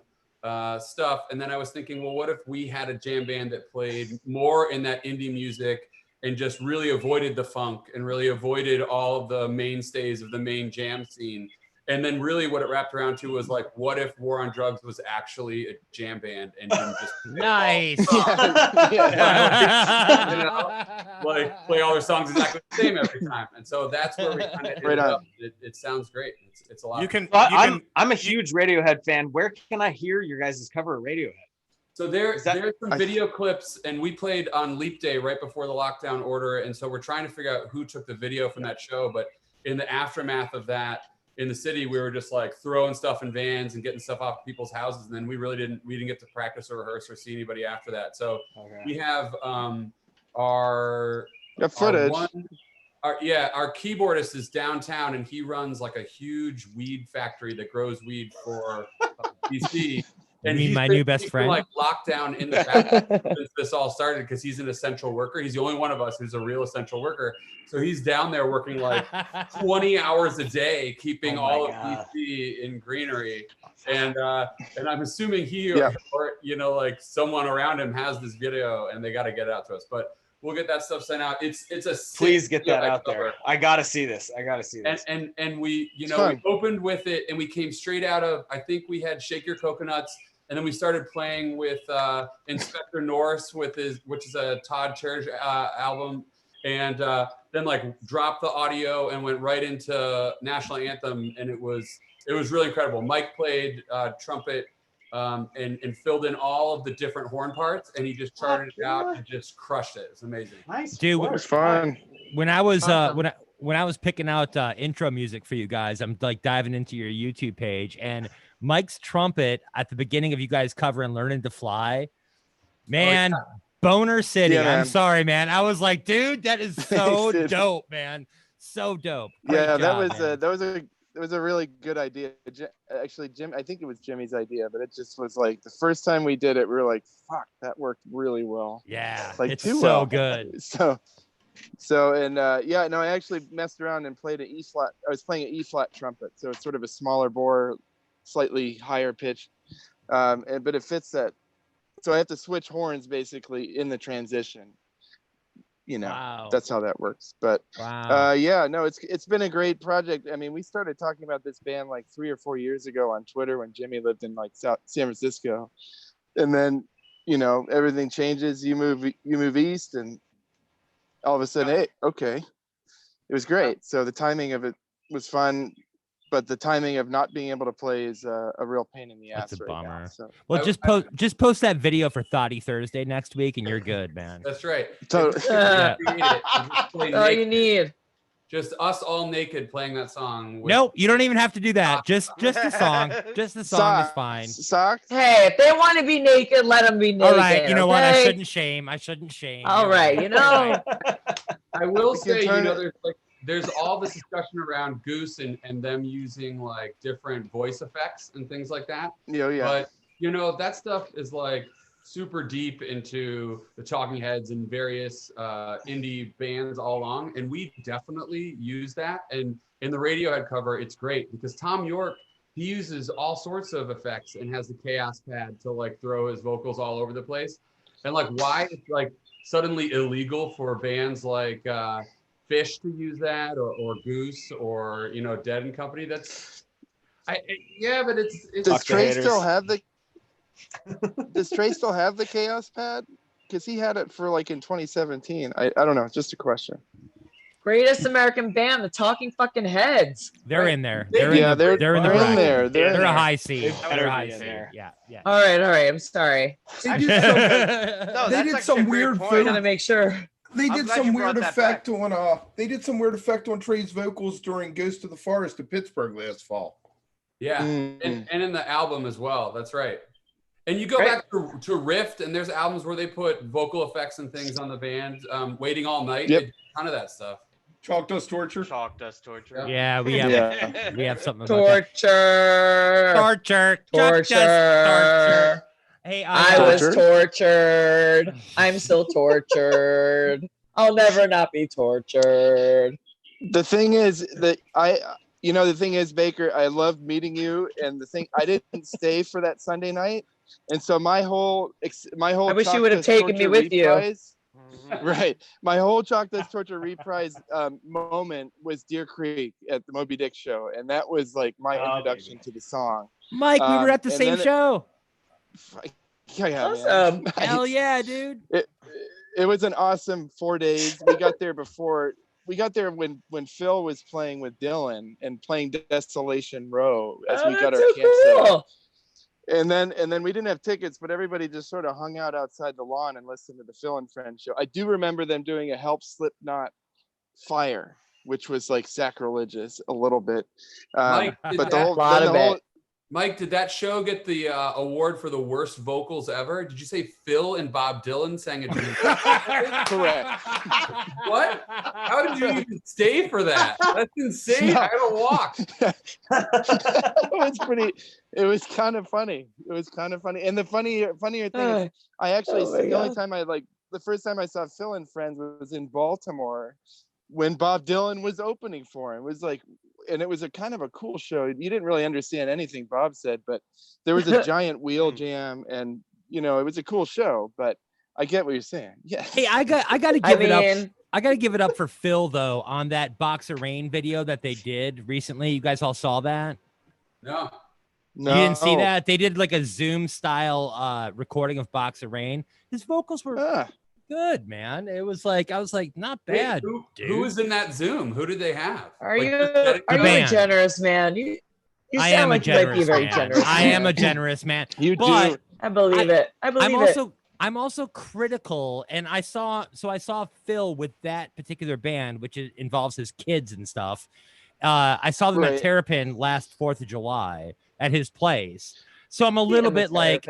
stuff. And then I was thinking, well, what if we had a jam band that played more in that indie music and just really avoided the funk and really avoided all of the mainstays of the main jam scene. And then really what it wrapped around to was like, what if War on Drugs was actually a jam band and didn't just Nice. like play all their songs exactly the same every time. And so that's where we kind of ended up. It sounds great. It's a lot. I'm a huge Radiohead fan. Where can I hear your guys' cover of Radiohead? So there's some video clips, and we played on Leap Day right before the lockdown order, and so we're trying to figure out who took the video from that show. But in the aftermath of that, in the city, we were just like throwing stuff in vans and getting stuff off people's houses, and then we didn't get to practice or rehearse or see anybody after that. So we have our footage. Our keyboardist is downtown, and he runs like a huge weed factory that grows weed for DC. And You mean my new best friend? Like lockdown in the back since this all started because he's an essential worker. He's the only one of us who's a real essential worker. So he's down there working like 20 hours a day, keeping all of DC in greenery. And I'm assuming he or like someone around him has this video, and they got to get it out to us. But we'll get that stuff sent out. It's a Please get that out cover. there. I gotta see this. And we we opened with it, and we came straight out of, I think we had Shake Your Coconuts, and then we started playing with Inspector Norse which is a Todd Cherish album, and then like dropped the audio and went right into National Anthem, and it was really incredible. Mike played trumpet. And filled in all of the different horn parts, and he just charted it out and just crushed it. It's amazing. Nice, dude. It was fun. When I was when I was picking out intro music for you guys, I'm like diving into your YouTube page, and Mike's trumpet at the beginning of you guys covering "Learning to Fly," man. Boner City. Yeah, I'm sorry, man. I was like, dude, that is so dope, man. So dope. Great Yeah, job, that was a really good idea. Actually, Jim, I think it was Jimmy's idea, but it just was like the first time we did it, we were like, fuck, that worked really well. Yeah, like it's too so well. good. I actually messed around and played an E flat. I was playing an E flat trumpet, so it's sort of a smaller bore, slightly higher pitch, but it fits that. So I have to switch horns basically in the transition. Wow. That's how that works. But it's been a great project. I mean, we started talking about this band like 3 or 4 years ago on Twitter when Jimmy lived in like San Francisco, and then everything changes. You move east, and all of a sudden, hey, okay, it was great. So the timing of it was fun. but the timing of not being able to play is a real pain in the ass That's a right now. bummer. So. Well, just post that video for Thoughty Thursday next week, and you're good, man. That's right. Yeah. All you need. Just us all naked playing that song. Nope, you don't even have to do that. Just the song. Just the song is fine. Socks. Hey, if they want to be naked, let them be naked. All right, you know what? I okay? shouldn't shame. All right, you know. I will say, there's all this discussion around Goose and them using like different voice effects and things like that. Yeah. But that stuff is like super deep into the Talking Heads and various indie bands all along, and we definitely use that. And in the Radiohead cover, it's great because Tom York, he uses all sorts of effects and has the Chaos Pad to like throw his vocals all over the place. And like why it's like suddenly illegal for bands like Phish to use that or Goose or Dead and Company. But it's does Trey still have the Does Trey still have the Chaos Pad? Because he had it for like in 2017. I don't know. Just a question. Greatest American band, the Talking fucking Heads. They're in there. They're in there. They're a high seed. They're a high seed. Yeah. All right. I'm sorry. They did some weird I gotta make sure. They did some weird effect on Trey's vocals during Ghost of the Forest in Pittsburgh last fall. Yeah, and in the album as well. That's right. And you go back to Rift, and there's albums where they put vocal effects and things on the band. Waiting All Night. Yep. They did a ton of that stuff. Chalk Dust Torture. Yeah, we have something about Torture. Torture. Hey, I was tortured. I'm still tortured. I'll never not be tortured. The thing is that the thing is, Baker, I loved meeting you, and the thing I didn't stay for that Sunday night, and so my whole I wish you would have taken me with you. Right, my whole Chalk Dust Torture reprise moment was Deer Creek at the Moby Dick show, and that was like my introduction to the song. Mike, we were at the same show. Yeah, awesome. Man. Hell yeah, dude. It was an awesome 4 days. We got there when Phil was playing with Dylan and playing Desolation Row as we got our camp set up. And then we didn't have tickets, but everybody just sort of hung out outside the lawn and listened to the Phil and Friends show. I do remember them doing a Help Slipknot Fire, which was like sacrilegious a little bit. Mike, but Mike, did that show get the award for the worst vocals ever? Did you say Phil and Bob Dylan sang a duet? Correct. What? How did you even stay for that? That's insane. I haven't walked. It was kind of funny. And the funnier thing is, I actually the first time I saw Phil and Friends was in Baltimore when Bob Dylan was opening for him. It was like, and it was a kind of a cool show. You didn't really understand anything Bob said, but there was a giant wheel jam, and it was a cool show. But I get what you're saying. Yeah. Hey, I got to give it up. I got to give it up for Phil though on that Box of Rain video that they did recently. You guys all saw that? No. You didn't see that? They did like a Zoom style recording of Box of Rain. His vocals were good, man. It was like, I was like, not bad. Wait, who was in that Zoom? Who did they have? Are you a generous man? You I sound am like a you might generous be very man. generous. I am a generous man. You do. I believe it. I'm also critical, and I saw Phil with that particular band, which involves his kids and stuff. I saw them at Terrapin last 4th of July at his place. So I'm a little bit like,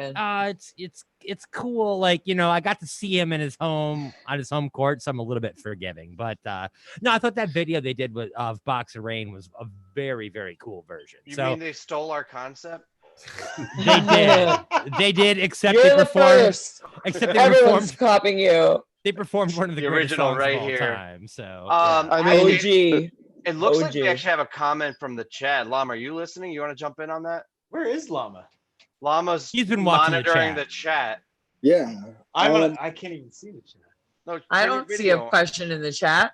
it's cool. Like, I got to see him in his home on his home court. So I'm a little bit forgiving, but no, I thought that video they did of Box of Rain was a very, very cool version. You mean they stole our concept? They did, except You're they performed. First. Except they Everyone's performed, copying you. They performed one of the greatest original songs right of all here. time. So OG. It looks like we actually have a comment from the chat. Llama, are you listening? You want to jump in on that? Where is Llama? He's been watching monitoring the chat. Yeah. I can't even see the chat. No, I don't see a question in the chat.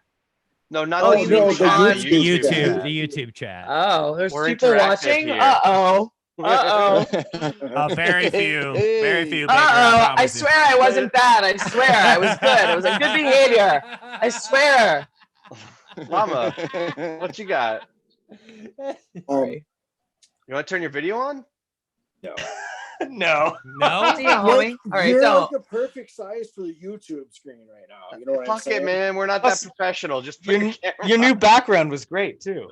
No, not the YouTube chat. Oh, there's We're people watching. here. Uh-oh. Very few. I swear I wasn't bad. I swear I was good. It was a good behavior. I swear. Llama, what you got? You want to turn your video on? No. No. No. See you, homie. All right, You're don't. like the perfect size for the YouTube screen right now. You know what I'm Fuck saying? it, man. We're not that professional. Just put your camera Your new on. background was great too.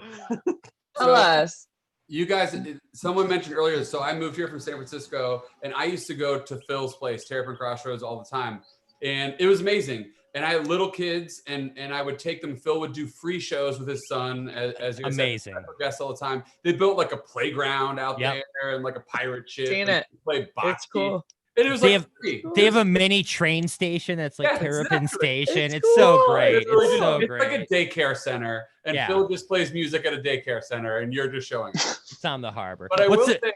Tell us. You guys, someone mentioned earlier, so I moved here from San Francisco, and I used to go to Phil's place, Terrapin Crossroads, all the time. And it was amazing. And I had little kids, and I would take them. Phil would do free shows with his son, as you Amazing. guests all the time. They built like a playground out Yep. there and like a pirate ship. Seen and it. Play bocce. It's cool. And it was They like have, free. they have a mini train station that's like Yeah, Terrapin exactly. Station. It's It's so cool. great. It's really It's good. so It's great. like a daycare center, and Yeah. Phil just plays music at a daycare center, and you're just showing. It's on the harbor. But I What's will it? say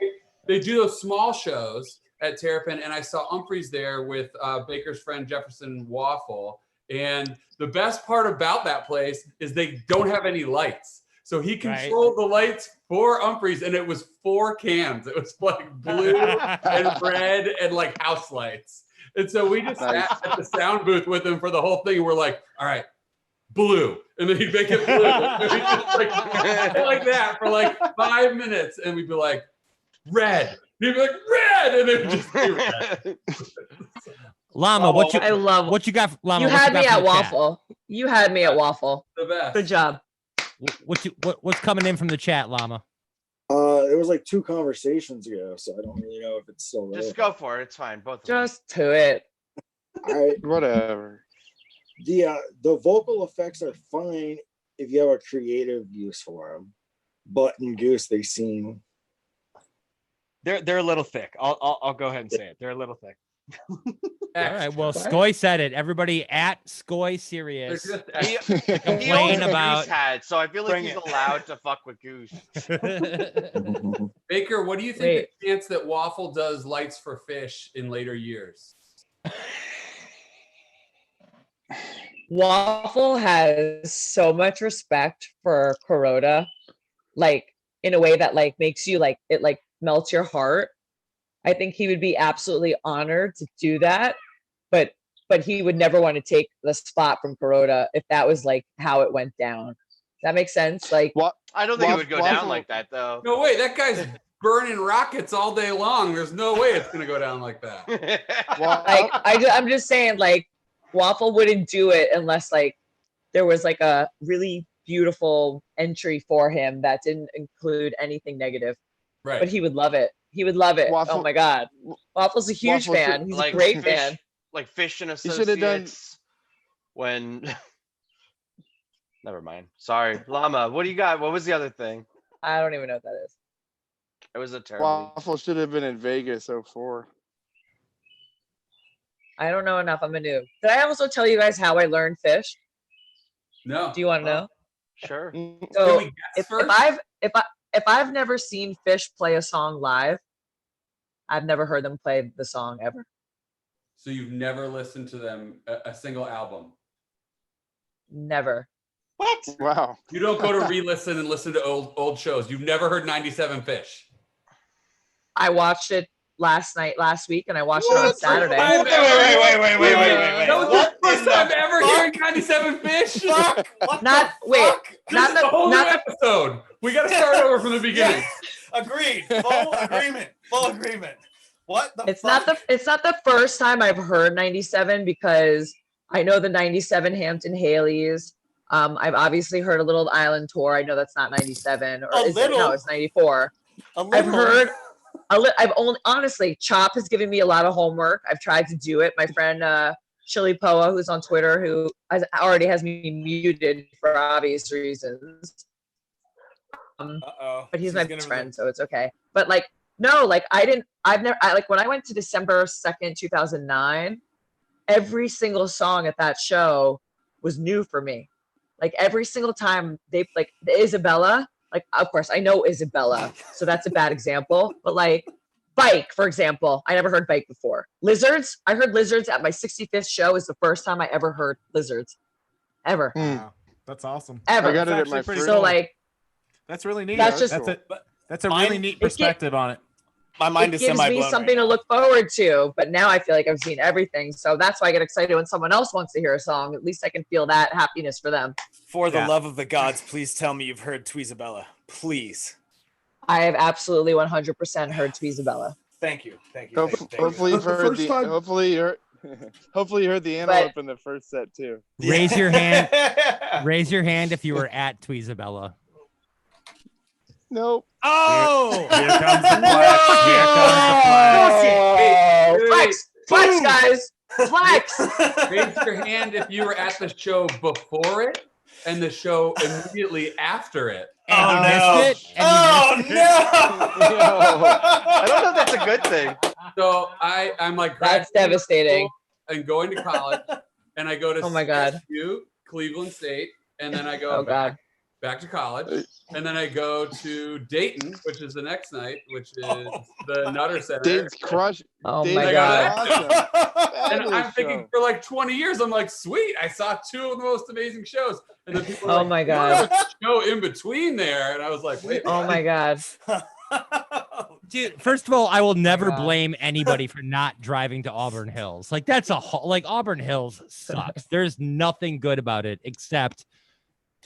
they do those small shows at Terrapin, and I saw Humphreys there with Baker's friend Jefferson Waffle. And the best part about that place is they don't have any lights. So he controlled the lights for Humphreys, and it was 4 cans. It was like blue and red and like house lights. And so we just sat at the sound booth with him for the whole thing. And we're like, all right, blue. And then he'd make it blue. And we'd just like that for like 5 minutes. And we'd be like, red. And he'd be like, red. And it would just be red. Llama, what you? I love what you got? Llama, You what had got me from at the chat? Waffle. You had me at Waffle. The best. Good job. What's coming in from the chat, Llama? It was like 2 conversations ago, so I don't really know if it's still there. Just go for it. It's fine. Both of them. Just to it. All right. Whatever. The vocal effects are fine if you have a creative use for them. Butt and Goose, they seem. They're a little thick. I'll go ahead and say it. They're a little thick. All right. Well, Skoi said it. Everybody at Skoi Serious. He Complain owns a about. Goose hat, so I feel like Bring he's it. allowed to fuck with Goose. Baker, what do you think the chance that Waffle does lights for Phish in later years? Waffle has so much respect for Kuroda, like in a way that like makes you like it like melts your heart. I think he would be absolutely honored to do that, but he would never want to take the spot from Kuroda if that was like how it went down. Does that make sense? Like, I don't think it would go down like that, though. No way, that guy's burning rockets all day long. There's no way it's gonna go down like that. like I'm just saying, like Waffle wouldn't do it unless like there was like a really beautiful entry for him that didn't include anything negative. Right. But he would love it. He would love it. Oh my God. Waffle's a huge Waffle fan. should- He's Like a great Phish- fan. Like Phish and He should have done- Associates. When. Never mind. Sorry, Llama. What do you got? What was the other thing? I don't even know what that is. It was a terrible. Waffle should have been in Vegas 04. I don't know enough. I'm a noob. Did I also tell you guys how I learned Phish? No. Do you want to know? Sure. So if I've never seen Phish play a song live, I've never heard them play the song ever. So you've never listened to them a single album? Never. What? Wow. You don't go to re-listen and listen to old shows. You've never heard 97 Phish. I watched it last week, and I watched it on Saturday. Wait. That was the first time ever hearing 97 Phish. Not wait, This is a whole new episode. We got to start over from the beginning. Agreed. Full agreement. Full agreement. What the It's not the first time I've heard 97 because I know the 97 Hampton Haleys. I've obviously heard a Little Island Tour. I know that's not 97, or is it? No, it's 94. I've heard I've only honestly Chop has given me a lot of homework. I've tried to do it. My friend Chili Poa, who's on Twitter, who already has me muted for obvious reasons. But he's my best friend, so it's okay. But like, no, like when I went to December 2nd, 2009, every single song at that show was new for me. Like every single time they like the Isabella, like of course I know Isabella, so that's a bad example. But like Bike, for example, I never heard Bike before. Lizards, I heard Lizards at my 65th show. Is the first time I ever heard Lizards, ever. Wow, that's awesome. Ever. I got it at my pretty first. So cool. like That's really neat. That's just- That's a really neat perspective on it. My mind is it gives me semi-blown something right to look forward to. But now I feel like I've seen everything, so that's why I get excited when someone else wants to hear a song. At least I can feel that happiness for them. For the Yeah. love of the gods, please tell me you've heard Tweezabella Please. I have absolutely 100% heard Tweezabella. Thank you. Hopefully you've heard the hopefully you heard the antelope in the first set too. Raise your hand. Raise your hand if you were at Tweezabella. Nope. Oh! Here comes the flex. Flex, guys. Flex. Raise your hand if you were at the show before it and the show immediately after it. And missed it. I don't know if that's a good thing. So I'm like, that's devastating. And going to college, and I go to Oh my God. CSU, Cleveland State, and then I go back to college, and then I go to Dayton, which is the next night, which is the Nutter Center. Dayton's crush. Oh Dayton's my God. awesome. And I'm Fabulous thinking show. for like 20 years, I'm like, sweet, I saw two of the most amazing shows. And then people Oh my God. show in between there. And I was like, wait. Oh my God. Dude, first of all, I will never blame anybody for not driving to Auburn Hills. Like that's like Auburn Hills sucks. There's nothing good about it except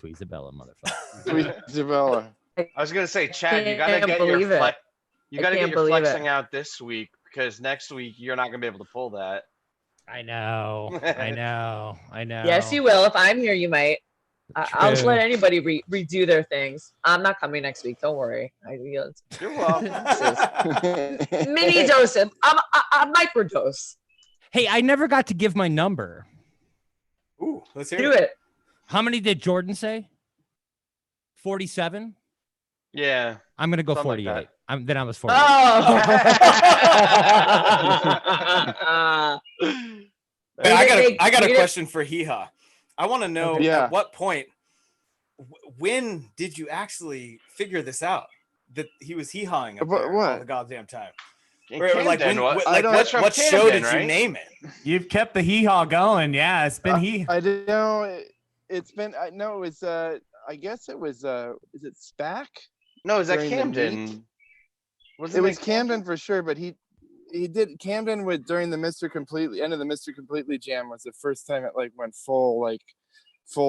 Tweezabella, motherfucker. Tweezabella. I was gonna say, Chad, you gotta get your flexing out this week because next week you're not gonna be able to pull that. I know. Yes, you will. If I'm here, you might. I'll just let anybody redo their things. I'm not coming next week. Don't worry. You're welcome. Mini dose. A microdose. Hey, I never got to give my number. Ooh, let's hear Do it. How many did Jordan say? 47? Yeah. I'm gonna go Something 48. like Then I was 48. Oh. I got a question for Hee Haw. I want to know at what point, when did you actually figure this out that he was hee-hawing up there all the goddamn time? Or like, what show did you name it? You've kept the hee-haw going. Yeah, it's been I don't know. It's been no. It was I guess it was is it SPAC? No, is that During the Camden? meet? It was Camden for sure, but he did Camden with during the Mr. Completely end of the Mr. Completely jam was the first time it like went full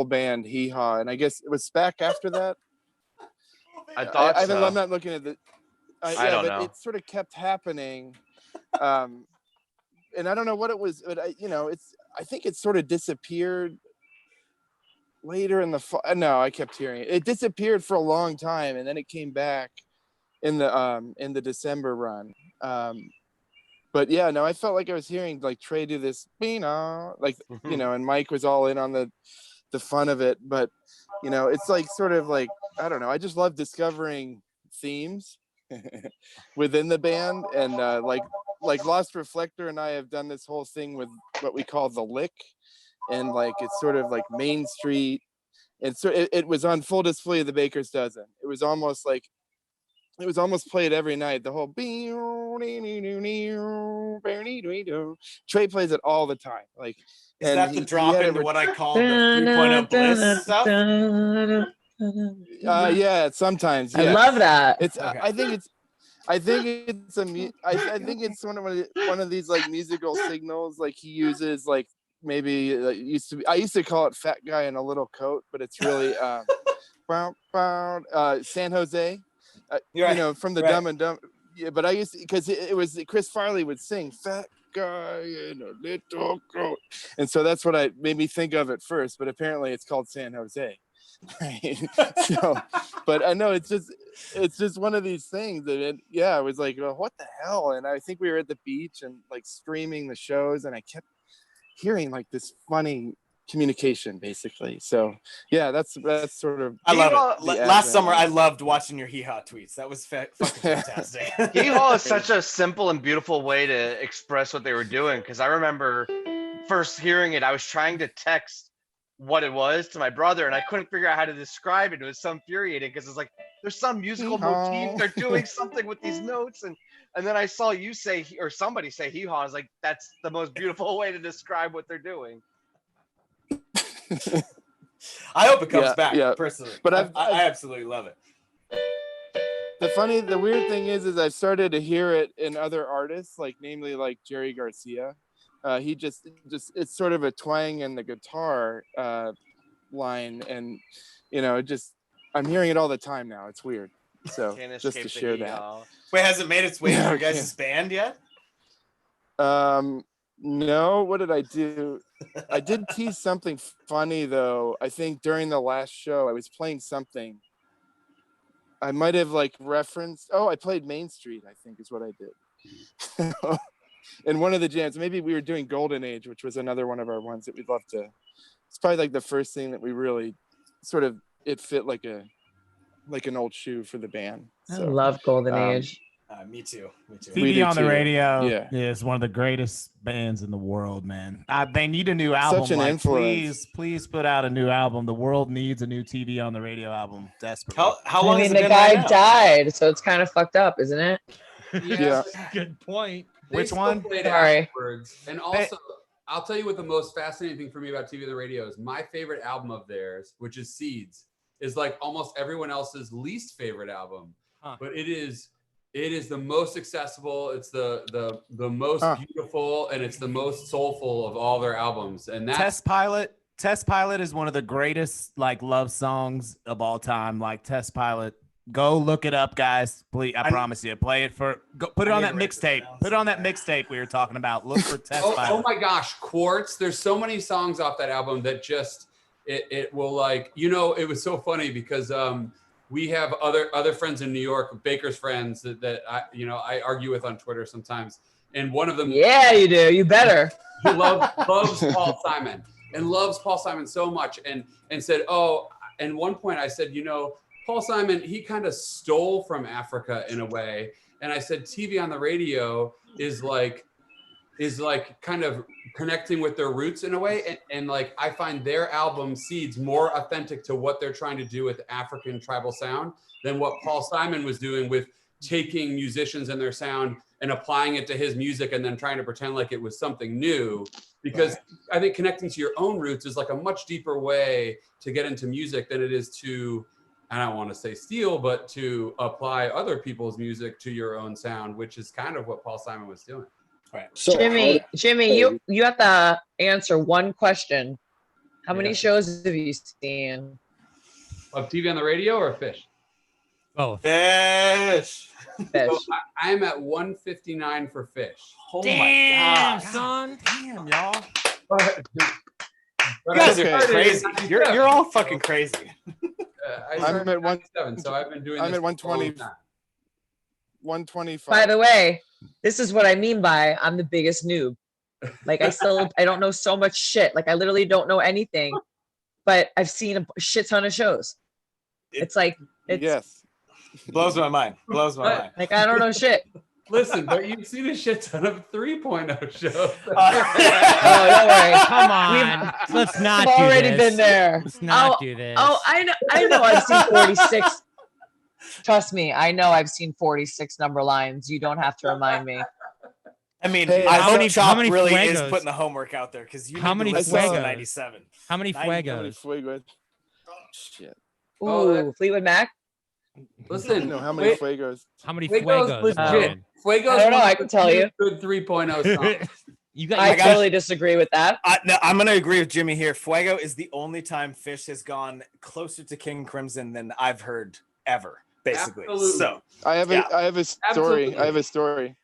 band hee haw, and I guess it was SPAC after that. I thought so. I'm not looking at the. I don't know. It sort of kept happening, and I don't know what it was, but I think it sort of disappeared later in the fall. No, I kept hearing it. It disappeared for a long time, and then it came back in the December run. But yeah, no, I felt like I was hearing like Trey do this, and Mike was all in on the fun of it. But it's like sort of like, I don't know. I just love discovering themes within the band, and like Lost Reflector and I have done this whole thing with what we call the lick, and like it's sort of like Main Street. And so it was on full display of the Baker's Dozen. It was almost played every night. The whole Trey plays it all the time. Like, is that the drop into what I call the 3.0 bliss stuff? Yeah, sometimes. Yeah. I love that. It's. Okay. I think it's one of these like musical signals. Like he uses like maybe I used to call it Fat Guy in a Little Coat, but it's really San Jose. From the Dumb and Dumb. Yeah, but I used to, because it was Chris Farley would sing Fat Guy in a Little Coat, and so that's what made me think of it first. But apparently, it's called San Jose. Right? So, but I know it's just one of these things that I was like, well, what the hell? And I think we were at the beach and like streaming the shows, and I kept hearing like this funny communication basically. So yeah, that's sort of. I love it. Last summer I loved watching your hee-haw tweets. That was fucking fantastic. Hee-haw is such a simple and beautiful way to express what they were doing, because I remember first hearing it, I was trying to text what it was to my brother and I couldn't figure out how to describe it. It was so infuriating because it's like there's some musical motif, they're doing something with these notes, and then I saw you say, or somebody say hee-haw. I was like, that's the most beautiful way to describe what they're doing. I hope it comes back personally, but I absolutely love it. The weird thing is I've started to hear it in other artists, like namely like Jerry Garcia. He just it's sort of a twang in the guitar line, and I'm hearing it all the time now. It's weird. So Can't just escape to the share heat, that. y'all. Wait, has it made its way to No, your guys' can't. band yet? No, what did I do? I did tease something funny though. I think during the last show I was playing something. I might have like referenced, I played Main Street, I think is what I did. In one of the jams. Maybe we were doing Golden Age, which was another one of our ones that we'd love to. It's probably like the first thing that we really sort of, it fit like an old shoe for the band. I So, love Golden Age. Me too. TV on the too. radio Yeah. is one of the greatest bands in the world, man. They need a new album. Such an influence. Please put out a new album. The world needs a new TV on the radio album desperately. How long I has mean, it the been guy right now? died, so it's kind of fucked up, isn't it? Yeah. Good point. They Which still one? played Sorry. afterwards. And also, I'll tell you what the most fascinating thing for me about TV and the radio is. My favorite album of theirs, which is Seeds, is like almost everyone else's least favorite album. But it is the most accessible. It's the most beautiful, and it's the most soulful of all their albums. And that's Test Pilot is one of the greatest like love songs of all time. Like Test Pilot. Go look it up, guys. Please, I promise you. Play it put it on that mixtape. Put it on that mixtape we were talking about. Look for Test Pilot. Oh my gosh, Quartz. There's so many songs off that album that just it will like, it was so funny because we have other friends in New York, Baker's friends that I argue with on Twitter sometimes. And one of them, Yeah, you do. You better. he loves Paul Simon and loves Paul Simon so much and said, and one point I said, Paul Simon, he kind of stole from Africa in a way. And I said, TV on the radio is like kind of connecting with their roots in a way. And like, I find their album Seeds more authentic to what they're trying to do with African tribal sound than what Paul Simon was doing with taking musicians and their sound and applying it to his music and then trying to pretend like it was something new. Because I think connecting to your own roots is like a much deeper way to get into music than it is to, I don't want to say steal, but to apply other people's music to your own sound, which is kind of what Paul Simon was doing. Right. So Jimmy, you have to answer one question. How many shows have you seen? Of TV on the radio or Phish? Both. Fish. Phish. So I am at 159 for Phish. Oh Damn, my god. son. Damn, y'all. You guys are crazy. You're all fucking crazy. I'm at 197, so I've been doing I'm this at 120. for a long time. 125. By the way, this is what I mean by I'm the biggest noob. Like I don't know so much shit. Like I literally don't know anything, but I've seen a shit ton of shows. It's Yes. Blows my mind. Blows my mind. like I don't know shit. Listen, but you've seen a shit ton of 3.0 shows. Oh, don't worry. Come on. Let's not I've do already this. been there. Let's not do this. Oh, I know I've seen 46. Trust me, I know I've seen 46 number lines. You don't have to remind me. I mean, Hey, I how hope many Chop really fuegos? is putting the homework out there because you How need many to listen to fuegos? 97. How many How many fuegos? Fuegos? Shit. Ooh, Fleetwood Mac. Listen, No, how many wait, Fuegos? How many Fuego's fuegos? legit. Ryan? Fuego's I don't know, one I of can the tell few you. Good 3.0 songs. You got. I totally disagree with that. I'm going to agree with Jimmy here. Fuego is the only time Phish has gone closer to King Crimson than I've heard ever, basically. Absolutely. So I have a story. Absolutely. I have a story.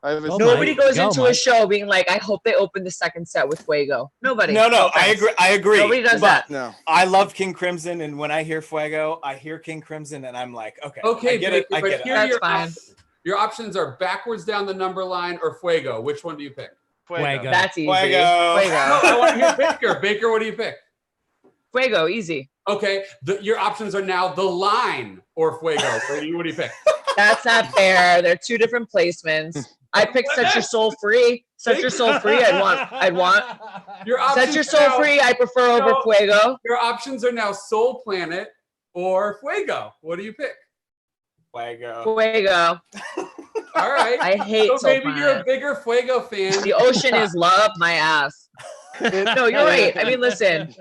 Oh Nobody my- goes go, into Mike. a show being like, I hope they open the second set with Fuego. Nobody. no, I offense. agree. I agree. Nobody does but that. No. I love King Crimson, and when I hear Fuego, I hear King Crimson, and I'm like, okay, Okay, I get it. I but get it. here That's your fine. options. Your options are backwards down the number line or Fuego. Which one do you pick? Fuego. That's easy. Fuego. No, Fuego. I want to hear Baker. Baker, what do you pick? Fuego, easy. Okay, your options are now the line or Fuego. What do you pick? That's not fair. They're two different placements. I picked Set Your Soul Free. Set Your Soul Free. I'd want. Your options Set Your are Soul now- Free. I prefer over No. Fuego. Your options are now Soul Planet or Fuego. What do you pick? Fuego. Fuego. All right. I hate So Soul maybe you're a Planet. bigger Fuego fan. The ocean is love my ass. No, you're right. I mean, listen,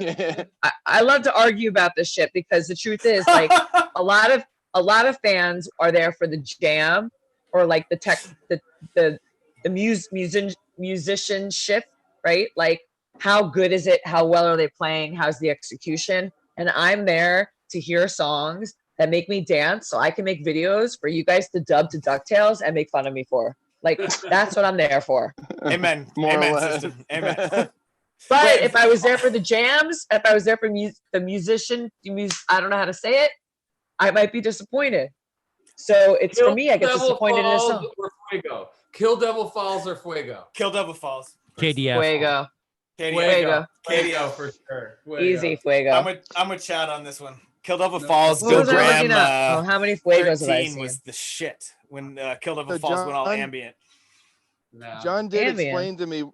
I love to argue about this shit because the truth is, like, a lot of fans are there for the jam or like the musicianship, right? Like, how good is it? How well are they playing? How's the execution? And I'm there to hear songs that make me dance so I can make videos for you guys to dub to DuckTales and make fun of me for. Like, that's what I'm there for. Amen. Amen, sister. Amen. But Wait, if I was there for the jams, if I was there for the musician, I don't know how to say it, I might be disappointed. So it's for me, I get disappointed in a song. Or Fuego. Kill Devil Falls or Fuego. Kill Devil Falls. KDF. Fuego. Fuego. Fuego for sure. Fuego. Easy, Fuego. I'm with Chad on this one. Kill Devil Falls. What Bill was I Graham. looking up? How many Fuegos have I 13 seen? was the shit when Kill Devil Falls went all ambient. No. John did Ambient. explain to me.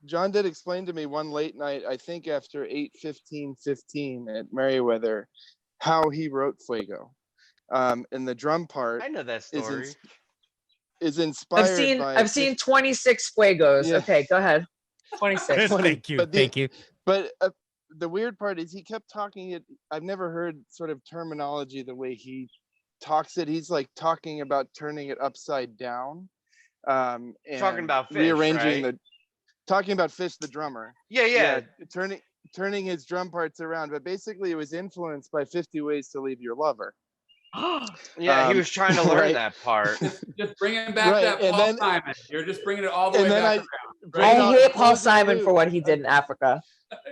John did explain to me one late night, I think after 8:15 at Merriweather, how he wrote Fuego. And the drum part. I know that story. Is inspired by. I've seen 26 Fuegos. Yeah. Okay, go ahead. 26. Thank you. Thank you. But the weird part is he kept talking it. I've never heard sort of terminology the way he talks it. He's like talking about turning it upside down. And Talking about Phish, rearranging right? talking about Phish, the drummer. Yeah. Turning his drum parts around, but basically it was influenced by 50 Ways to Leave Your Lover. Yeah, he was trying to learn right. that part. Just bringing back Right, that and Paul then- Simon. You're just bringing it all the way and then back I- around. I hate Paul Simon for what he did in Africa.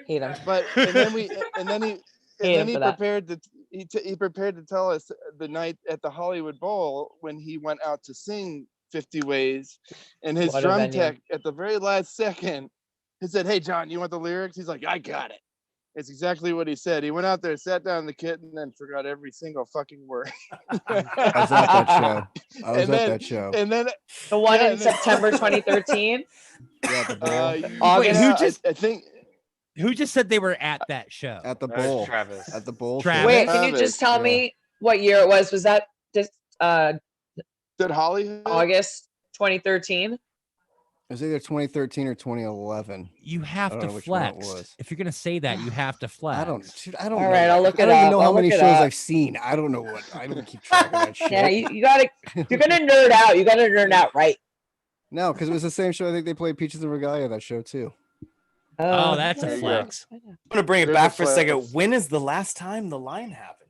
Hate him. But and then he Hate him for that. prepared to tell us the night at the Hollywood Bowl when he went out to sing 50 Ways, and his What a drum venue. tech at the very last second, he said, "Hey John, you want the lyrics?" He's like, "I got it." It's exactly what he said. He went out there, sat down in the kit, and then forgot every single fucking word. I was at that show. I was And at then- that show. And then The one Yeah, in and then- September 2013. Yeah, the bowl. August. who just- I think Who just said they were at that show? At the That was bowl. Travis. At the bowl. Travis. show. Wait, can you Travis, just tell yeah. me what year it was? Was that just did Hollywood. August 2013? It was either 2013 or 2011. You have I don't to know which one it flex. was. If you're gonna say that, you have to flex. I don't All know. right, I'll look I it don't even up. know how I'll many look shows it up. I've seen. I don't know what. I don't keep track of that shit. Yeah, you gotta. You're gonna nerd out. You gotta nerd out, right? No, because it was the same show. I think they played Peaches and Regalia that show too. Oh, that's There a you go. flex. I'm gonna bring it There's back a for a second. flex. When is the last time the line happened?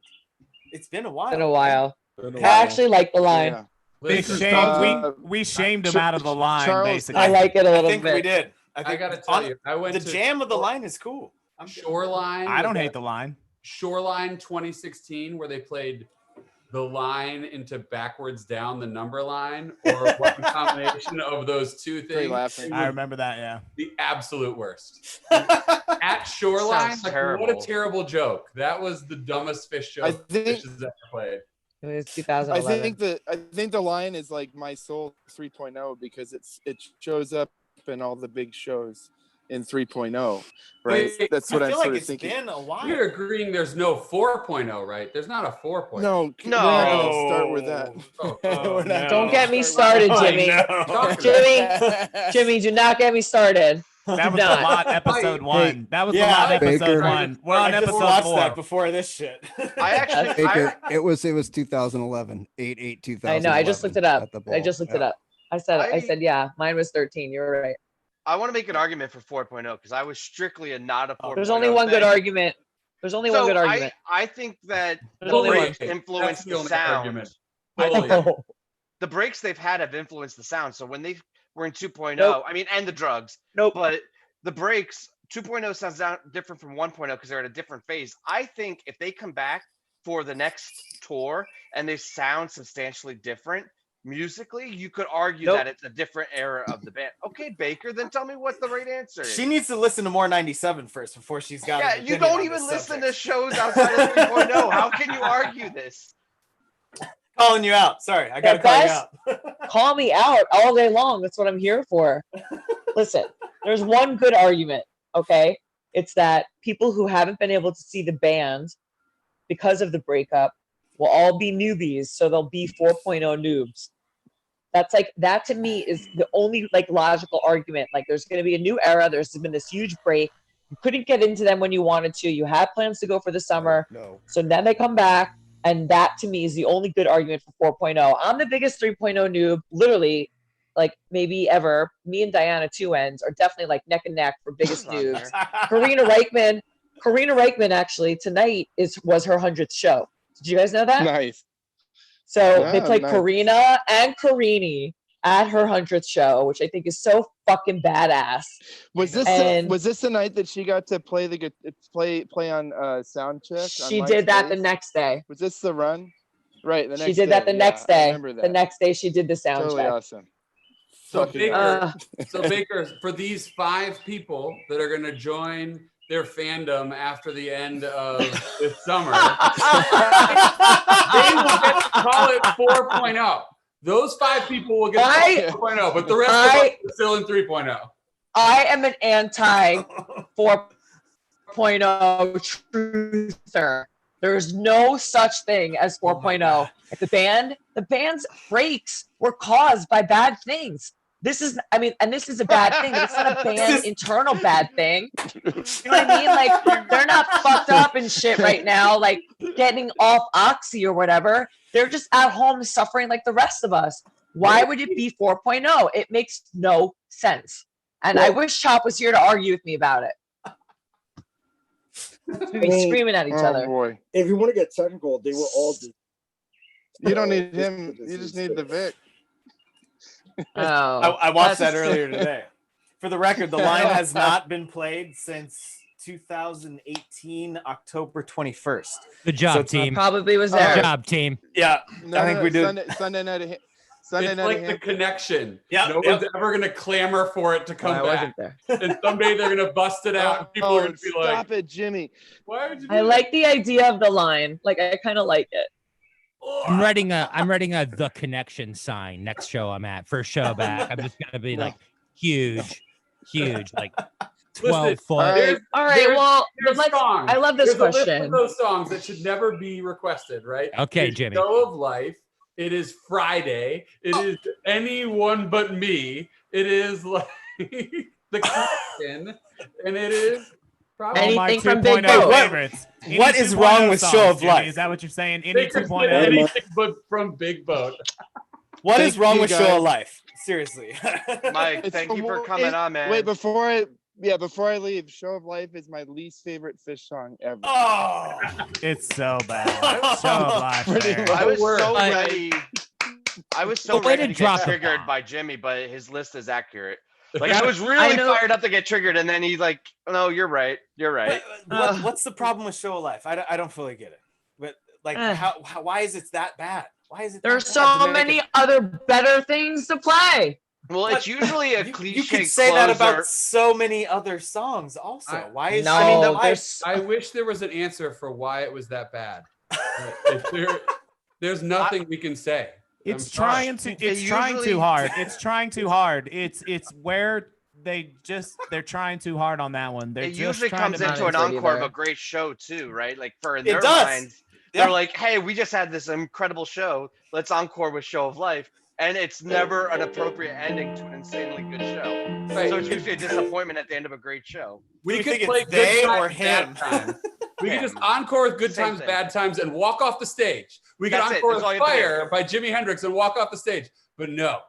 It's been a while. Been a while. Been a I while. actually like the line. Yeah. We Listen, shamed him out of the line, Charles- basically. I like it a I little think we bit. did. I think gotta tell you, I went the to jam of the line is cool. Shoreline. I don't was hate at the line. Shoreline 2016, where they played the line into backwards down the number line, or what combination of those two Very things. laughing. I remember that, yeah. The absolute worst. At Shoreline, Sounds like, what a terrible. terrible joke. That was the dumbest Phish show I Phish think- has ever played. It was I 2011. think the line is like my soul 3.0 because it shows up in all the big shows in 3.0, right? Wait, That's what I I'm feel sort like of it's thinking. been a while. We're agreeing there's no 4.0, right? There's not a 4.0. No, we're not gonna start with that. Oh, We're not no. Don't get me start with started, Oh, Jimmy. no. Jimmy, do not get me started. That was Not. the lot episode one. That was the Yeah, lot episode Baker. one. We're on I just episode watched 4. that before this shit. I actually, Baker, it was 2011. 8/8/2011. I know. I just looked it up. at the I bowl. just looked Yeah. it up. I said, yeah, mine was 13. You're right. I want to make an argument for 4.0 because I was strictly a not a 4.0. There's only one good thing. argument. There's only one So good argument. I think that There's the only one. breaks influence That's the the only sound. argument. I think Totally. the breaks they've had have influenced the sound. So when they were in 2.0, Nope. I mean, and the drugs, Nope. but the breaks 2.0 sounds different from 1.0 because they're at a different phase. I think if they come back for the next tour and they sound substantially different musically, you could argue Nope. that it's a different era of the band. Okay, Baker, then tell me what the right answer is. She needs to listen to more 97 first before she's got. Yeah, an you opinion don't on even this listen to subject. shows outside of 3.0. How can you argue this? Calling you out. Sorry, I gotta Yeah, call you guys, out. call me out all day long. That's what I'm here for. Listen, there's one good argument, okay? It's that people who haven't been able to see the band because of the breakup will all be newbies, so they'll be 4.0 noobs. That's like, that to me is the only like logical argument. Like, there's going to be a new era. There's been this huge break. You couldn't get into them when you wanted to. You had plans to go for the summer. No. So then they come back, and that to me is the only good argument for 4.0. I'm the biggest 3.0 noob, literally, like maybe ever. Me and Diana Two Ends are definitely like neck and neck for biggest noobs. Karina Reichman, Karina Reichman actually tonight was her 100th show. Did you guys know that? Nice. So they Ah, played nice. Karina and Karini at her 100th show, which I think is so fucking badass. Was this the night that she got to play on sound check? She did that the next day. Was this the run? Right, the next She did that the day. next Yeah, I day. remember that. The next day she did the sound Totally check. awesome. So Fucking Baker, Baker, for these 5 people that are going to join their fandom after the end of this summer, they will get to call it 4.0. Those 5 people will get to call it 4.0, but the rest of us are still in 3.0. I am an anti 4.0 truther. There's no such thing as 4.0. The band's breaks were caused by bad things. This is a bad thing, but it's not a band internal bad thing. You know what I mean? Like, they're not fucked up and shit right now, like getting off Oxy or whatever. They're just at home suffering like the rest of us. Why would it be 4.0? It makes no sense. And I wish Chop was here to argue with me about it. We'd be screaming at each other. Boy. If you want to get technical, they were all. You don't need him. You just need the Vic. Oh, I watched that earlier today. For the record, the line has not been played since 2018, October 21st. Good job, team. Probably was there. Good job, team. Yeah, No, I think we did. Sunday night. It's like the connection. Yeah, no one's ever going to clamor for it to come I back. wasn't there. And someday they're going to bust it out. And people are going to be like, "Stop it, Jimmy! Why would you?" I like the idea of the line. Like, I kind of like it. I'm writing a The Connection sign next show I'm at. First show back. I'm just gonna be like huge, like 12 foot. All right, well, there's songs. I love this There's a list question. of those songs that should never be requested, right? Okay, It's Jimmy. Show of Life. It is Friday. It is Anyone But Me. It is like The Connection, and it is probably Anything from 2.0 Big Boat. favorites. Any What is 2.0 wrong with songs, Show of Jimmy? Life? Is that what you're saying? Any Baker's 2.0? anything but from Big Boat. What is Thank wrong you, with guys. Show of Life? Seriously. Mike, It's thank you for more- coming on, man. Wait, before I leave, "Show of Life" is my least favorite Phish song ever. Oh, It's so bad. Show of Life. Pretty man. much. I was so But- ready. I was so But way ready to to drop get the triggered bomb. by Jimmy, but his list is accurate. Like, I was really know- fired up to get triggered, and then he's like, "No, you're right. You're right." what's the problem with Show of Life? I don't fully get it. But like, Eh. how why is it that bad? Why is it? There's that bad so to make many it- other better things to play. Well, it's usually a You cliche could say that closer. about so many other songs. Also, why is No, I mean, I wish there was an answer for why it was that bad. There's nothing we can say. It's I'm sorry. trying too hard. It's trying too hard. It's where they're trying too hard on that one. They're It just usually trying comes to into an it encore of either. a great show too, right? Like in It their does. minds, Yeah. they're like, "Hey, we just had this incredible show. Let's encore with Show of Life." And it's never an appropriate ending to an insanely good show. Right. So it's usually a disappointment at the end of a great show. We you could think play it's they good or times, bad him? times. We could Him. just encore with good Same times, thing. bad times, and walk off the stage. We could That's it. encore That's with all you have to do. Fire by Jimi Hendrix and walk off the stage. But no,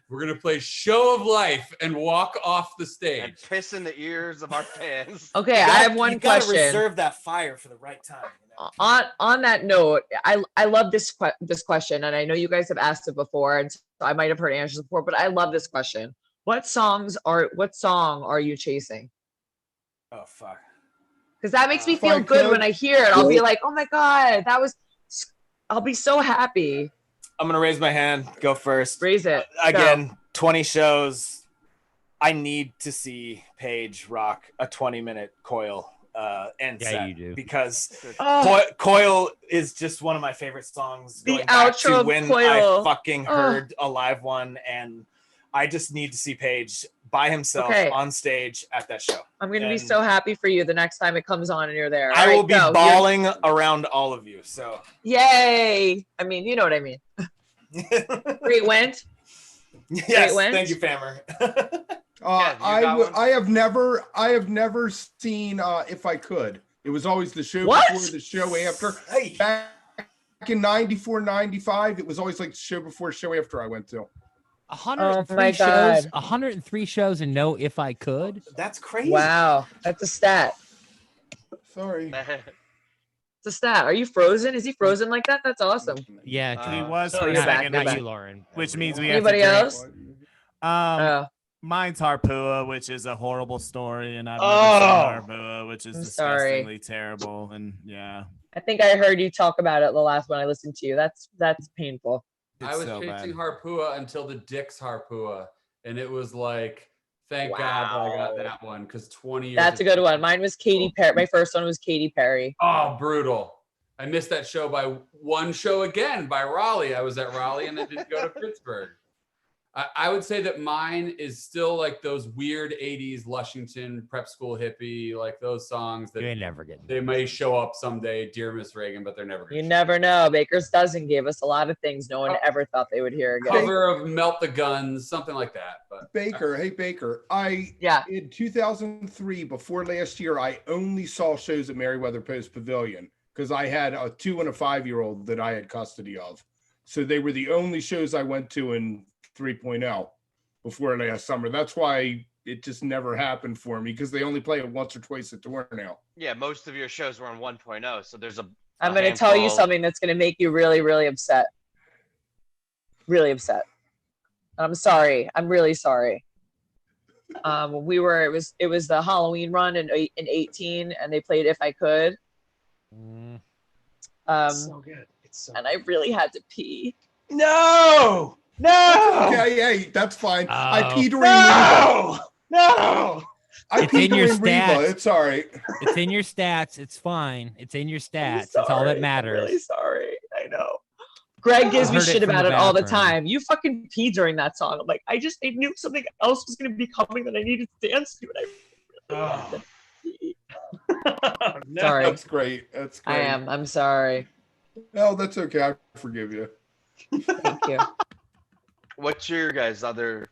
we're gonna play Show of Life and walk off the And stage. piss in the ears of our fans. Okay, I have one You gotta question. reserve that fire for the right time. You know? On that note, I love this question, and I know you guys have asked it before, and so I might have heard answers before, but I love this question. What song are you chasing? Oh fuck. Because that makes me If I feel good could- when I hear it. I'll be like, oh my god, I'll be so happy. I'm gonna raise my hand. Go first. Raise it. Again, 20 shows. I need to see Paige rock a 20-minute Coil end Yeah, set you do. because Oh, Coil is just one of my favorite songs. The Going back outro to of when Coil. I fucking Oh. heard a live one, and I just need to see Paige by himself Okay. on stage at that show. I'm gonna be and- so happy for you the next time it comes on and you're there. I All will right, be go. bawling around all of you. So Yay! I mean, you know what I mean. Great win. yes, win. thank you, Famer. Yeah, you got one? I have never seen If I Could. It was always the show What? before, the show after. Hey. Back in 94, 95, it was always like the show before, show after I went to. 103 Oh my shows. God. 103 shows and no If I Could. That's crazy. Wow, that's a stat. Sorry. It's a stat. Are you frozen? Is he frozen like that? That's awesome. Yeah, He was so for a you're back, second, you're which, back. Lauren. which means we Anybody have to drink. else? Mine's Harpua, which is a horrible story, and I've never seen Harpua, which is I'm disgustingly sorry. terrible. And yeah, I think I heard you talk about it the last one I listened to you. That's painful. I was so chasing bad. Harpua until the Dick's Harpua, and it was like, thank God that I got that one because 20 years. That's a good one. Mine was Katy Perry. My first one was Katy Perry. Oh, brutal. I missed that show by one show again by Raleigh. I was at Raleigh and then didn't go to Pittsburgh. I would say that mine is still like those weird 80s Lushington prep school hippie, like those songs that You ain't never getting. they may show up someday, Dear Miss Reagan, but they're never going You to never know. Baker's Dozen gave us a lot of things no one ever thought they would hear again. cover of Melt the Guns, something like that. But Baker, hey Baker, in 2003, before last year, I only saw shows at Meriwether Post Pavilion because I had a 2 and a 5-year-old that I had custody of. So they were the only shows I went to in 3.0 before last summer. That's why it just never happened for me because they only play it once or twice at tour now. Yeah, most of your shows were on 1.0, so there's a. I'm going to tell you something that's going to make you really, really upset. Really upset. I'm sorry. I'm really sorry. It was the Halloween run in 18, and they played If I Could. It's so good. It's so and I really had to pee. No. Okay, that's fine. I peed during No. I It's peed in your during Reba. stats. It's all right. It's in your stats. It's fine. It's in your stats. Sorry. It's all that I'm matters. really sorry. I know. Greg gives me Heard it shit from about the it all the bathroom. time. You fucking pee during that song. I'm like, I knew something else was gonna be coming that I needed to dance to, and I really had to pee. Sorry. That's great. That's great. I am. I'm sorry. No, that's okay. I forgive you. Thank you. What's your guys' other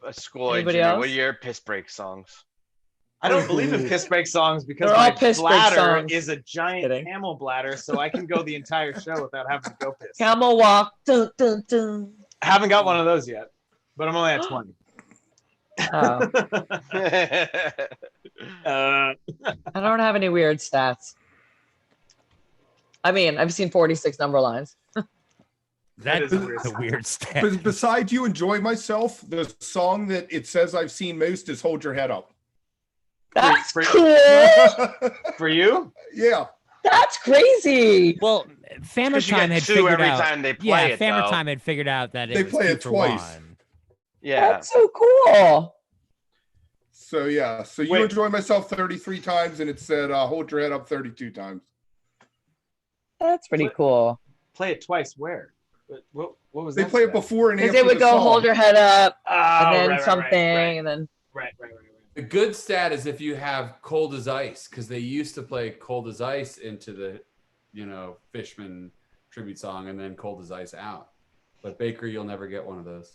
Skoi? Anybody Jimmy, else? what are your piss break songs? I don't believe in piss break songs because They're all my piss break bladder songs. is a giant camel bladder, so I can go the entire show without having to go piss. Camel walk. Dun, dun, dun. I haven't got one of those yet, but I'm only at 20. Oh. I don't have any weird stats. I mean, I've seen 46 number lines. That's a weird stat. But besides You Enjoy Myself, the song that it says I've seen most is Hold Your Head Up. That's For- cool. For you? Yeah. That's crazy. Well, Family 'Cause you Time get had two figured every out. time they play yeah, it, Family though. Time had figured out that They it was play 2 it for twice. 1. Yeah. That's so cool. So yeah, so You Wait. Enjoy Myself 33 times, and it said Hold Your Head Up 32 times. That's pretty cool. Play it twice. Where? What was They that? play it stat? before and Because after they would the go song. hold your head up, Oh, and then right, something, and then Right. The good stat is if you have Cold as Ice, because they used to play Cold as Ice into the, Fishman tribute song and then Cold as Ice out. But Baker, you'll never get one of those.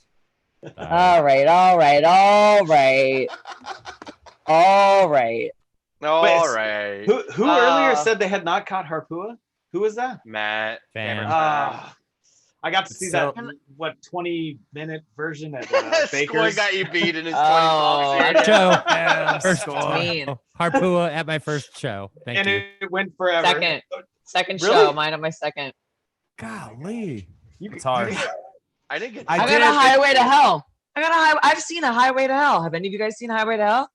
all right. All right. All right. Who earlier said they had not caught Harpua? Who was that? Matt? Fan. I got to see So- that 20-minute version at Skoi Baker's. got you beat in his 20 Oh, songs. Show. Yeah, First Skoi. mean. Harpua at my first show. Thank And you. it went forever. Second Really? show. Mine on my second. Golly, You it's hard. I didn't get. I I did. got a Highway to Hell. I've seen a Highway to Hell. Have any of you guys seen Highway to Hell?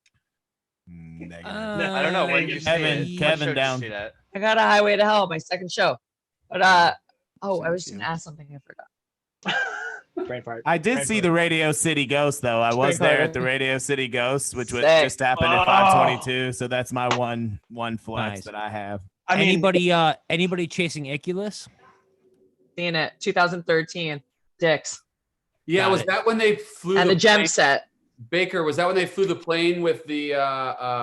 Negative. I don't know when you Kevin- see it. Kevin What show did you down. see that? I got a Highway to Hell, my second show. But I was just gonna ask something I forgot. Brain fart. I did see the Radio City Ghost though. I was there at the Radio City Ghost, which would Sick. just happened at 522. So that's my one flex Nice. that I have. I mean, Anybody chasing Iculus? Seen it, 2013. Dicks Yeah, Got was it. that when they flew and the gem plane? set. Baker, was that when they flew the plane with the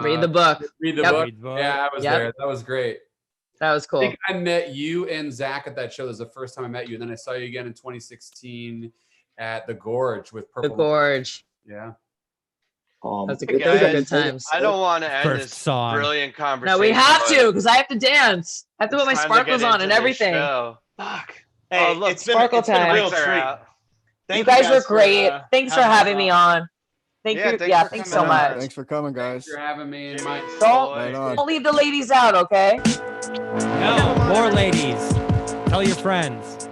Read the book. Read the Yep. book? Read the book. Yeah, I was Yep. there. That was great. That was I cool. think I met you and Zach at that show. That was the first time I met you. And then I saw you again in 2016 at the Gorge with The Purple. Gorge. Yeah. That's a Hey, good. Those are guys, good times. I don't want to end First this song. brilliant conversation. No, we have but to because I have to dance. I have to put my it's time to sparkles get on and into this everything. show. Fuck. Hey, Oh, look, it's been sparkle a real Lights are treat. out. Thank You guys were for, great. Thanks for having me on. Thank Yeah, you. thanks Yeah, for thanks coming so on. much. Thanks for coming, guys. Thanks for having me. And my Right on. Don't leave the ladies out, okay? No, more ladies. Tell your friends.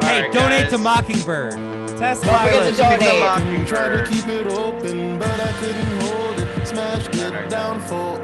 Hey, right, donate to guys. Mockingbird. Test Don't forget to donate. Tried to keep it open, but I couldn't hold it. Smash, get down, fall.